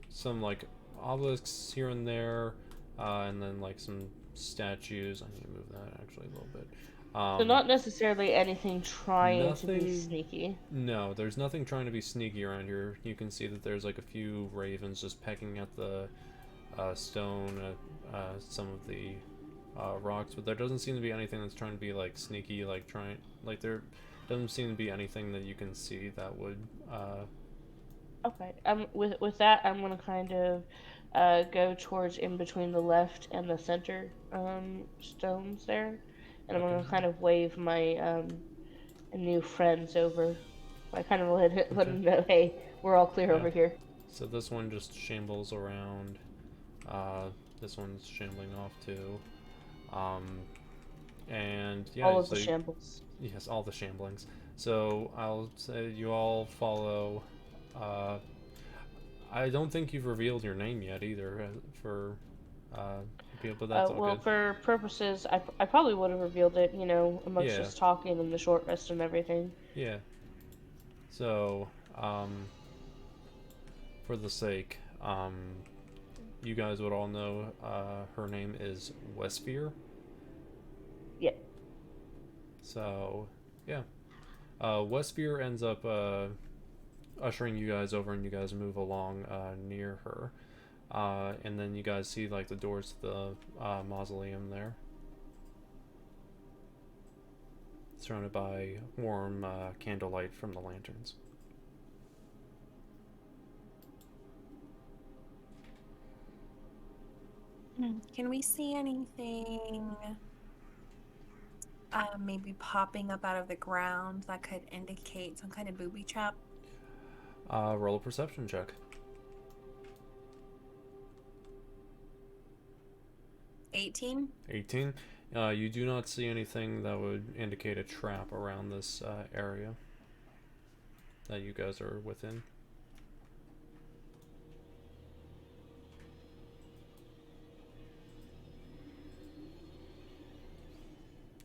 some, like, obelisks here and there, and then, like, some statues. I need to move that, actually, a little bit. So not necessarily anything trying to be sneaky. No, there's nothing trying to be sneaky around here. You can see that there's, like, a few ravens just pecking at the stone, some of the rocks, but there doesn't seem to be anything that's trying to be, like, sneaky, like, they're doesn't seem to be anything that you can see that would. Okay. With that, I'm gonna kind of go towards in between the left and the center stones there, and I'm gonna kind of wave my new friends over. I kind of let them know, hey, we're all clear over here. So this one just shambles around. This one's shambling off too. And yeah, all of the shambles. Yes, all the shamblings. So I'll say you all follow. I don't think you've revealed your name yet either for people, but that's all well, good. for purposes, I probably would have revealed it, amongst just talking and the short rest and everything. Yeah. So, for the sake, you guys would all know her name is Wesvyre. Yeah. So, yeah. Wesvyre ends up ushering you guys over, and you guys move along near her. And then you guys see like the doors to the mausoleum there. Surrounded by warm candlelight from the lanterns. Can we see anything maybe popping up out of the ground that could indicate some kind of booby trap? Roll a perception check. 18? 18. You do not see anything that would indicate a trap around this area that you guys are within.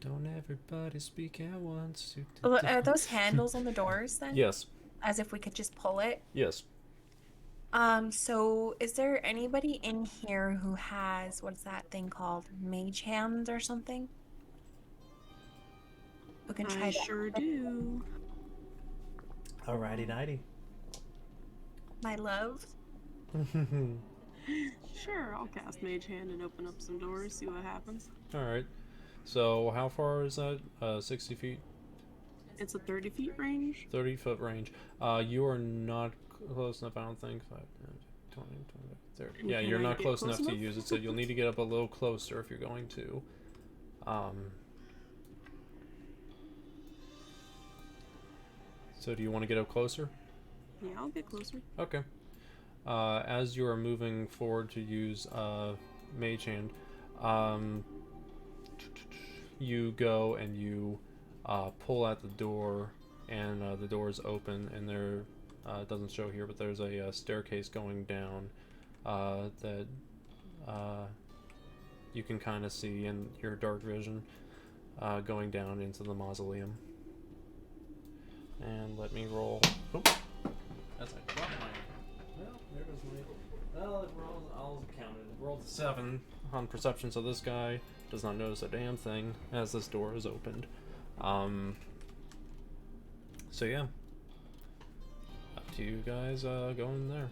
Don't everybody speak at once. Are those handles on the doors then? Yes. As if we could just pull it? Yes. So is there anybody in here who has, what's that thing called? Mage hands or something? We can try I sure do. Alrighty nighty. My love. Sure, I'll cast Mage Hand and open up some doors, see what happens. Alright. So how far is that? 60 feet? It's a 30 feet range. 30-foot range. You are not close enough, I don't think. 5, 20, 30. Yeah, you're not close enough to use it, so you'll need to get up a little closer if you're going to. So do you want to get up closer? Yeah, I'll get closer. Okay. As you are moving forward to use Mage Hand, you go and you pull at the door, and the door is open, and there it doesn't show here, but there's a staircase going down that you can kind of see in your dark vision going down into the mausoleum. And let me roll. Oh, that's a drop mine. Well, there goes my. Well, I'll count it. Rolled a 7 on perception, so this guy does not notice a damn thing as this door is opened. So yeah, up to you guys going there.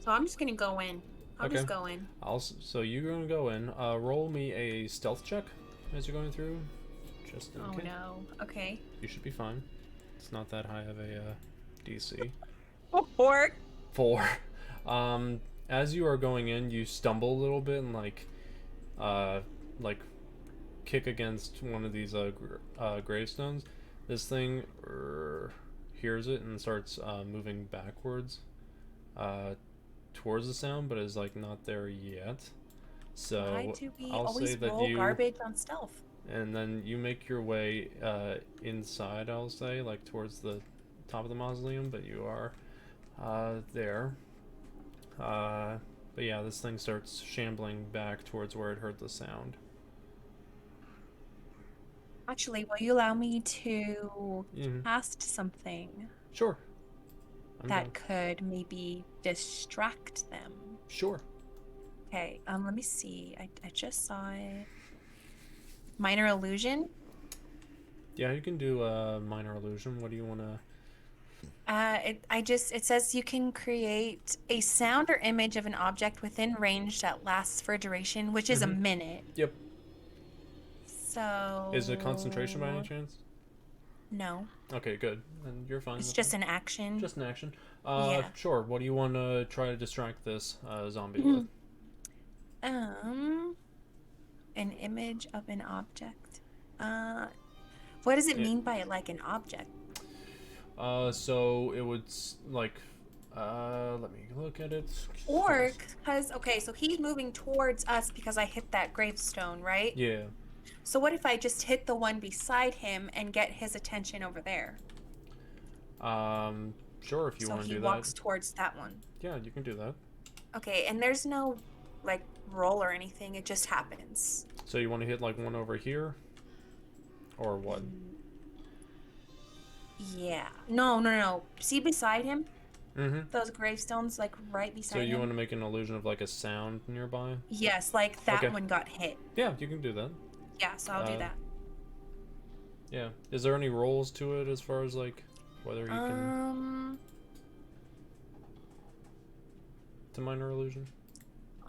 So I'm just gonna go in. I'll just go in. So you're gonna go in. Roll me a stealth check as you're going through, just in case. Oh no. Okay. You should be fine. It's not that high of a DC. 4. 4. As you are going in, you stumble a little bit and like kick against one of these gravestones. This thing hears it and starts moving backwards towards the sound, but is like not there yet. So why do we I'll always say that roll garbage on stealth? And then you make your way inside, I'll say, like towards the top of the mausoleum, but you are there. But yeah, this thing starts shambling back towards where it heard the sound. Actually, will you allow me to cast something? Sure. That could maybe distract them. Sure. Okay, let me see. I just saw it. Minor illusion? Yeah, you can do a minor illusion. What do you want to... It says you can create a sound or image of an object within range that lasts for a duration, which is a minute. Yep. So... Is it concentration by any chance? No. Okay, good. And you're fine. It's just an action. Just an action. Yeah. Sure. What do you want to try to distract this zombie with? An image of an object. What does it mean by like an object? So it would like. Let me look at it. Or because so he's moving towards us because I hit that gravestone, right? Yeah. So what if I just hit the one beside him and get his attention over there? Sure, if you want to do that. So he walks towards that one. Yeah, you can do that. Okay, and there's no like roll or anything. It just happens. So you want to hit like one over here, or what? Yeah. No. See beside him? Mm-hmm. Those gravestones, like right beside him. So you want to make an illusion of like a sound nearby? Yes, like that one got hit. Yeah, you can do that. Yeah, so I'll do that. Yeah. Is there any rolls to it as far as like whether you can? To minor illusion.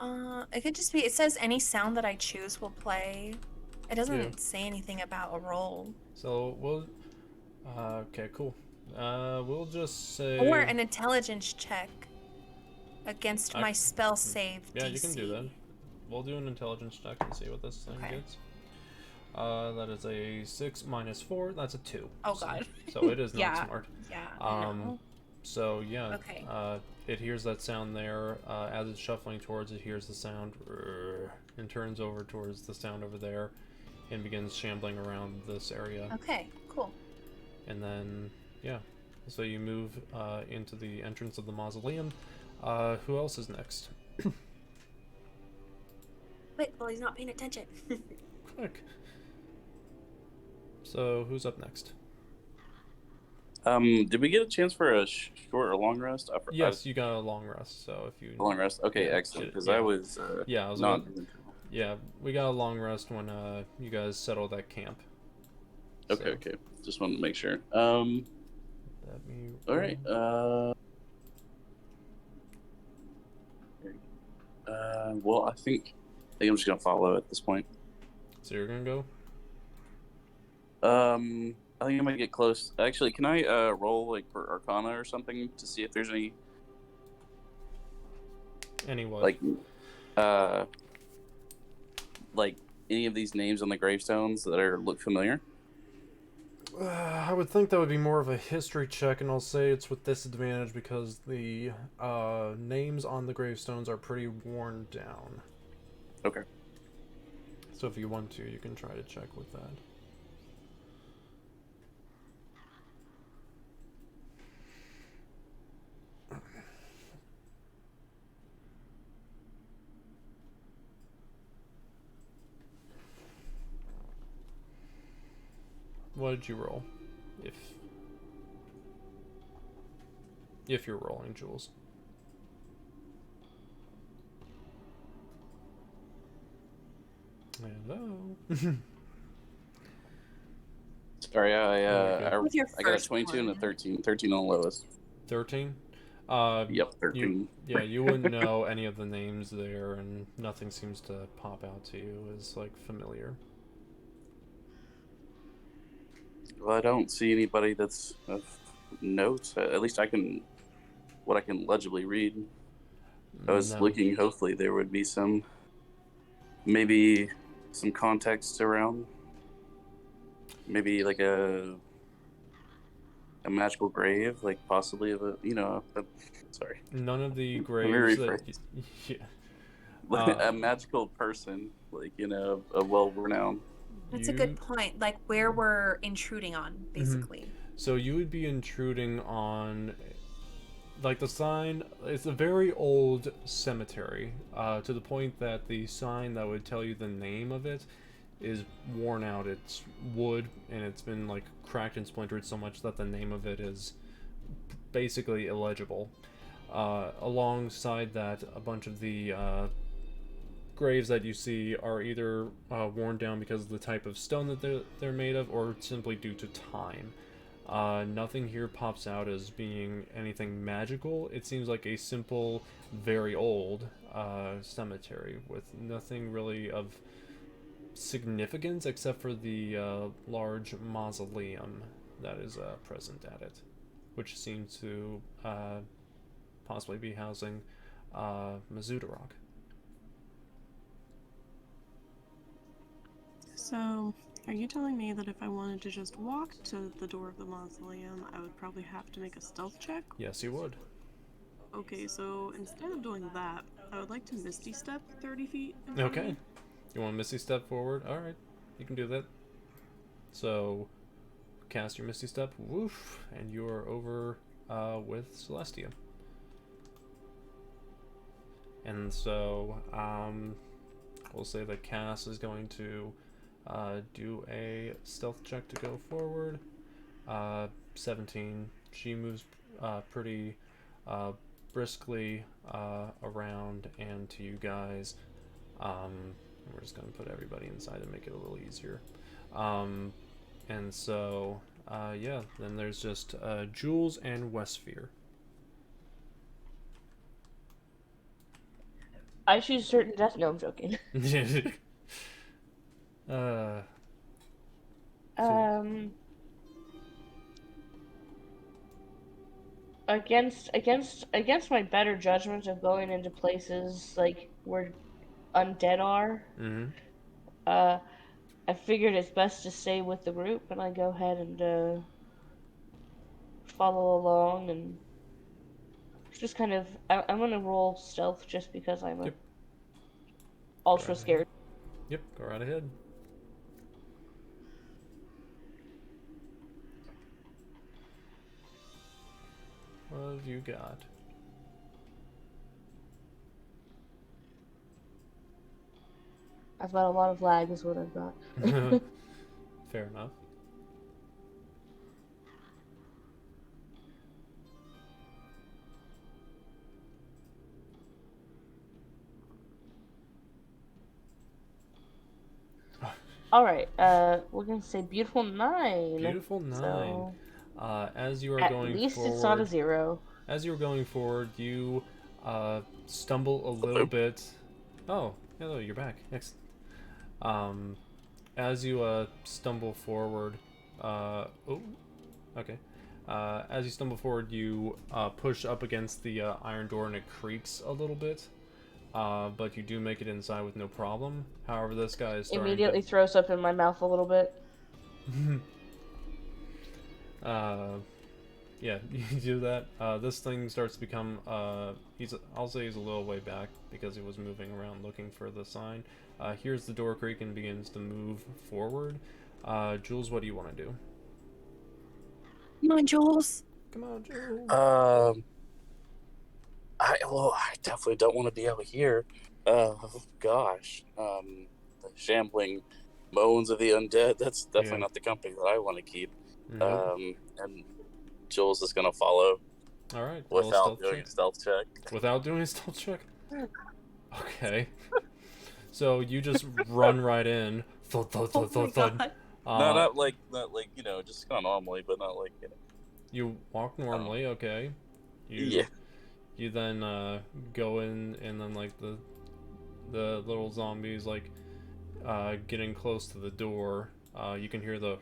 It could just be. It says any sound that I choose will play. It doesn't say anything about a roll. So we'll. Okay, cool. We'll just say. Or an intelligence check against my spell save. Yeah, DC. you can do that. We'll do an intelligence check and see what this thing gets. That is a 6 minus 4. That's a 2. Oh god. So it is not smart. Yeah. No. So yeah. Okay. It hears that sound there. As it's shuffling towards it, hears the sound and turns over towards the sound over there, and begins shambling around this area. Okay. Cool. And then so you move into the entrance of the mausoleum. Who else is next? Wait, well he's not paying attention. Quick. So who's up next? Did we get a chance for a short or long rest? Yes, you got a long rest. So if you long rest, okay, excellent. Because I was I was not. Yeah, we got a long rest when you guys settled at camp. Okay, okay. Just wanted to make sure. Let me. All right. Well, I think I'm just gonna follow at this point. So you're gonna go. I think I'm gonna get close. Actually, can I roll like for Arcana or something to see if there's any what? Like any of these names on the gravestones that look familiar? I would think that would be more of a history check, and I'll say it's with disadvantage because the names on the gravestones are pretty worn down. Okay. So if you want to, you can try to check with that. What did you roll? If you're rolling, Jules. Hello. Sorry, I got a 22 and a 13. 13 on the lowest. 13? Yep, 13. You wouldn't know any of the names there, and nothing seems to pop out to you as like familiar. Well, I don't see anybody that's of note. At least what I can legibly read. I was looking, hopefully there would be maybe some context around. Maybe like a magical grave, like possibly of sorry. None of the graves a magical person, like, a well-renowned. That's a good point. Like where we're intruding on, basically. Mm-hmm. So you would be intruding on, like, the sign. It's a very old cemetery, to the point that the sign that would tell you the name of it is worn out. It's wood, and it's been like cracked and splintered so much that the name of it is basically illegible. Alongside that, a bunch of the graves that you see are either worn down because of the type of stone that they're made of, or simply due to time. Nothing here pops out as being anything magical. It seems like a simple, very old cemetery with nothing really of significance except for the large mausoleum that is present at it, which seems to possibly be housing Mezuderok. So, are you telling me that if I wanted to just walk to the door of the mausoleum, I would probably have to make a stealth check? Yes, you would. Okay, so instead of doing that, I would like to Misty Step 30 feet in front of me. You want Misty Step forward? Alright, you can do that. So, cast your Misty Step, woof, and you are over with Celestia. And so, we'll say that Cass is going to do a stealth check to go forward. 17. She moves pretty briskly around and to you guys. We're just going to put everybody inside to make it a little easier. And so, yeah, then there's just Jules and Wesvyre. I choose certain death. No, I'm joking. Against my better judgment of going into places like where undead are, I figured it's best to stay with the group, and I go ahead and follow along and just kind of. I'm gonna roll stealth just because I'm ultra scared. Yep, go right ahead. What have you got? I've got a lot of lag is what I've got. Fair enough. Alright, we're gonna say beautiful 9. Beautiful 9. So, as you are going forward... At least it's not a 0. As you are going forward, you stumble a little bit... Oh, hello, you're back. Excellent. As you stumble forward... oh, okay. As you stumble forward, you push up against the iron door and it creaks a little bit. But you do make it inside with no problem. However, this guy is starting immediately throws up in my mouth a little bit. Yeah, you do that. This thing starts to become, I'll say he's a little way back because he was moving around looking for the sign. Here's the door creak and begins to move forward. Jules, what do you want to do? Come on, Jules. Come on, Jules. I definitely don't want to be out here. Gosh. The shambling moans of the undead, that's definitely not the company that I want to keep. And Jules is going to follow. Alright. Without doing a stealth check. Without doing a stealth check? Okay. So you just run right in. Thud, thud, thud, thud, thud. Not like, just kind of normally, but not like, You walk normally, okay. You then go in, and then like the little zombies like getting close to the door. You can hear the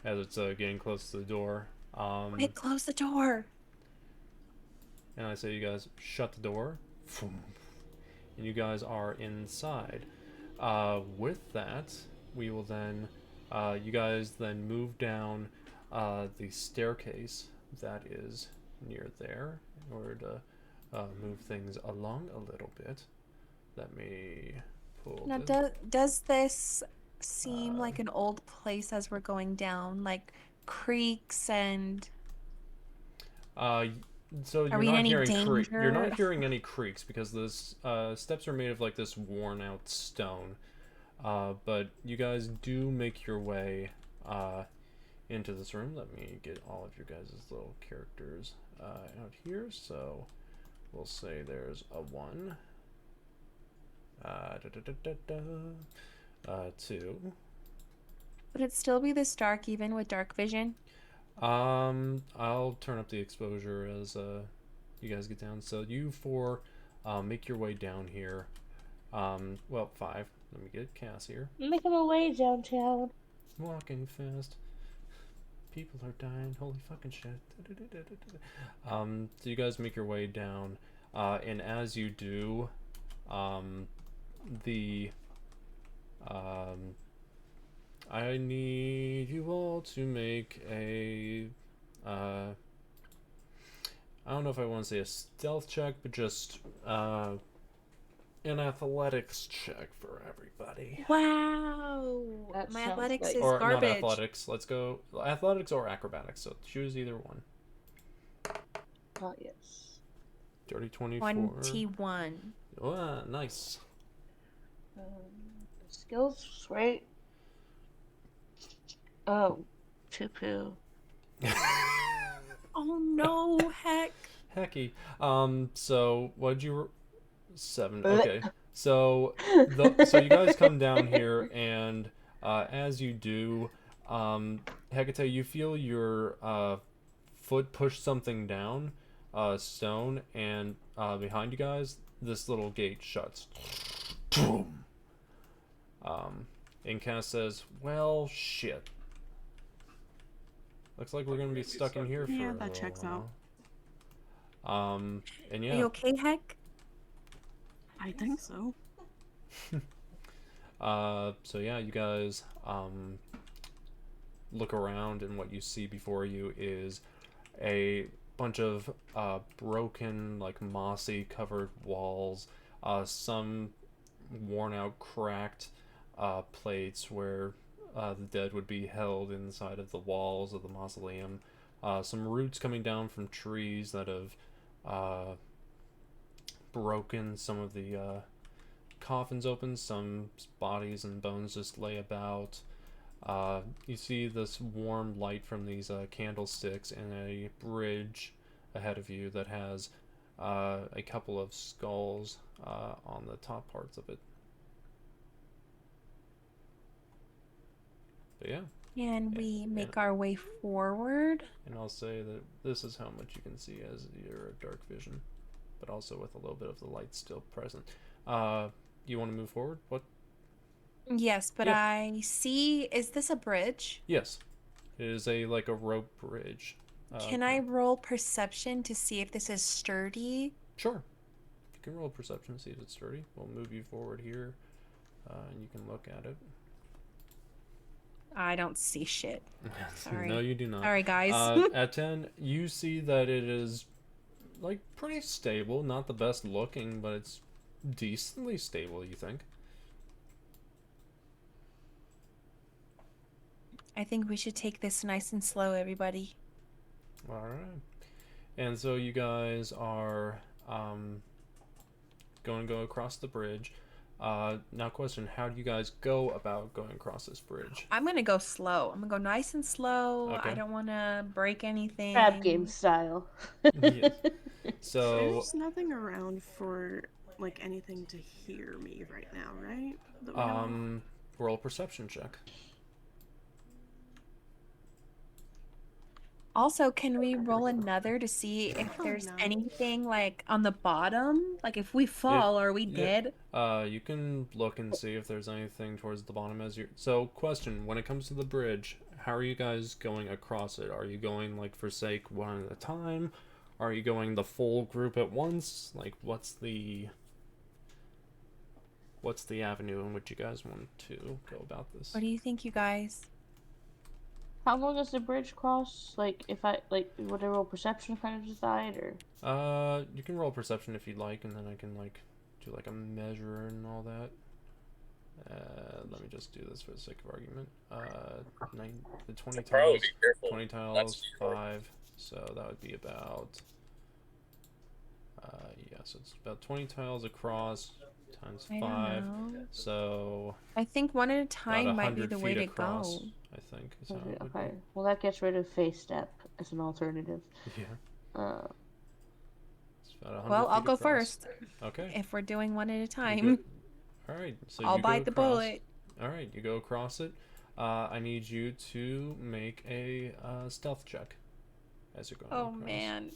as it's getting close to the door. Wait, close the door. And I say, you guys shut the door, and you guys are inside. With that, we will then you guys then move down the staircase that is near there in order to move things along a little bit. Let me pull now, this. does this seem like an old place as we're going down, like creaks and so you're not hearing creaks. You're not hearing any creaks because the steps are made of like this worn out stone. But you guys do make your way into this room. Let me get all of your guys' little characters out here. So we'll say there's a 1, 2. Would it still be this dark even with dark vision? I'll turn up the exposure as you guys get down. So you 4 make your way down here. Well, 5. Let me get Cass here. Making my way downtown. Walking fast. People are dying. Holy fucking shit. So you guys make your way down, and as you do, I need you all to make a, I don't know if I want to say a stealth check, but just, an athletics check for everybody. Wow. That My sounds athletics like- is Or garbage. not athletics. Let's go athletics or acrobatics. So choose either one. Oh, yes. Dirty 24. 21. Oh, nice. Skills, right? Oh, poo-poo. Oh no, heck. Hecky. So what'd you? 7. Okay. So so you guys come down here, and as you do, Hekatae, you feel your foot push something down, stone, and behind you guys, this little gate shuts. Boom. And Cass says, "Well, shit. Looks like we're gonna be stuck in here for a little that checks while." out. And yeah. Are you okay, heck? I think so. So yeah, you guys look around, and what you see before you is a bunch of broken, like mossy covered walls, some worn out, cracked plates where the dead would be held inside of the walls of the mausoleum, some roots coming down from trees that have broken some of the coffins open, some bodies and bones just lay about. You see this warm light from these candlesticks and a bridge ahead of you that has a couple of skulls on the top parts of it. But yeah. Can we make our way forward? And I'll say that this is how much you can see as your dark vision, but also with a little bit of the light still present. You want to move forward? What? Yes, but Yeah. I see. Is this a bridge? Yes, it is like a rope bridge. Can I roll perception to see if this is sturdy? Sure. You can roll perception to see if it's sturdy. We'll move you forward here, and you can look at it. I don't see shit. Sorry. No, you do not. Sorry, guys. At 10, you see that it is like pretty stable. Not the best looking, but it's decently stable, you think? I think we should take this nice and slow, everybody. All right. And so you guys are going to go across the bridge. Now question, how do you guys go about going across this bridge? I'm going to go slow. I'm going to go nice and slow. Okay. I don't want to break anything. Crab game style. Yes. So there's nothing around for like anything to hear me right now, right? That we know of? Roll perception check. Also, can we roll another to see if there's anything like on the bottom? Like if we fall, are we dead? You can look and see if there's anything towards the bottom as you. So, question: when it comes to the bridge, how are you guys going across it? Are you going like for sake one at a time? Are you going the full group at once? Like, what's the avenue in which you guys want to go about this? What do you think, you guys? How long does the bridge cross? Like, if I, like, would I roll perception kind of decide, or? You can roll perception if you'd like, and then I can, like, do, like, a measure and all that. Let me just do this for the sake of argument. 20 tiles, 20 tiles, 5, so that would be about, yeah, so it's about 20 tiles across, times 5, so... I think one at a time might be the way to across, go. I think. Is okay, well that gets rid of face step as an alternative. Yeah. Well, I'll go across. First. Okay. If we're doing one at a time. Alright, so I'll you bite the across. bullet. Alright, you go across it. I need you to make a stealth check as you're going across. Oh, man.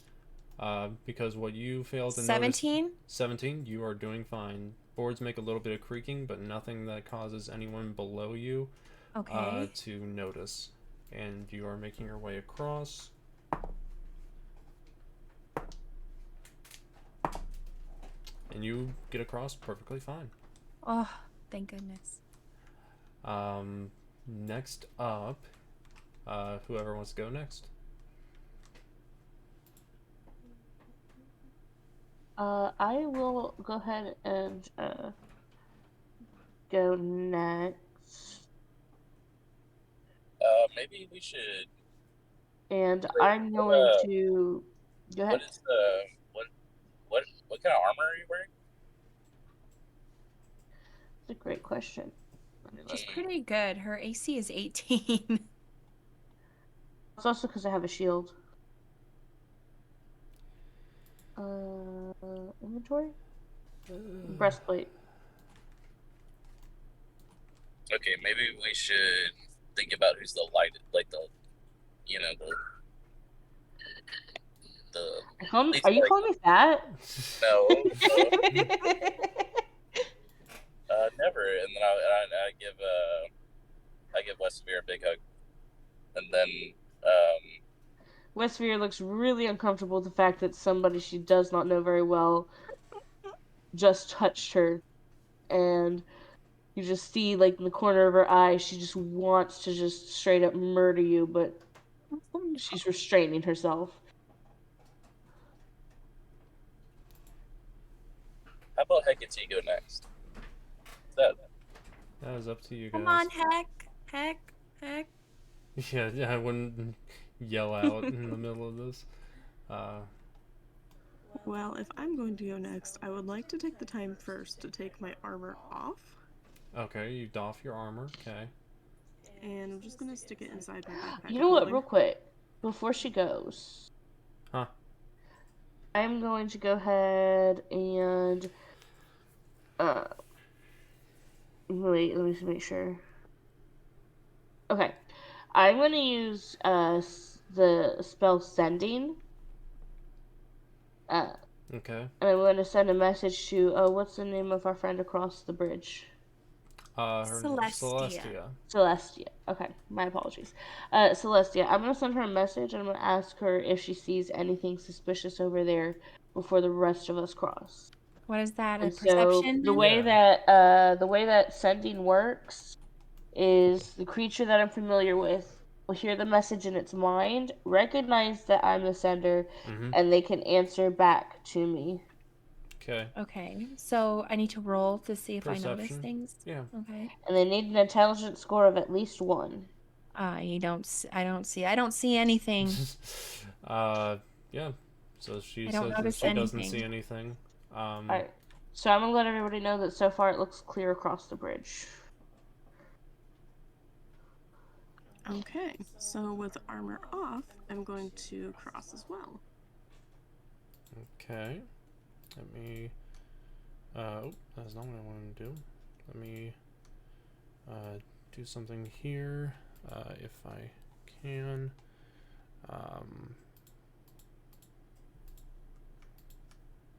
Because what you failed to 17? notice... 17? You are doing fine. Boards make a little bit of creaking, but nothing that causes anyone below you to notice. and you are making your way across. And you get across perfectly fine. Oh, thank goodness. Next up, whoever wants to go next. I will go ahead and go next. Maybe we should. And I'm going to go ahead. What is what kind of armor are you wearing? That's a great question. She's pretty good. Her AC is 18. It's also because I have a shield. Inventory? Breastplate. Okay, maybe we should think about who's the light, like the, you know, the. Are you calling me fat? No. Never. And then I give Wesvyre a big hug, and then Wesvyre looks really uncomfortable with the fact that somebody she does not know very well just touched her, and you just see, like, in the corner of her eye, she just wants to just straight up murder you, but she's restraining herself. how about Hekatae go next? That is up to you guys. Come on, Heck. Yeah, I wouldn't yell out in the middle of this. Well, if I'm going to go next, I would like to take the time first to take my armor off. Okay, you doff your armor, okay. And I'm just going to stick it inside my backpack. You know what, real quick, before she goes... Huh? I'm going to go ahead and... Wait, let me just make sure. Okay. I'm going to use the spell Sending. Okay. And I'm going to send a message to... what's the name of our friend across the bridge? Her Celestia. Celestia. Okay, my apologies. Celestia, I'm going to send her a message, and I'm going to ask her if she sees anything suspicious over there before the rest of us cross. What is that? And a perception? So the way that Sending works is the creature that I'm familiar with will hear the message in its mind, recognize that I'm the sender, and they can answer back to me. Okay, so I need to roll to see if I notice things. Yeah. Okay. And they need an intelligence score of at least 1. I don't see anything. Yeah. So she I says don't that notice she doesn't anything. see anything. Alright. So I'm gonna let everybody know that so far it looks clear across the bridge. Okay, so with armor off, I'm going to cross as well. Okay. Let me... oh, that's not what I wanted to do. Let me do something here, if I can.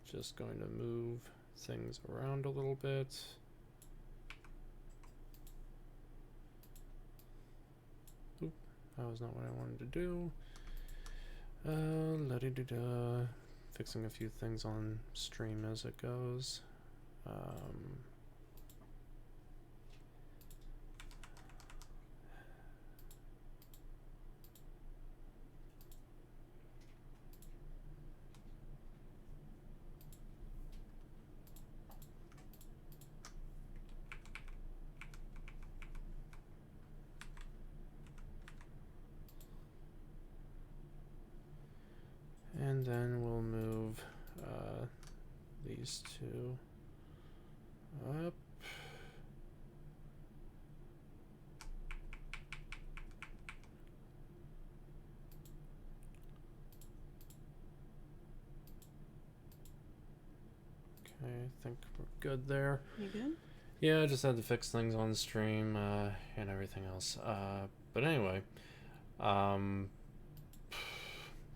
Just going to move things around a little bit. Oop, that was not what I wanted to do. La-di-da-da. Fixing a few things on stream as it goes. And then we'll move these two up. Okay, I think we're good there. You good? Yeah, I just had to fix things on stream and everything else. But anyway,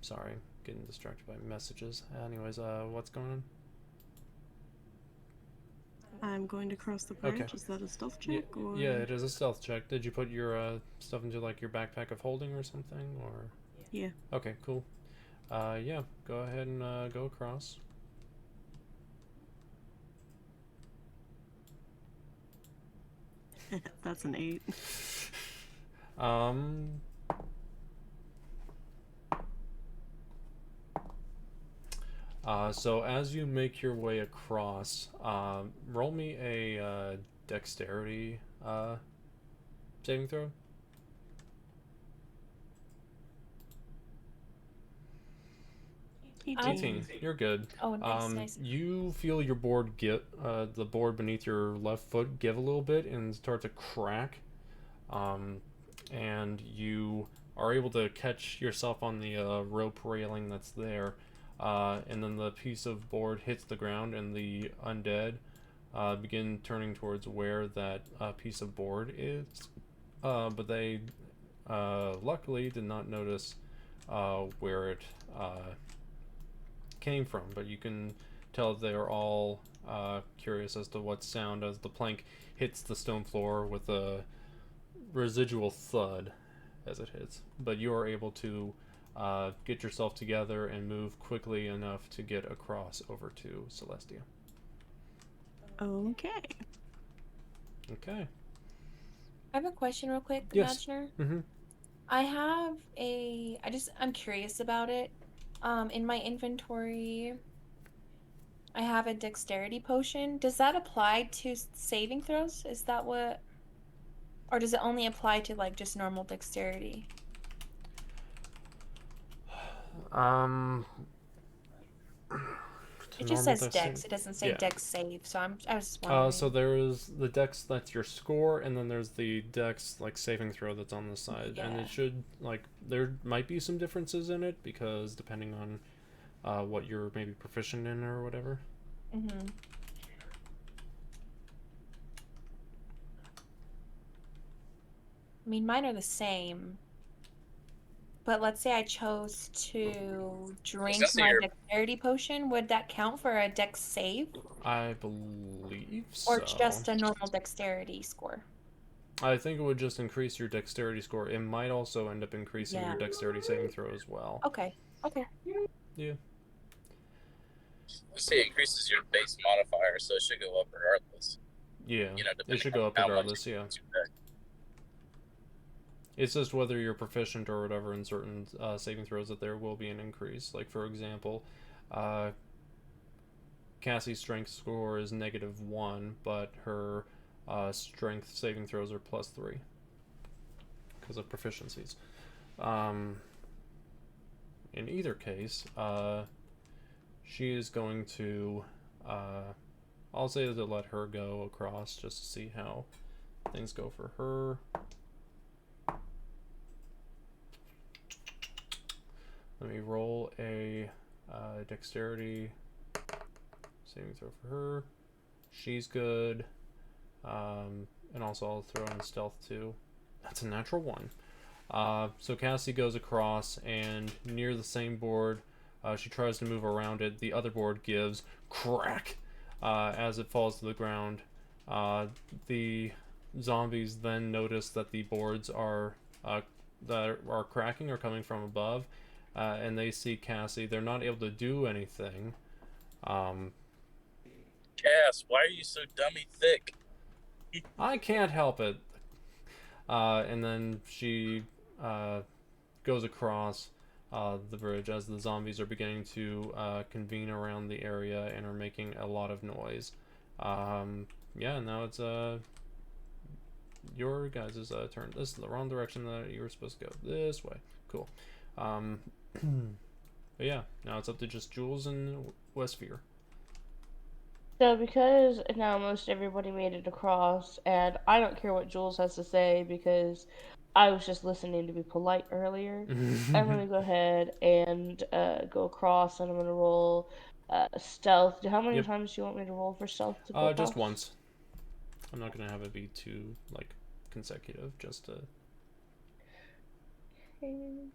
sorry, getting distracted by messages. Anyways, what's going on? I'm going to cross the branch. Okay. Is that a stealth check? Or... Yeah, it is a stealth check. Did you put your stuff into like your backpack of holding or something, or? Yeah. Okay, cool. Yeah, go ahead and go across. That's an 8. So as you make your way across, roll me a dexterity saving throw. 18. You're good. Oh, nice. You feel your board the board beneath your left foot give a little bit and start to crack. And you are able to catch yourself on the rope railing that's there. And then the piece of board hits the ground, and the undead begin turning towards where that piece of board is. But they luckily did not notice where it came from. But you can tell they're all curious as to what sound as the plank hits the stone floor with a residual thud as it hits. But you are able to get yourself together and move quickly enough to get across over to Celestia. Okay. Okay. I have a question real quick, Yes. Imaginer. Mm-hmm. I'm curious about it. In my inventory, I have a dexterity potion. Does that apply to saving throws? Is that what... Or does it only apply to, like, just normal dexterity? It just says dex. It doesn't say dex save, so I was wondering. So there is the dex that's your score, and then there's the dex like saving throw that's on the side, and it should there might be some differences in it because depending on what you're maybe proficient in or whatever. Mm-hmm. I mean, mine are the same. But let's say I chose to drink my dexterity potion. Would that count for a dex save? I believe so. Or just a normal dexterity score? I think it would just increase your dexterity score. It might also end up increasing your dexterity saving throw as well. Okay. Yeah. Let's say it increases your base modifier, so it should go up regardless. Yeah, it should go up regardless, yeah. It's just whether you're proficient or whatever in certain saving throws that there will be an increase. Like, for example, Cassie's strength score is -1, but her strength saving throws are +3 because of proficiencies. In either case, she is going to... I'll say to let her go across just to see how things go for her. Let me roll a dexterity saving throw for her. She's good. And also I'll throw in stealth too. That's a natural 1. So Cassie goes across, and near the same board, she tries to move around it. The other board gives crack as it falls to the ground. The zombies then notice that the boards that are cracking are coming from above. And they see Cassie. They're not able to do anything. Cass, why are you so dummy thick? I can't help it. And then she goes across the bridge as the zombies are beginning to convene around the area and are making a lot of noise. Yeah, now it's your guys' turn. This is the wrong direction that you were supposed to go. This way. Cool. But yeah, now it's up to just Jules and Wesvyre. So because now most everybody made it across, and I don't care what Jules has to say because I was just listening to be polite earlier, I'm going to go ahead and go across, and I'm going to roll stealth. How many times do you want me to roll for stealth to go just once. I'm not going to have it be too, consecutive, just to... Okay.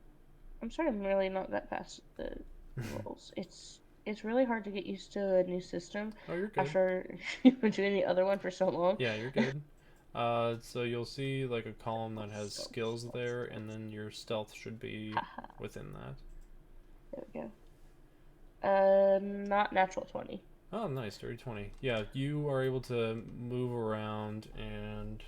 I'm sorry, I'm really not that fast at the rolls. It's It's really hard to get used to a new system. Oh, you're good. After you've been doing the other one for so long. Yeah, you're good. So you'll see like a column that has skills there, and then your stealth should be within that. There we go. Not natural 20. Oh, nice, dirty 20. Yeah, you are able to move around and...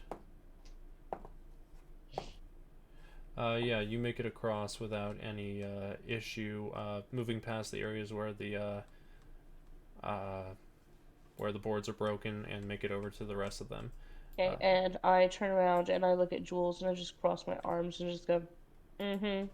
yeah, you make it across without any issue, moving past the areas where the boards are broken and make it over to the rest of them. Okay, and I turn around and I look at Jules and I just cross my arms and just go, mm-hmm.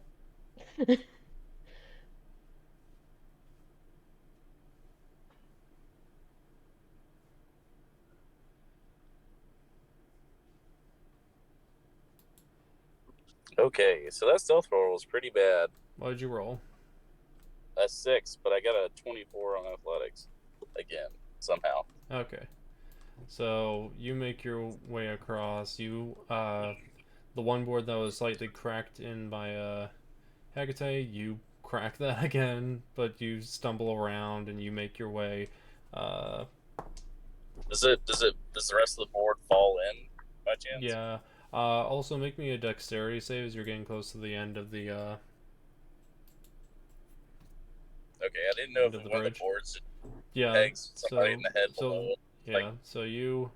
Okay, so that stealth roll was pretty bad. What did you roll? A 6, but I got a 24 on athletics again somehow. Okay, so you make your way across. You the one board that was slightly cracked in by Hekatae, you crack that again, but you stumble around and you make your way. Does the rest of the board fall in by chance? Yeah. Also make me a dexterity save as you're getting close to the end of the Okay, I didn't know if one of the boards pegs somebody in the head below it. Yeah, so you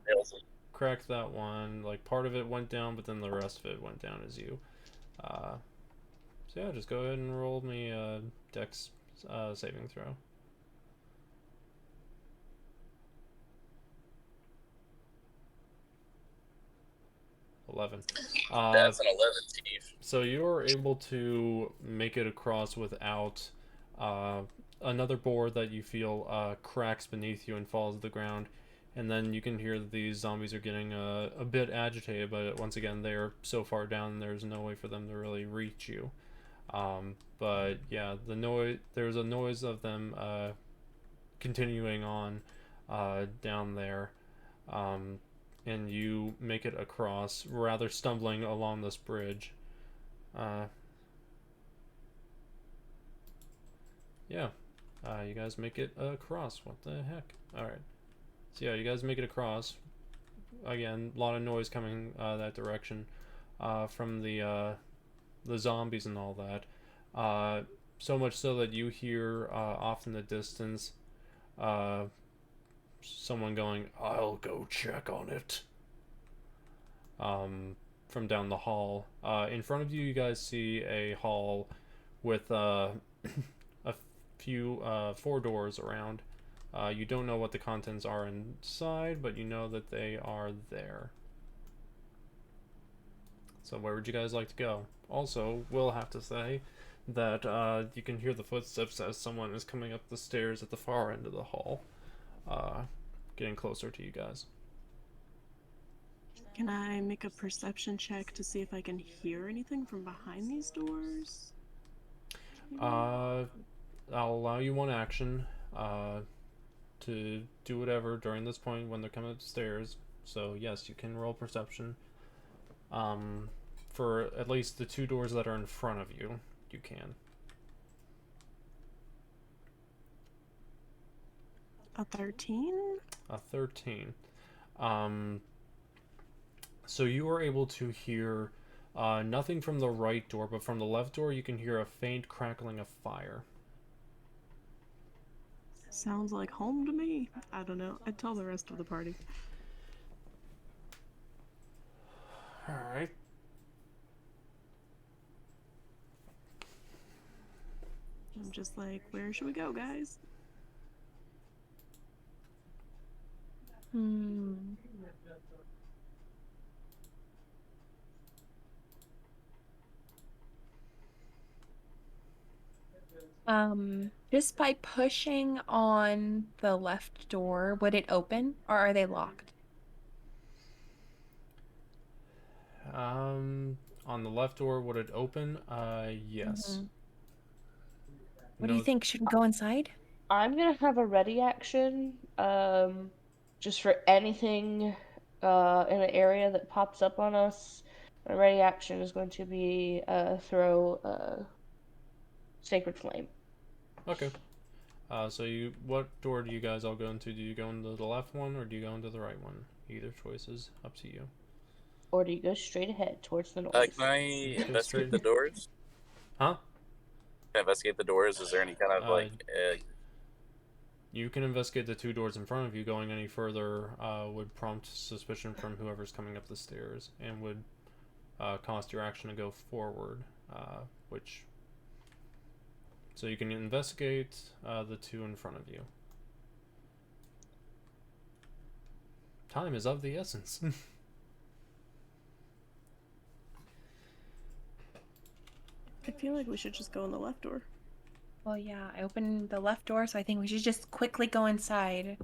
cracked that one, like part of it went down, but then the rest of it went down as you. So yeah, just go ahead and roll me a dex saving throw. 11. That's an 11, Steve. So you're able to make it across without another board that you feel cracks beneath you and falls to the ground. And then you can hear that these zombies are getting a bit agitated, but once again, they're so far down, there's no way for them to really reach you. But yeah, there's a noise of them continuing on down there. And you make it across, rather stumbling along this bridge. Yeah, you guys make it across. What the heck? Alright. So yeah, you guys make it across. Again, a lot of noise coming that direction from the zombies and all that. So much so that you hear off in the distance someone going, "I'll go check on it," from down the hall. In front of you, you guys see a hall with a few 4 doors around. You don't know what the contents are inside, but you know that they are there. So where would you guys like to go? Also, we'll have to say that you can hear the footsteps as someone is coming up the stairs at the far end of the hall. Getting closer to you guys. Can I make a perception check to see if I can hear anything from behind these doors? I'll allow you one action to do whatever during this point when they're coming up the stairs. So yes, you can roll perception. For at least the 2 doors that are in front of you, you can. A 13? A 13. So you are able to hear nothing from the right door, but from the left door you can hear a faint crackling of fire. Sounds like home to me. I don't know. I'd tell the rest of the party. Alright. I'm just like, where should we go, guys? Just by pushing on the left door, would it open, or are they locked? On the left door, would it open? Yes. What do you think? Should we go inside? I'm gonna have a ready action, just for anything in an area that pops up on us. My ready action is going to be throw Sacred Flame. Okay. what door do you guys all go into? Do you go into the left one or do you go into the right one? Either choice is up to you. Or do you go straight ahead towards the north? Can I investigate the doors? Huh? Can I investigate the doors? Is there any kind of You can investigate the 2 doors in front of you. Going any further would prompt suspicion from whoever's coming up the stairs and would cost your action to go forward, which... So you can investigate the 2 in front of you. Time is of the essence. I feel like we should just go in the left door. Well, yeah, I opened the left door, so I think we should just quickly go inside.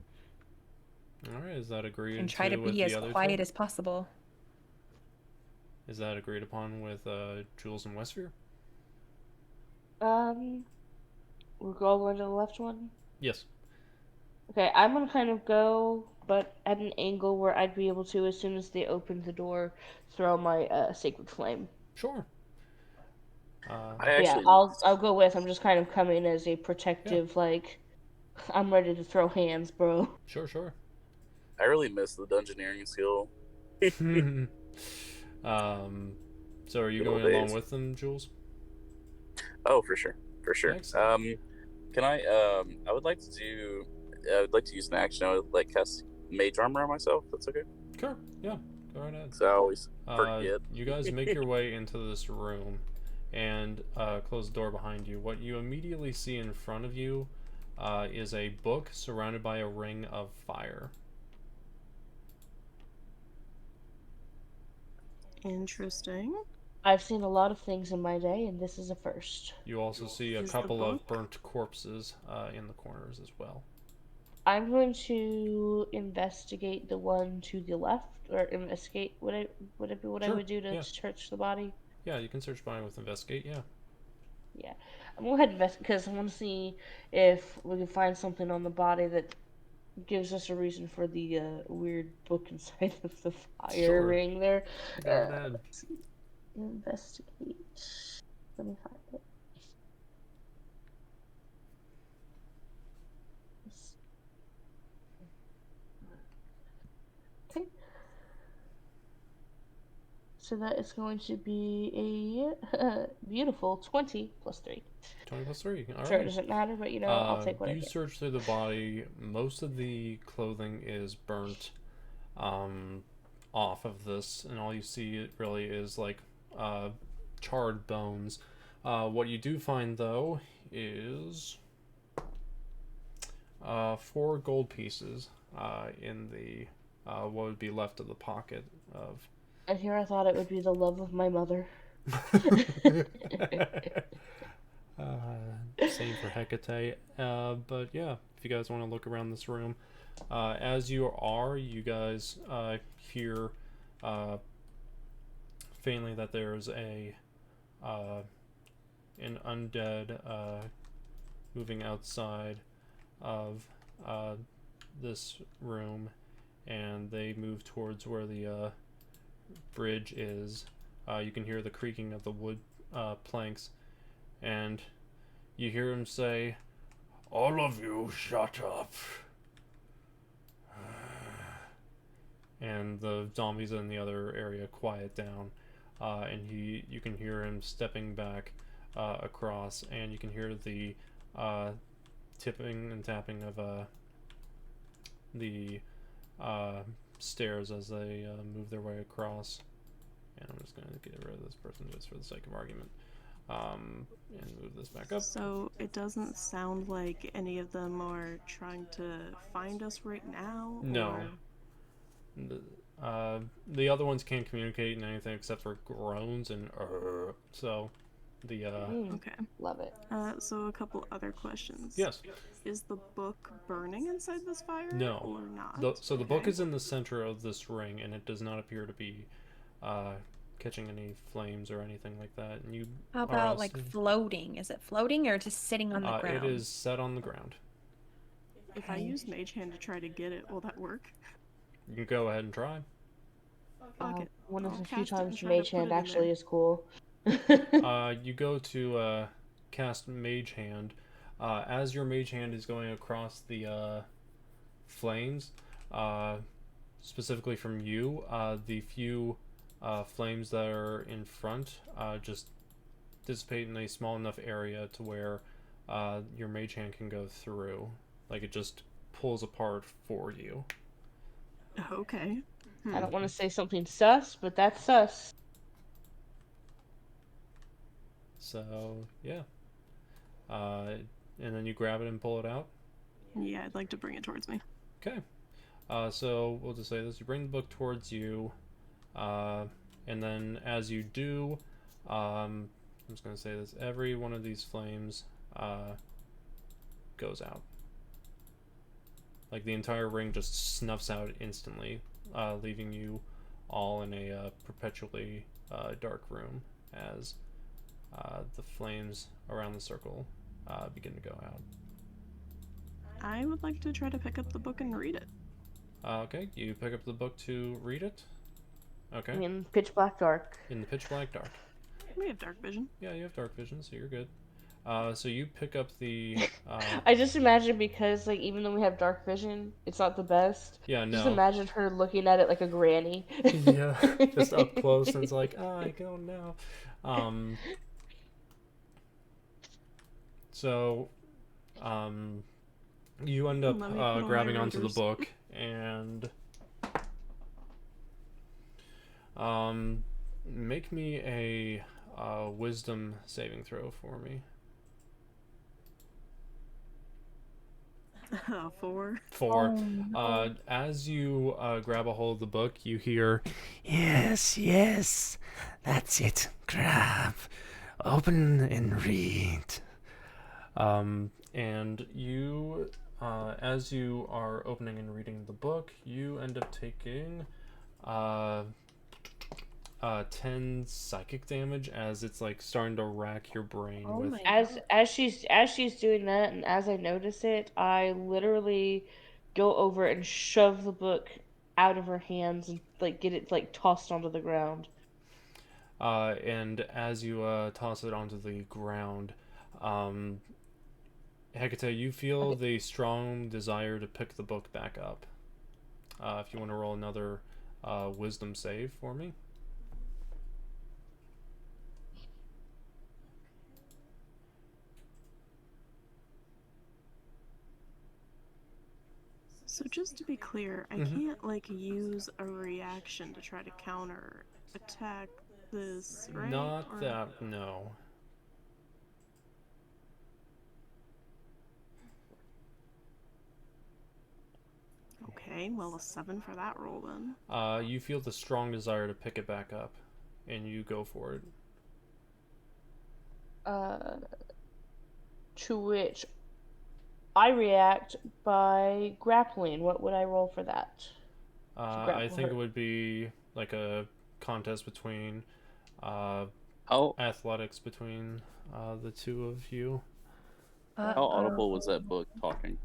Alright, is that agreed and try to be as quiet as possible. Is that agreed upon with Jules and Wesvyre? We're going to the left one? Yes. Okay, I'm gonna kind of go, but at an angle where I'd be able to, as soon as they open the door, throw my Sacred Flame. Sure. I'll go with. I'm just kind of coming as a protective, like, I'm ready to throw hands, bro. Sure. I really miss the dungeoneering skill. So are you going along with them, Jules? Oh, for sure. Excellent. Can I would like to use an action. I would like cast Mage Armor on myself. That's okay? Sure, yeah. Go right ahead. So I always forget. You guys make your way into this room and close the door behind you. What you immediately see in front of you is a book surrounded by a ring of fire. Interesting. I've seen a lot of things in my day, and this is a first. You also see a couple of burnt corpses in the corners as well. I'm going to investigate the one to the left, or investigate. Would it be what I would do to search the body? Yeah, you can search body with investigate. Yeah. Yeah, I'm gonna go ahead and investigate because I want to see if we can find something on the body that gives us a reason for the weird book inside of the fire ring there. Investigate. Let me find it. Okay. So that is going to be a beautiful 20 plus 3. 20 plus 3. All right. Sure, it doesn't matter, but I'll take what I get. You search through the body. Most of the clothing is burnt off of this, and all you see really is like charred bones. What you do find, though, is 4 gold pieces in the what would be left of the pocket of. And here I thought it would be the love of my mother. Same for Hekatae. But yeah, if you guys want to look around this room, as you guys hear faintly that there's an undead moving outside of this room, and they move towards where the bridge is. You can hear the creaking of the wood planks, and you hear him say, "All of you, shut up." And the zombies in the other area quiet down, and you can hear him stepping back across, and you can hear the tipping and tapping of the stairs as they move their way across. And I'm just going to get rid of this person just for the sake of argument, and move this back up. So it doesn't sound like any of them are trying to find us right now? No. The other ones can't communicate in anything except for groans and so the okay, love it. So a couple other questions. Yes. Is the book burning inside this fire? No. Or not? So the book is in the center of this ring, and it does not appear to be catching any flames or anything like that. And how about like floating? Is it floating or just sitting on the ground? It is set on the ground. If I use Mage Hand to try to get it, will that work? You can go ahead and try. One of the few times Mage Hand actually is cool. You go to cast Mage Hand. as your mage hand is going across the flames, specifically from you, the few flames that are in front just dissipate in a small enough area to where your mage hand can go through. Like, it just pulls apart for you. Okay. I don't want to say something sus, but that's sus. So, yeah. And then you grab it and pull it out? Yeah, I'd like to bring it towards me. Okay. So, we'll just say this. You bring the book towards you, and then as you do, I'm just going to say this. Every one of these flames goes out. Like, the entire ring just snuffs out instantly, leaving you all in a perpetually dark room as the flames around the circle begin to go out. I would like to try to pick up the book and read it. Okay, you pick up the book to read it? Okay. In pitch black dark. In the pitch black dark. We have dark vision. Yeah, you have dark vision, so you're good. So you pick up the... I just imagine, because, like, even though we have dark vision, it's not the best. Yeah, no. Just imagine her looking at it like a granny. Yeah, just up close, and it's like, oh, I don't know. So, you end up grabbing onto the book, and make me a wisdom saving throw for me. 4. 4. Oh, no. As you grab a hold of the book, you hear, "Yes, yes, that's it. Grab, open, and read." And you, as you are opening and reading the book, you end up taking 10 psychic damage as it's like starting to rack your brain with. As she's doing that, and as I notice it, I literally go over and shove the book out of her hands and like get it like tossed onto the ground. And as you toss it onto the ground, Hekatae, you feel the strong desire to pick the book back up. If you want to roll another wisdom save for me. So just to be clear, I can't like use a reaction to try to counter attack this, right? Not that, no. Okay, well, a 7 for that roll then. You feel the strong desire to pick it back up, and you go for it. To which I react by grappling. What would I roll for that? I think it would be like a contest between athletics between the two of you. How audible was that book talking?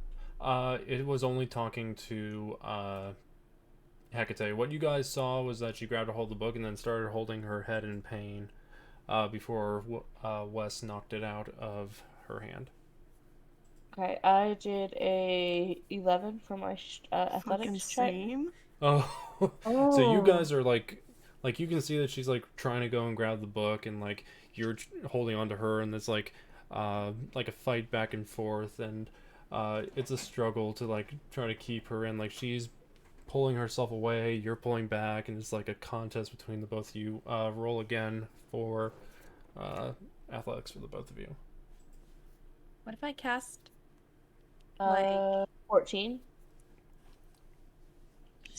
It was only talking to Hekatae. What you guys saw was that she grabbed a hold of the book and then started holding her head in pain before Wes knocked it out of her hand. Okay, I did a 11 for my athletics check. Same. Oh. So you guys are like you can see that she's like trying to go and grab the book, and like you're holding on to her, and it's like a fight back and forth, and it's a struggle to like try to keep her in. Like, she's pulling herself away, you're pulling back, and it's like a contest between the both of you. Roll again for athletics for the both of you. What if I cast 14?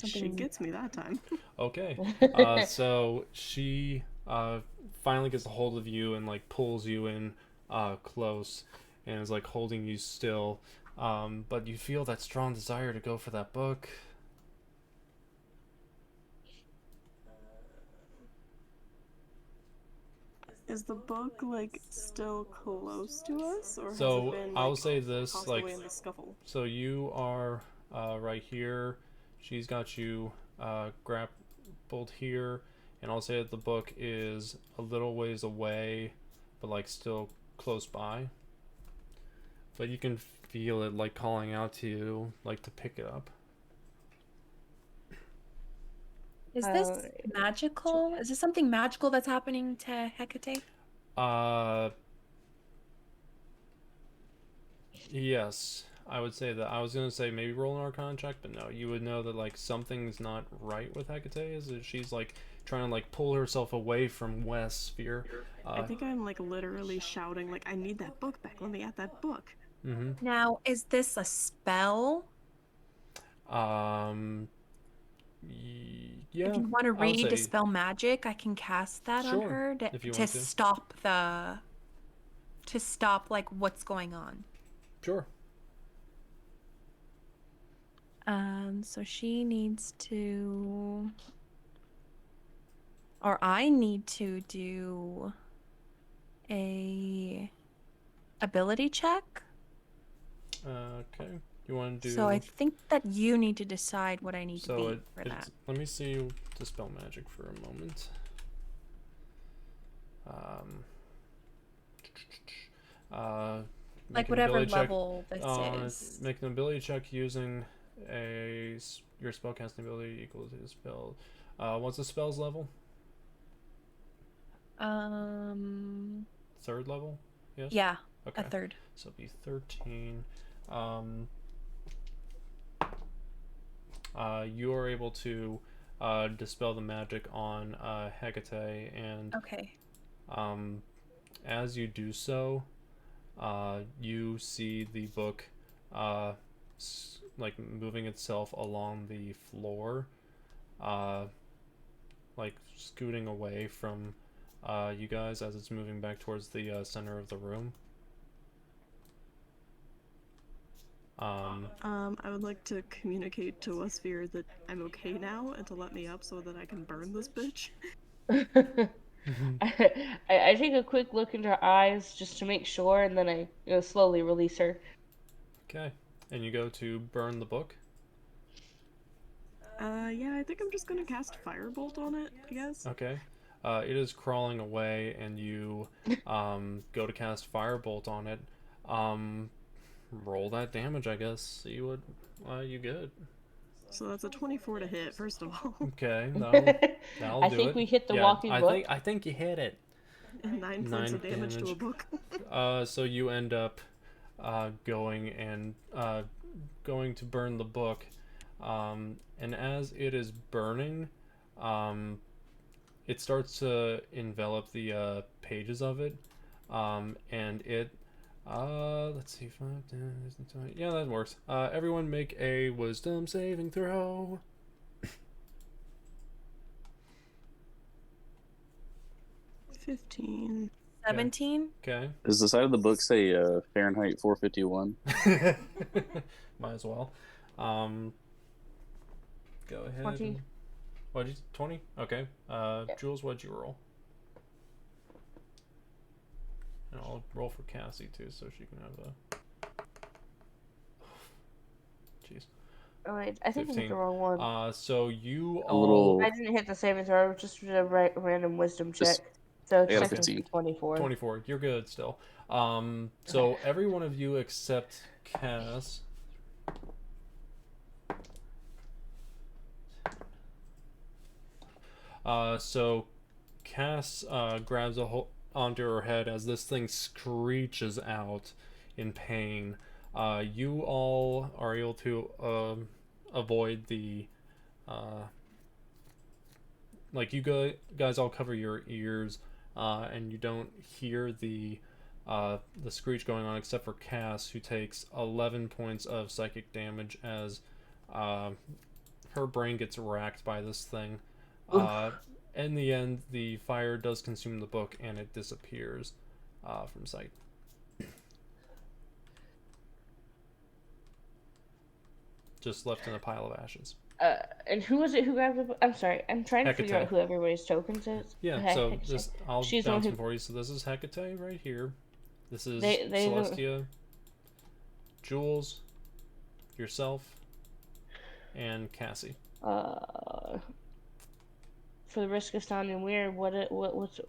She gets me that time. Okay. So she finally gets a hold of you and like pulls you in close and is like holding you still. But you feel that strong desire to go for that book. Is the book like still close to us, or so has it been, I'll say this, like, in the scuffle? So you are right here. She's got you grappled here, and I'll say that the book is a little ways away, but like still close by. but you can feel it like calling out to you, like to pick it up. Is this magical? Is this something magical that's happening to Hekatae? Yes, I would say that. I was gonna say maybe roll an Arcana check, but no, you would know that like something's not right with Hekatae. Is that she's like trying to like pull herself away from Wesvyre. I think I'm like literally shouting like, I need that book back. Let me at that book. Mm-hmm. Now, is this a spell? Yeah. If you want to read Dispel Magic, I can cast that on her to stop like what's going on. Sure. So she needs to, or I need to do a ability check. Okay. You want to do... So I think that you need to decide what I need to be for that. Let me see Dispel Magic for a moment. Like whatever level this is. Make an ability check using your spellcasting ability equal to the spell. What's the spell's level? 3rd level? Yes? Yeah, okay. a 3rd. So it'd be 13. You are able to dispel the magic on Hekatae, and as you do so, you see the book like moving itself along the floor, like scooting away from you guys as it's moving back towards the center of the room. I would like to communicate to Wesvyre that I'm okay now and to let me up so that I can burn this bitch. I take a quick look into her eyes just to make sure, and then I slowly release her. Okay, and you go to burn the book? Yeah, I think I'm just gonna cast Firebolt on it, I guess. Okay. It is crawling away, and you go to cast Firebolt on it. Roll that damage, I guess. See what you get. So that's a 24 to hit, first of all. Okay, that'll do it. I think we hit the walking book. I think you hit it. 9 points of damage to a book. So you end up going to burn the book, and as it is burning, it starts to envelop the pages of it, and it. Let's see, 5, 10, yeah, that works. Everyone make a wisdom saving throw. 15. 17. Okay. Does the side of the book say Fahrenheit 451? Might as well. Go ahead. 20. What'd you 20? Okay. Yeah. Jules, what'd you roll? And I'll roll for Cassie too, so she can have a. Jeez. Oh wait, I think I hit the wrong one. So you I didn't hit the saving throw. It was just a random wisdom check. So it's 24. 24. You're good still. So every one of you except Cass. So Cass grabs onto her head as this thing screeches out in pain. You all are able to avoid the like you guys all cover your ears, and you don't hear the screech going on except for Cass, who takes 11 points of psychic damage as her brain gets racked by this thing. In the end, the fire does consume the book and it disappears from sight. Just left in a pile of ashes. And who was it who grabbed the book? I'm sorry, I'm trying to figure out who everybody's tokens is. Yeah, so just I'll bounce them for you. So this is Hekatae right here. This is Celestia, Jules, yourself, and Cassie. For the risk of sounding weird, what's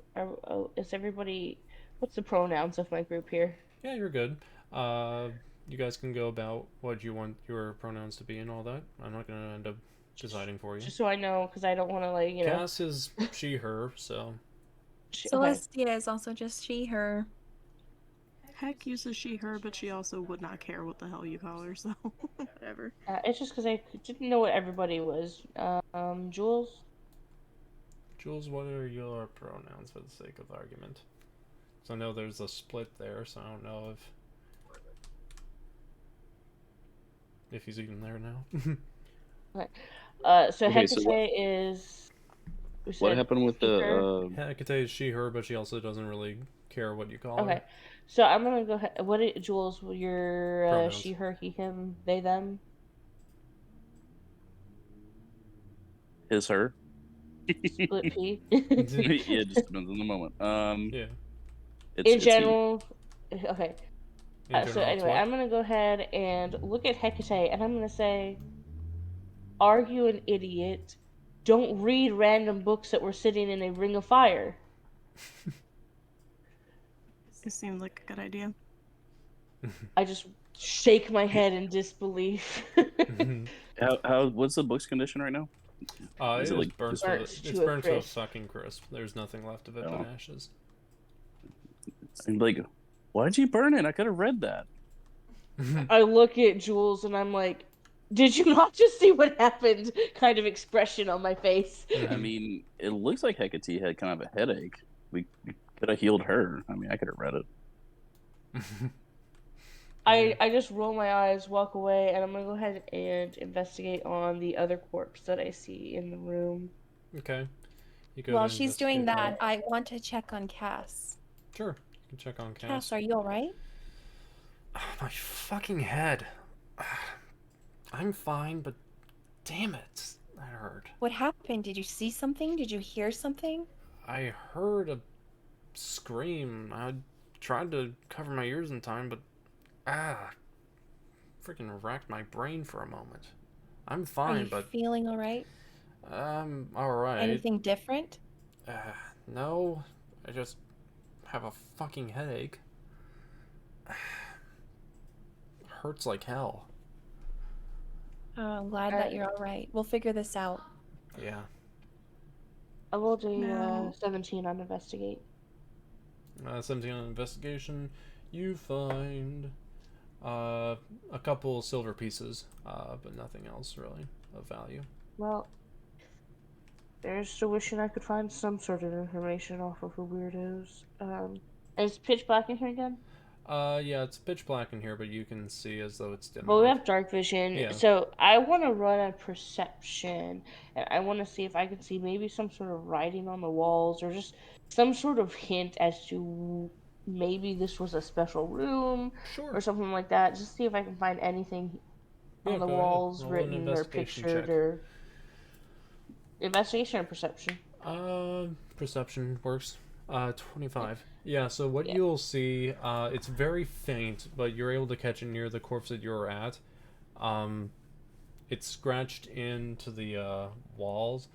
everybody? What's the pronouns of my group here? Yeah, you're good. You guys can go about what you want your pronouns to be and all that. I'm not gonna end up deciding for you. Just so I know, because I don't want to, like, you know. Cass is she, her, so. Celestia is also just she, her. Heck uses she, her, but she also would not care what the hell you call her, so whatever. It's just because I didn't know what everybody was. Jules? Jules, what are your pronouns for the sake of argument? So I know there's a split there, so I don't know if he's even there now. Okay. So Hekatae is... What happened with the... Hekatae is she, her, but she also doesn't really care what you call her. Okay. So I'm going to go ahead... Jules, your she, her, he, him, they, them? His, her. Split P? Yeah, it just depends on the moment. Yeah. In general... Okay. In so anyway, I'm going to go ahead and look at Hekatae, and I'm going to say... Are you an idiot? Don't read random books that were sitting in a ring of fire. It seemed like a good idea. I just shake my head in disbelief. What's the book's condition right now? It's like burnt to a crisp. fucking crisp. There's nothing left of it but ashes. I'm like, why'd you burn it? I could have read that. I look at Jules and I'm like, did you not just see what happened? Kind of expression on my face. I mean, it looks like Hekatae had kind of a headache. We could have healed her. I mean, I could have read it. I just roll my eyes, walk away, and I'm going to go ahead and investigate on the other corpse that I see in the room. Okay. While she's doing that, I want to check on Cass. Sure. You can check on Cass. Cass, are you alright? Oh, my fucking head. I'm fine, but damn it. That hurt. What happened? Did you see something? Did you hear something? I heard a scream. I tried to cover my ears in time, but freaking racked my brain for a moment. I'm fine, but... Are you feeling alright? Alright. Anything different? No. I just have a fucking headache. Hurts like hell. Oh, I'm glad that you're alright. We'll figure this out. Yeah. I will do 17 on investigate. 17 on investigation. You find a couple silver pieces, but nothing else really of value. Well, there's still wishing I could find some sort of information off of the weirdos. Is pitch black in here again? Yeah, it's pitch black in here, but you can see as though it's dim. Well, we have dark vision, yeah. So I want to run a perception, and I want to see if I can see maybe some sort of writing on the walls, or just some sort of hint as to maybe this was a special room, or something like that. Just see if I can find anything on the walls written or pictured, or investigation or perception. Perception works. 25. Yeah, so what you'll see, it's very faint, but you're able to catch it near the corpse that you're at. It's scratched into the walls,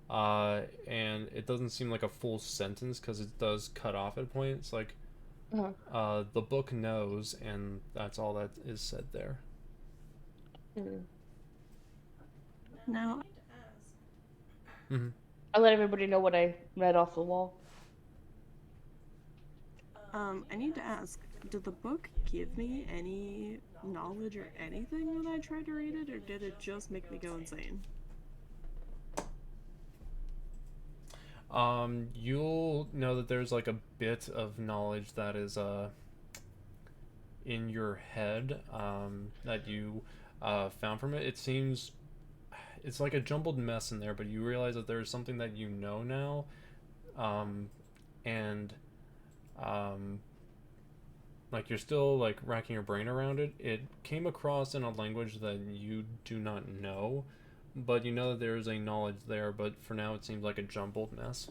and it doesn't seem like a full sentence because it does cut off at points. Like, the book knows, and that's all that is said there. Now, I'll let everybody know what I read off the wall. I need to ask, did the book give me any knowledge or anything when I tried to read it, or did it just make me go insane? You'll know that there's like a bit of knowledge that is in your head that you found from it. It seems it's like a jumbled mess in there, but you realize that there's something that you know now, and like you're still like racking your brain around it. It came across in a language that you do not know, but you know that there is a knowledge there, but for now it seems like a jumbled mess.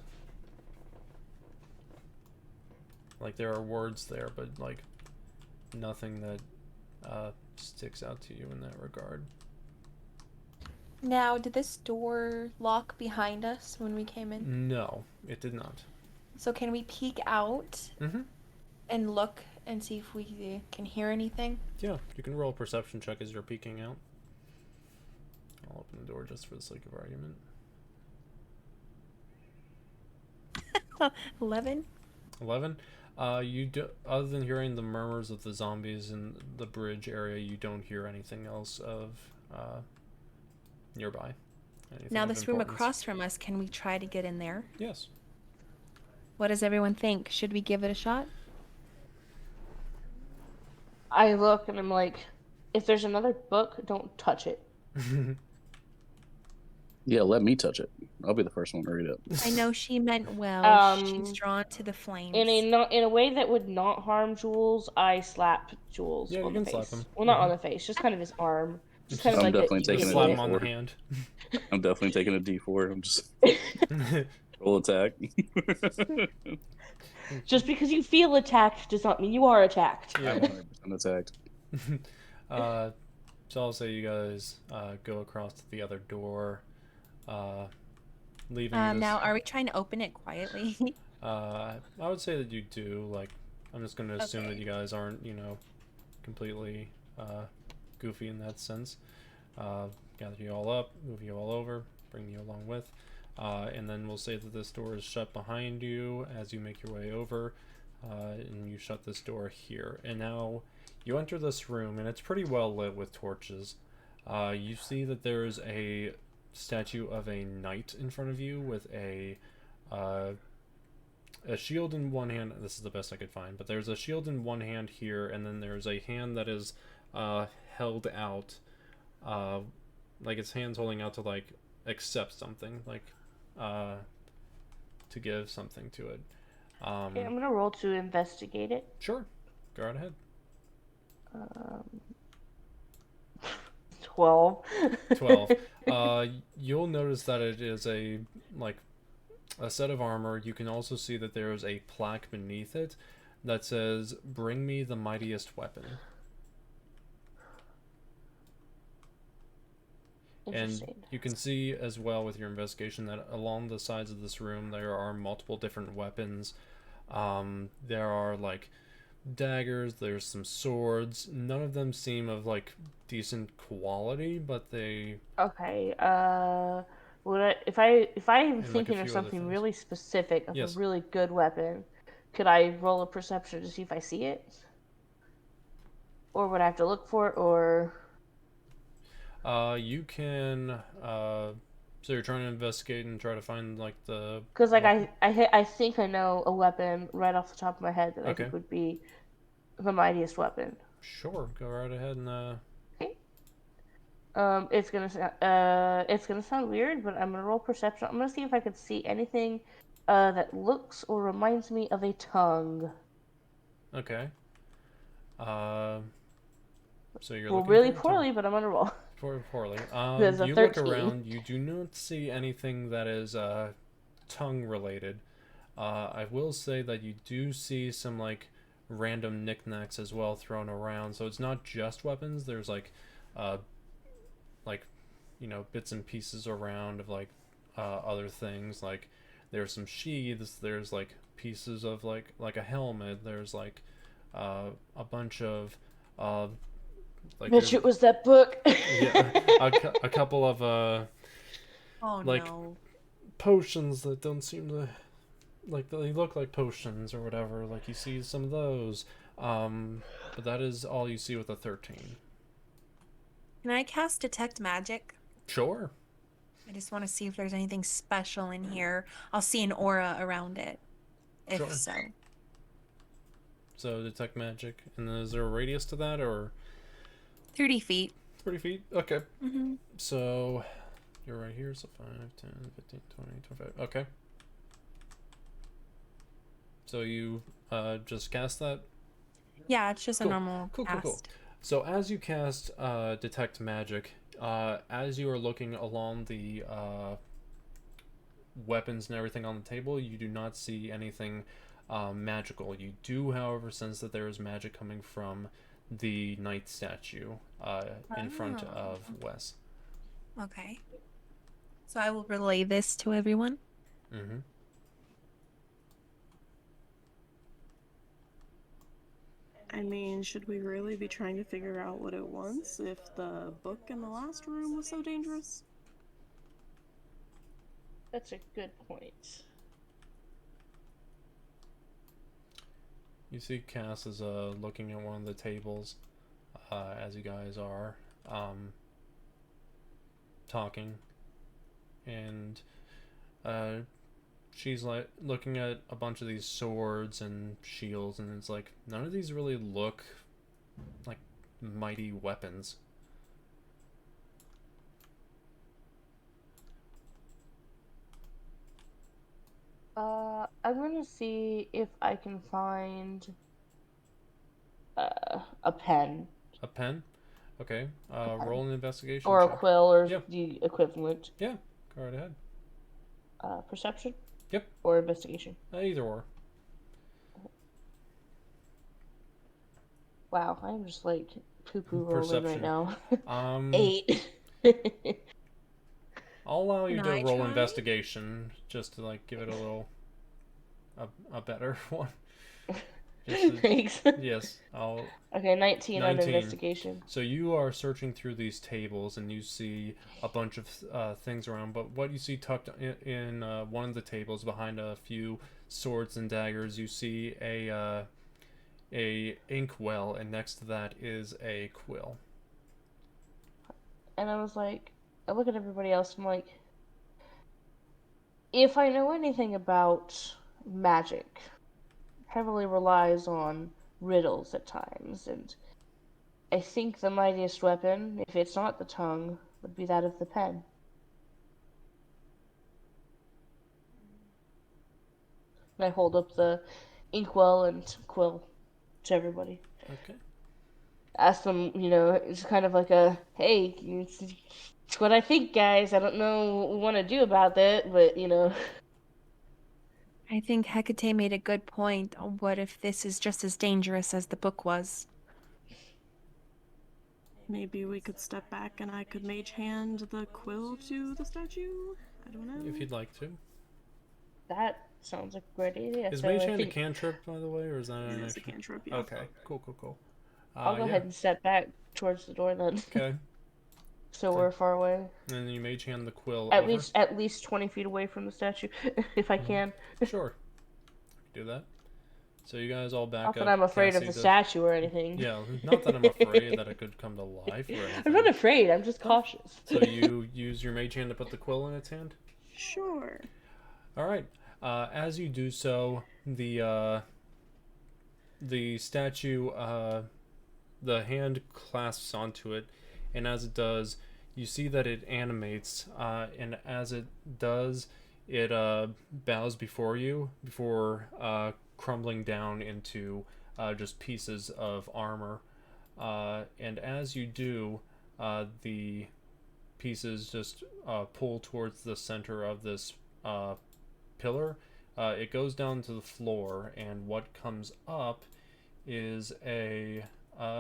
Like there are words there, but like nothing that sticks out to you in that regard. Now, did this door lock behind us when we came in? No, it did not. So can we peek out and look and see if we can hear anything? Yeah, you can roll a perception check as you're peeking out. I'll open the door just for the sake of argument. 11. 11. You do, other than hearing the murmurs of the zombies in the bridge area, you don't hear anything else of nearby. Now this room across from us, can we try to get in there? Yes. What does everyone think? Should we give it a shot? I look and I'm like, if there's another book, don't touch it. Yeah, let me touch it. I'll be the first one to read it. I know she meant well. She's drawn to the flames. In a way that would not harm Jules, I slap Jules on the face. Slap him. Well, not on the face, just kind of his arm. Just kind of like definitely taking a slap him on the hand. I'm definitely taking a D4. I'm just roll attack. Just because you feel attacked does not mean you are attacked. Yeah, 100% attacked. So I'll say you guys go across to the other door, leaving. Now, are we trying to open it quietly? I would say that you do. Like, I'm just going to assume that you guys aren't, completely goofy in that sense. Gather you all up, move you all over, bring you along with. And then we'll say that this door is shut behind you as you make your way over, and you shut this door here. And now you enter this room, and it's pretty well lit with torches. You see that there's a statue of a knight in front of you with a shield in one hand. This is the best I could find, but there's a shield in one hand here, and then there's a hand that is held out, like its hand's holding out to like accept something, like to give something to it. Okay, I'm gonna roll to investigate it. Sure, go right ahead. 12. 12. You'll notice that it is a set of armor. You can also see that there is a plaque beneath it that says, "Bring me the mightiest weapon." And you can see as well with your investigation that along the sides of this room there are multiple different weapons. There are like daggers, there's some swords. None of them seem of like decent quality, but they... Okay, if I'm thinking of something really specific, of a really good weapon, could I roll a perception to see if I see it? Or would I have to look for it, or... you can, so you're trying to investigate and try to find, like, the... Because, like, I think I know a weapon right off the top of my head that I think would be the mightiest weapon. Sure, go right ahead and, Okay. It's gonna sound weird, but I'm gonna roll perception. I'm gonna see if I could see anything, that looks or reminds me of a tongue. Okay. So you're looking really poorly, but I'm gonna roll. Poorly. There's a you 13. Look around, you do not see anything that is tongue related. I will say that you do see some like random knickknacks as well thrown around. So it's not just weapons. There's like bits and pieces around of like other things. Like there's some sheaths. There's like pieces of like a helmet. There's like a bunch of like bet you it was that book. Yeah, a couple of potions that don't seem to like, they look like potions or whatever. Like you see some of those, but that is all you see with a 13. Can I cast Detect Magic? Sure. I just want to see if there's anything special in here. I'll see an aura around it, if so. So Detect Magic, and then is there a radius to that, or? 30 feet. 30 feet? Okay. Mm-hmm. So, you're right here, so 5, 10, 15, 20, 25. Okay. So you just cast that? Yeah, it's just a normal cast. Cool. So as you cast Detect Magic, as you are looking along the weapons and everything on the table, you do not see anything magical. You do, however, sense that there is magic coming from the knight statue in front of Wes. Okay. So I will relay this to everyone. I mean, should we really be trying to figure out what it wants if the book in the last room was so dangerous? That's a good point. You see Cass is looking at one of the tables as you guys are talking, and she's like looking at a bunch of these swords and shields, and it's like none of these really look like mighty weapons. I'm gonna see if I can find a pen. A pen? Okay. Roll an investigation or check. A quill, or the equivalent. Yeah, go right ahead. Perception? Yep. Or investigation? Either or. Wow, I'm just like poo-poo rolling right now. 8. I'll allow you to roll investigation just to like give it a little a better one. Thanks. Yes, I'll. Okay, 19 on investigation. So you are searching through these tables and you see a bunch of things around, but what you see tucked in one of the tables behind a few swords and daggers, you see a inkwell, and next to that is a quill. And I was like, I look at everybody else, I'm like, if I know anything about magic, heavily relies on riddles at times, and I think the mightiest weapon, if it's not the tongue, would be that of the pen. And I hold up the inkwell and quill to everybody. Okay. Ask them, it's kind of like a, hey, it's what I think, guys. I don't know what we want to do about that, but, I think Hekatae made a good point. What if this is just as dangerous as the book was? Maybe we could step back and I could mage hand the quill to the statue? I don't know. If you'd like to. That sounds like a great idea. Is mage hand a cantrip, by the way, or is that an It's a cantrip, yeah. Okay, cool. I'll go ahead and step back towards the door then. Okay. So we're far away. And then you mage hand the quill at over. At least 20 feet away from the statue, if I can. Sure. Do that. So you guys all back up. Not that I'm afraid of the statue or anything. Yeah, not that I'm afraid that it could come to life or anything. I'm not afraid, I'm just cautious. So you use your mage hand to put the quill in its hand? Sure. Alright. As you do so, the statue, the hand clasps onto it, and as it does, you see that it animates, and as it does, it bows before you, before crumbling down into just pieces of armor. And as you do, the pieces just pull towards the center of this pillar. It goes down to the floor, and what comes up is a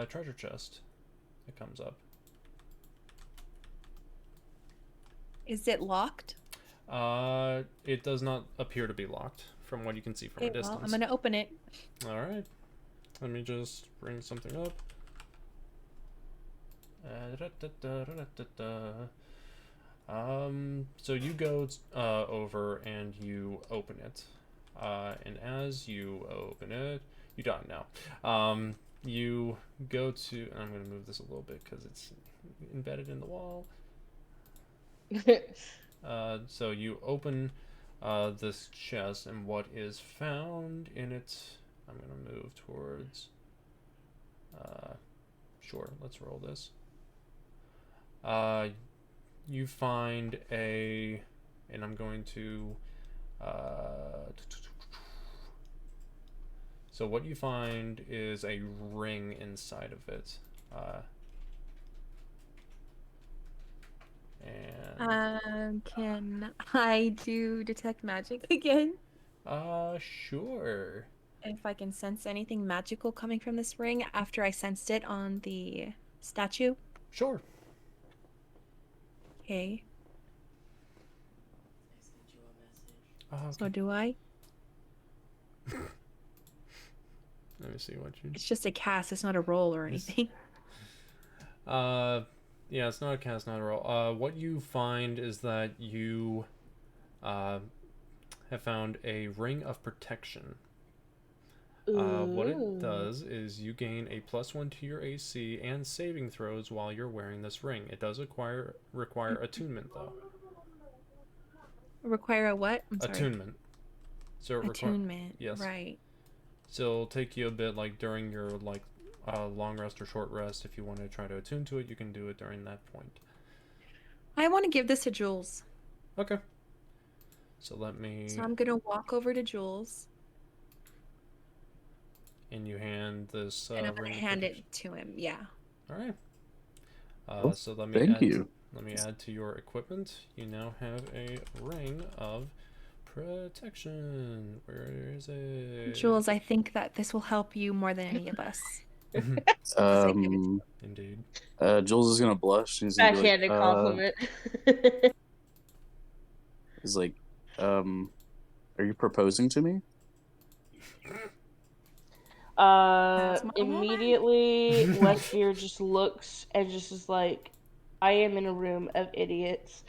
treasure chest. It comes up. Is it locked? It does not appear to be locked from what you can see from a distance. Well, I'm gonna open it. All right. Let me just bring something up. So you go over and you open it, and as you open it, you got it now. You go to. I'm going to move this a little bit because it's embedded in the wall. So you open this chest, and what is found in it? I'm going to move towards. Sure, let's roll this. You find a, and I'm going to. So what you find is a ring inside of it. And can I do detect magic again? Sure. If I can sense anything magical coming from this ring after I sensed it on the statue? Sure. Okay. Okay. So do I? Let me see what you... It's just a cast. It's not a roll or anything. Yeah, it's not a cast, not a roll. What you find is that you have found a ring of protection. What it does is you gain a +1 to your AC and saving throws while you're wearing this ring. It does require attunement, though. Require a what? I'm sorry. Attunement. So attunement. Yes. Right. So it'll take you a bit, like during your long rest or short rest. If you want to try to attune to it, you can do it during that point. I want to give this to Jules. Okay. So let me... So I'm gonna walk over to Jules. And you hand this and I'm gonna ring hand it to him. Yeah. All right. So let me let me add to your equipment. You now have a ring of protection. Where is it? Jules, I think that this will help you more than any of us. Indeed. Jules is gonna blush. He's gonna backhanded compliment. He's like, are you proposing to me? Immediately, Wesvyre just looks and just is like, I am in a room of idiots.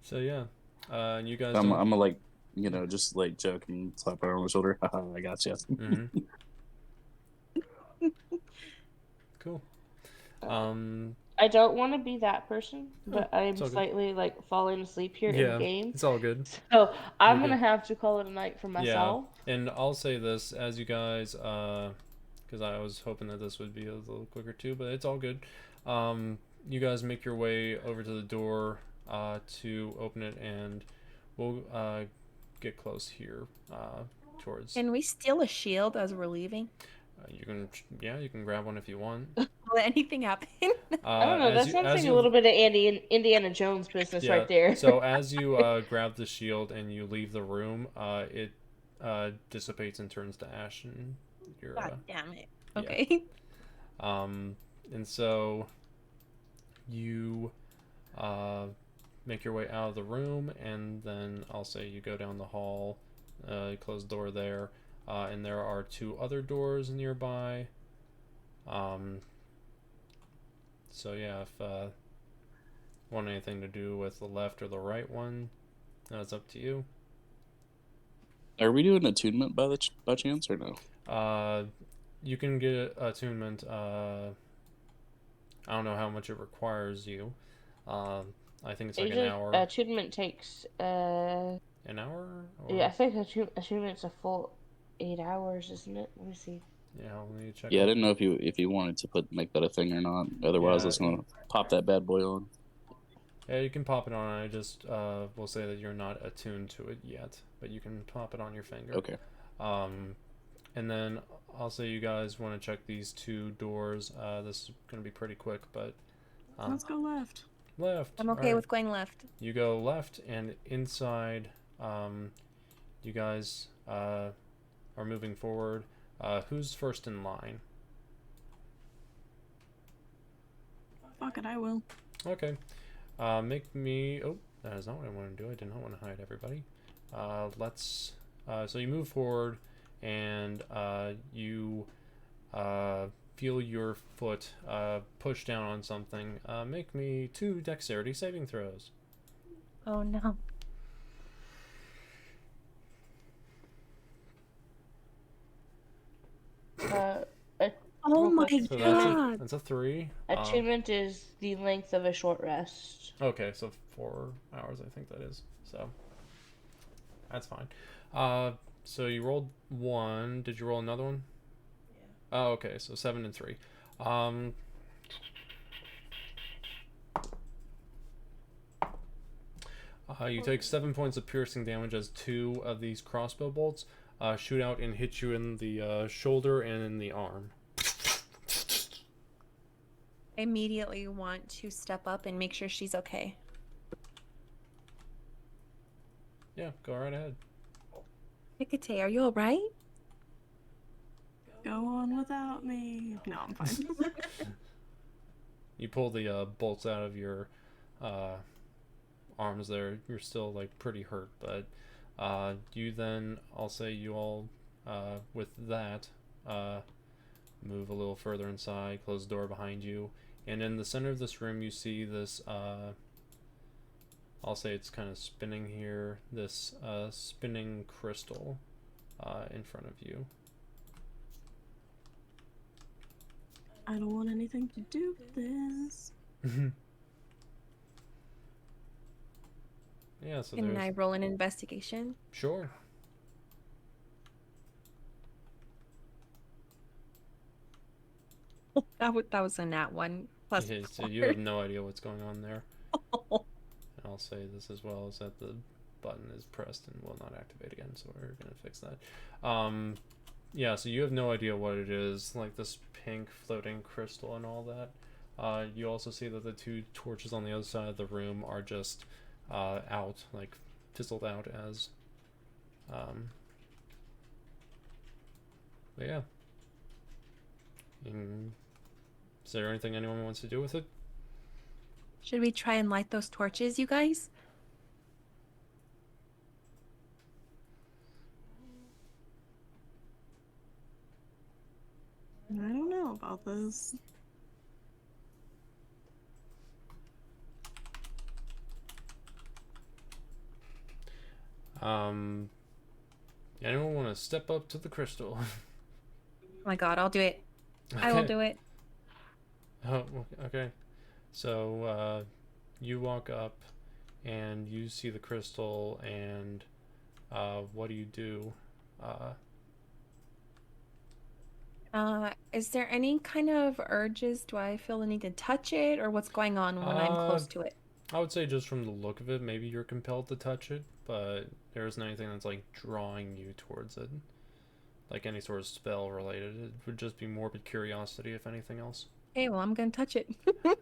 So yeah, you guys. I'm gonna like, just like joke and slap her on the shoulder. I got you. Cool. I don't want to be that person, but I'm slightly like falling asleep here in the game. It's all good. So I'm gonna have to call it a night for myself. Yeah, and I'll say this as you guys, because I was hoping that this would be a little quicker too, but it's all good. You guys make your way over to the door to open it, and we'll get close here towards. Can we steal a shield as we're leaving? You can grab one if you want. Will anything happen? I don't know. That sounds like a little bit of Indiana Jones business right there. So as you grab the shield and you leave the room, it dissipates and turns to ash. And you're, God damn it. Okay. And so you make your way out of the room, and then I'll say you go down the hall, close the door there. And there are 2 other doors nearby. So yeah, if want anything to do with the left or the right one, that's up to you. Are we doing attunement by chance or no? You can get attunement. I don't know how much it requires you. I think it's like an hour. Attunement takes an hour? Or... Yeah, I think attunement's a full 8 hours, isn't it? Let me see. Yeah, I'll need to check. Yeah, I didn't know if you wanted to make that a thing or not. Otherwise, I was gonna pop that bad boy on. Yeah, you can pop it on. I just will say that you're not attuned to it yet, but you can pop it on your finger. Okay. And then I'll say you guys want to check these 2 doors. This is gonna be pretty quick, but let's go left. Left. I'm okay with going left. You go left, and inside, you guys are moving forward. Who's first in line? Fuck it, I will. Okay. Make me... Oh, that is not what I want to do. I did not want to hide everybody. Let's... So you move forward, and you feel your foot push down on something. Make me 2 dexterity saving throws. Oh, no. Oh my god! That's a 3. Attunement is the length of a short rest. Okay, so 4 hours, I think that is. So that's fine. So you rolled 1. Did you roll another one? Yeah. Oh, okay. So 7 and 3. You take 7 points of piercing damage as 2 of these crossbow bolts shoot out and hit you in the shoulder and in the arm. I immediately want to step up and make sure she's okay. Yeah, go right ahead. Hekatae, are you alright? Go on without me. No, I'm fine. You pull the bolts out of your arms there. You're still like pretty hurt, but you then, I'll say you all with that, move a little further inside, close the door behind you, and in the center of this room you see this, I'll say it's kind of spinning here, this spinning crystal in front of you. I don't want anything to do with this. Yeah, so Can I roll an investigation? Sure. That was a nat 1 plus. Okay, so you have no idea what's going on there. I'll say this as well, is that the button is pressed and will not activate again, so we're going to fix that. Yeah, so you have no idea what it is, like this pink floating crystal and all that. You also see that the 2 torches on the other side of the room are just out, like fizzled out as. But yeah. Is there anything anyone wants to do with it? Should we try and light those torches, you guys? I don't know about this. Anyone want to step up to the crystal? Oh my god, I'll do it. Okay. I will do it. Oh, okay. So, you walk up and you see the crystal, and what do you do? Is there any kind of urges? Do I feel the need to touch it, or what's going on when I'm close to it? I would say just from the look of it, maybe you're compelled to touch it, but there isn't anything that's like drawing you towards it. Like any sort of spell related. It would just be morbid curiosity, if anything else. Okay, well, I'm gonna touch it.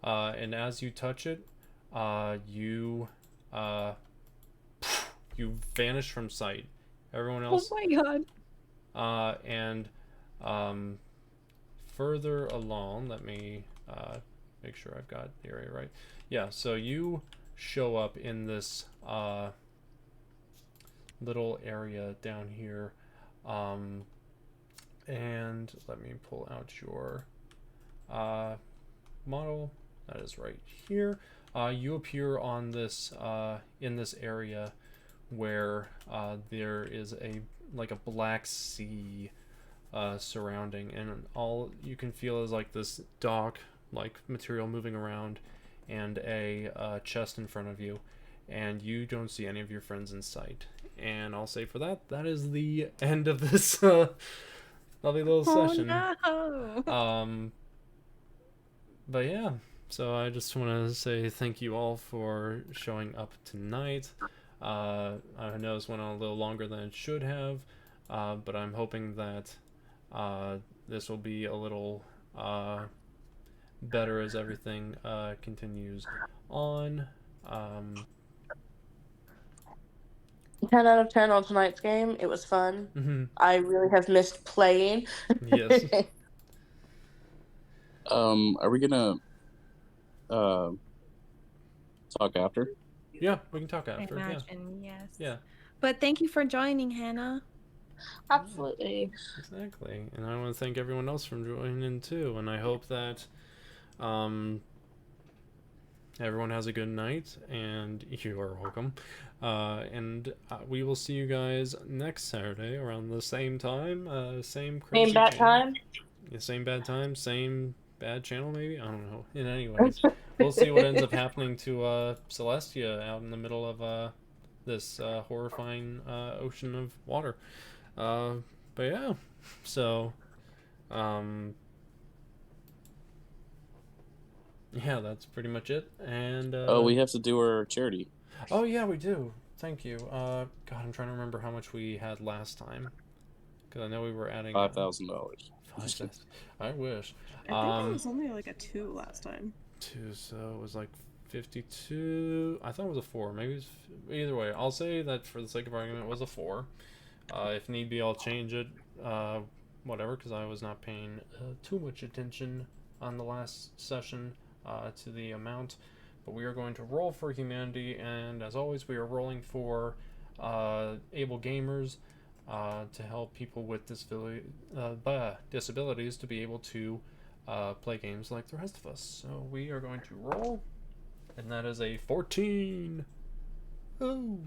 And as you touch it, you vanish from sight. Everyone else. Oh my god. And further along, let me make sure I've got the area right. Yeah, so you show up in this little area down here, and let me pull out your model. That is right here. You appear on this in this area where there is a black sea surrounding, and all you can feel is like this dock like material moving around, and a chest in front of you, and you don't see any of your friends in sight. And I'll say for that is the end of this lovely little session. No. But yeah, so I just want to say thank you all for showing up tonight. I know this went on a little longer than it should have, but I'm hoping that this will be a little better as everything continues on. 10 out of 10 on tonight's game. It was fun. Mm-hmm. I really have missed playing. Yes. Are we gonna talk after? Yeah, we can talk after. I imagine, yes. Yeah. But thank you for joining, Hannah. Absolutely. Exactly. And I want to thank everyone else for joining in too. And I hope that everyone has a good night, and you are welcome. And we will see you guys next Saturday around the same time, same crazy same bad time. Yeah, same bad time, same bad channel maybe. I don't know. And anyways, we'll see what ends up happening to Celestia out in the middle of this horrifying ocean of water. But yeah, so yeah, that's pretty much it. And we have to do our charity. Oh yeah, we do. Thank you. God, I'm trying to remember how much we had last time, because I know we were adding $5,000. I wish. I think it was only like a 2 last time. 2, so it was like 52. I thought it was a 4. Maybe it's either way. I'll say that for the sake of argument, it was a 4. If need be, I'll change it. Whatever, because I was not paying too much attention on the last session to the amount. But we are going to roll for humanity, and as always, we are rolling for able gamers. to help people with disabilities to be able to play games like the rest of us. So we are going to roll, and that is a 14. Ooh.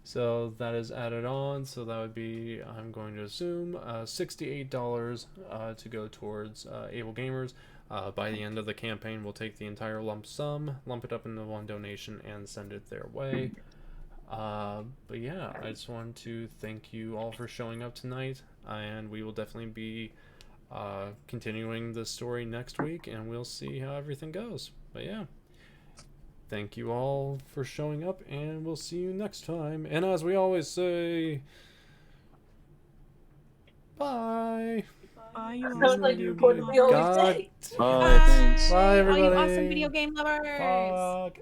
So that is added on, so that would be, I'm going to assume, $68 to go towards Able Gamers. By the end of the campaign, we'll take the entire lump sum, lump it up into one donation, and send it their way. But yeah, I just wanted to thank you all for showing up tonight, and we will definitely be continuing the story next week, and we'll see how everything goes. But yeah, thank you all for showing up, and we'll see you next time. And as we always say, bye. Bye, you Sounds like awesome what we always say. Bye, thanks. Bye, everybody. All you awesome video game lovers. Fuck.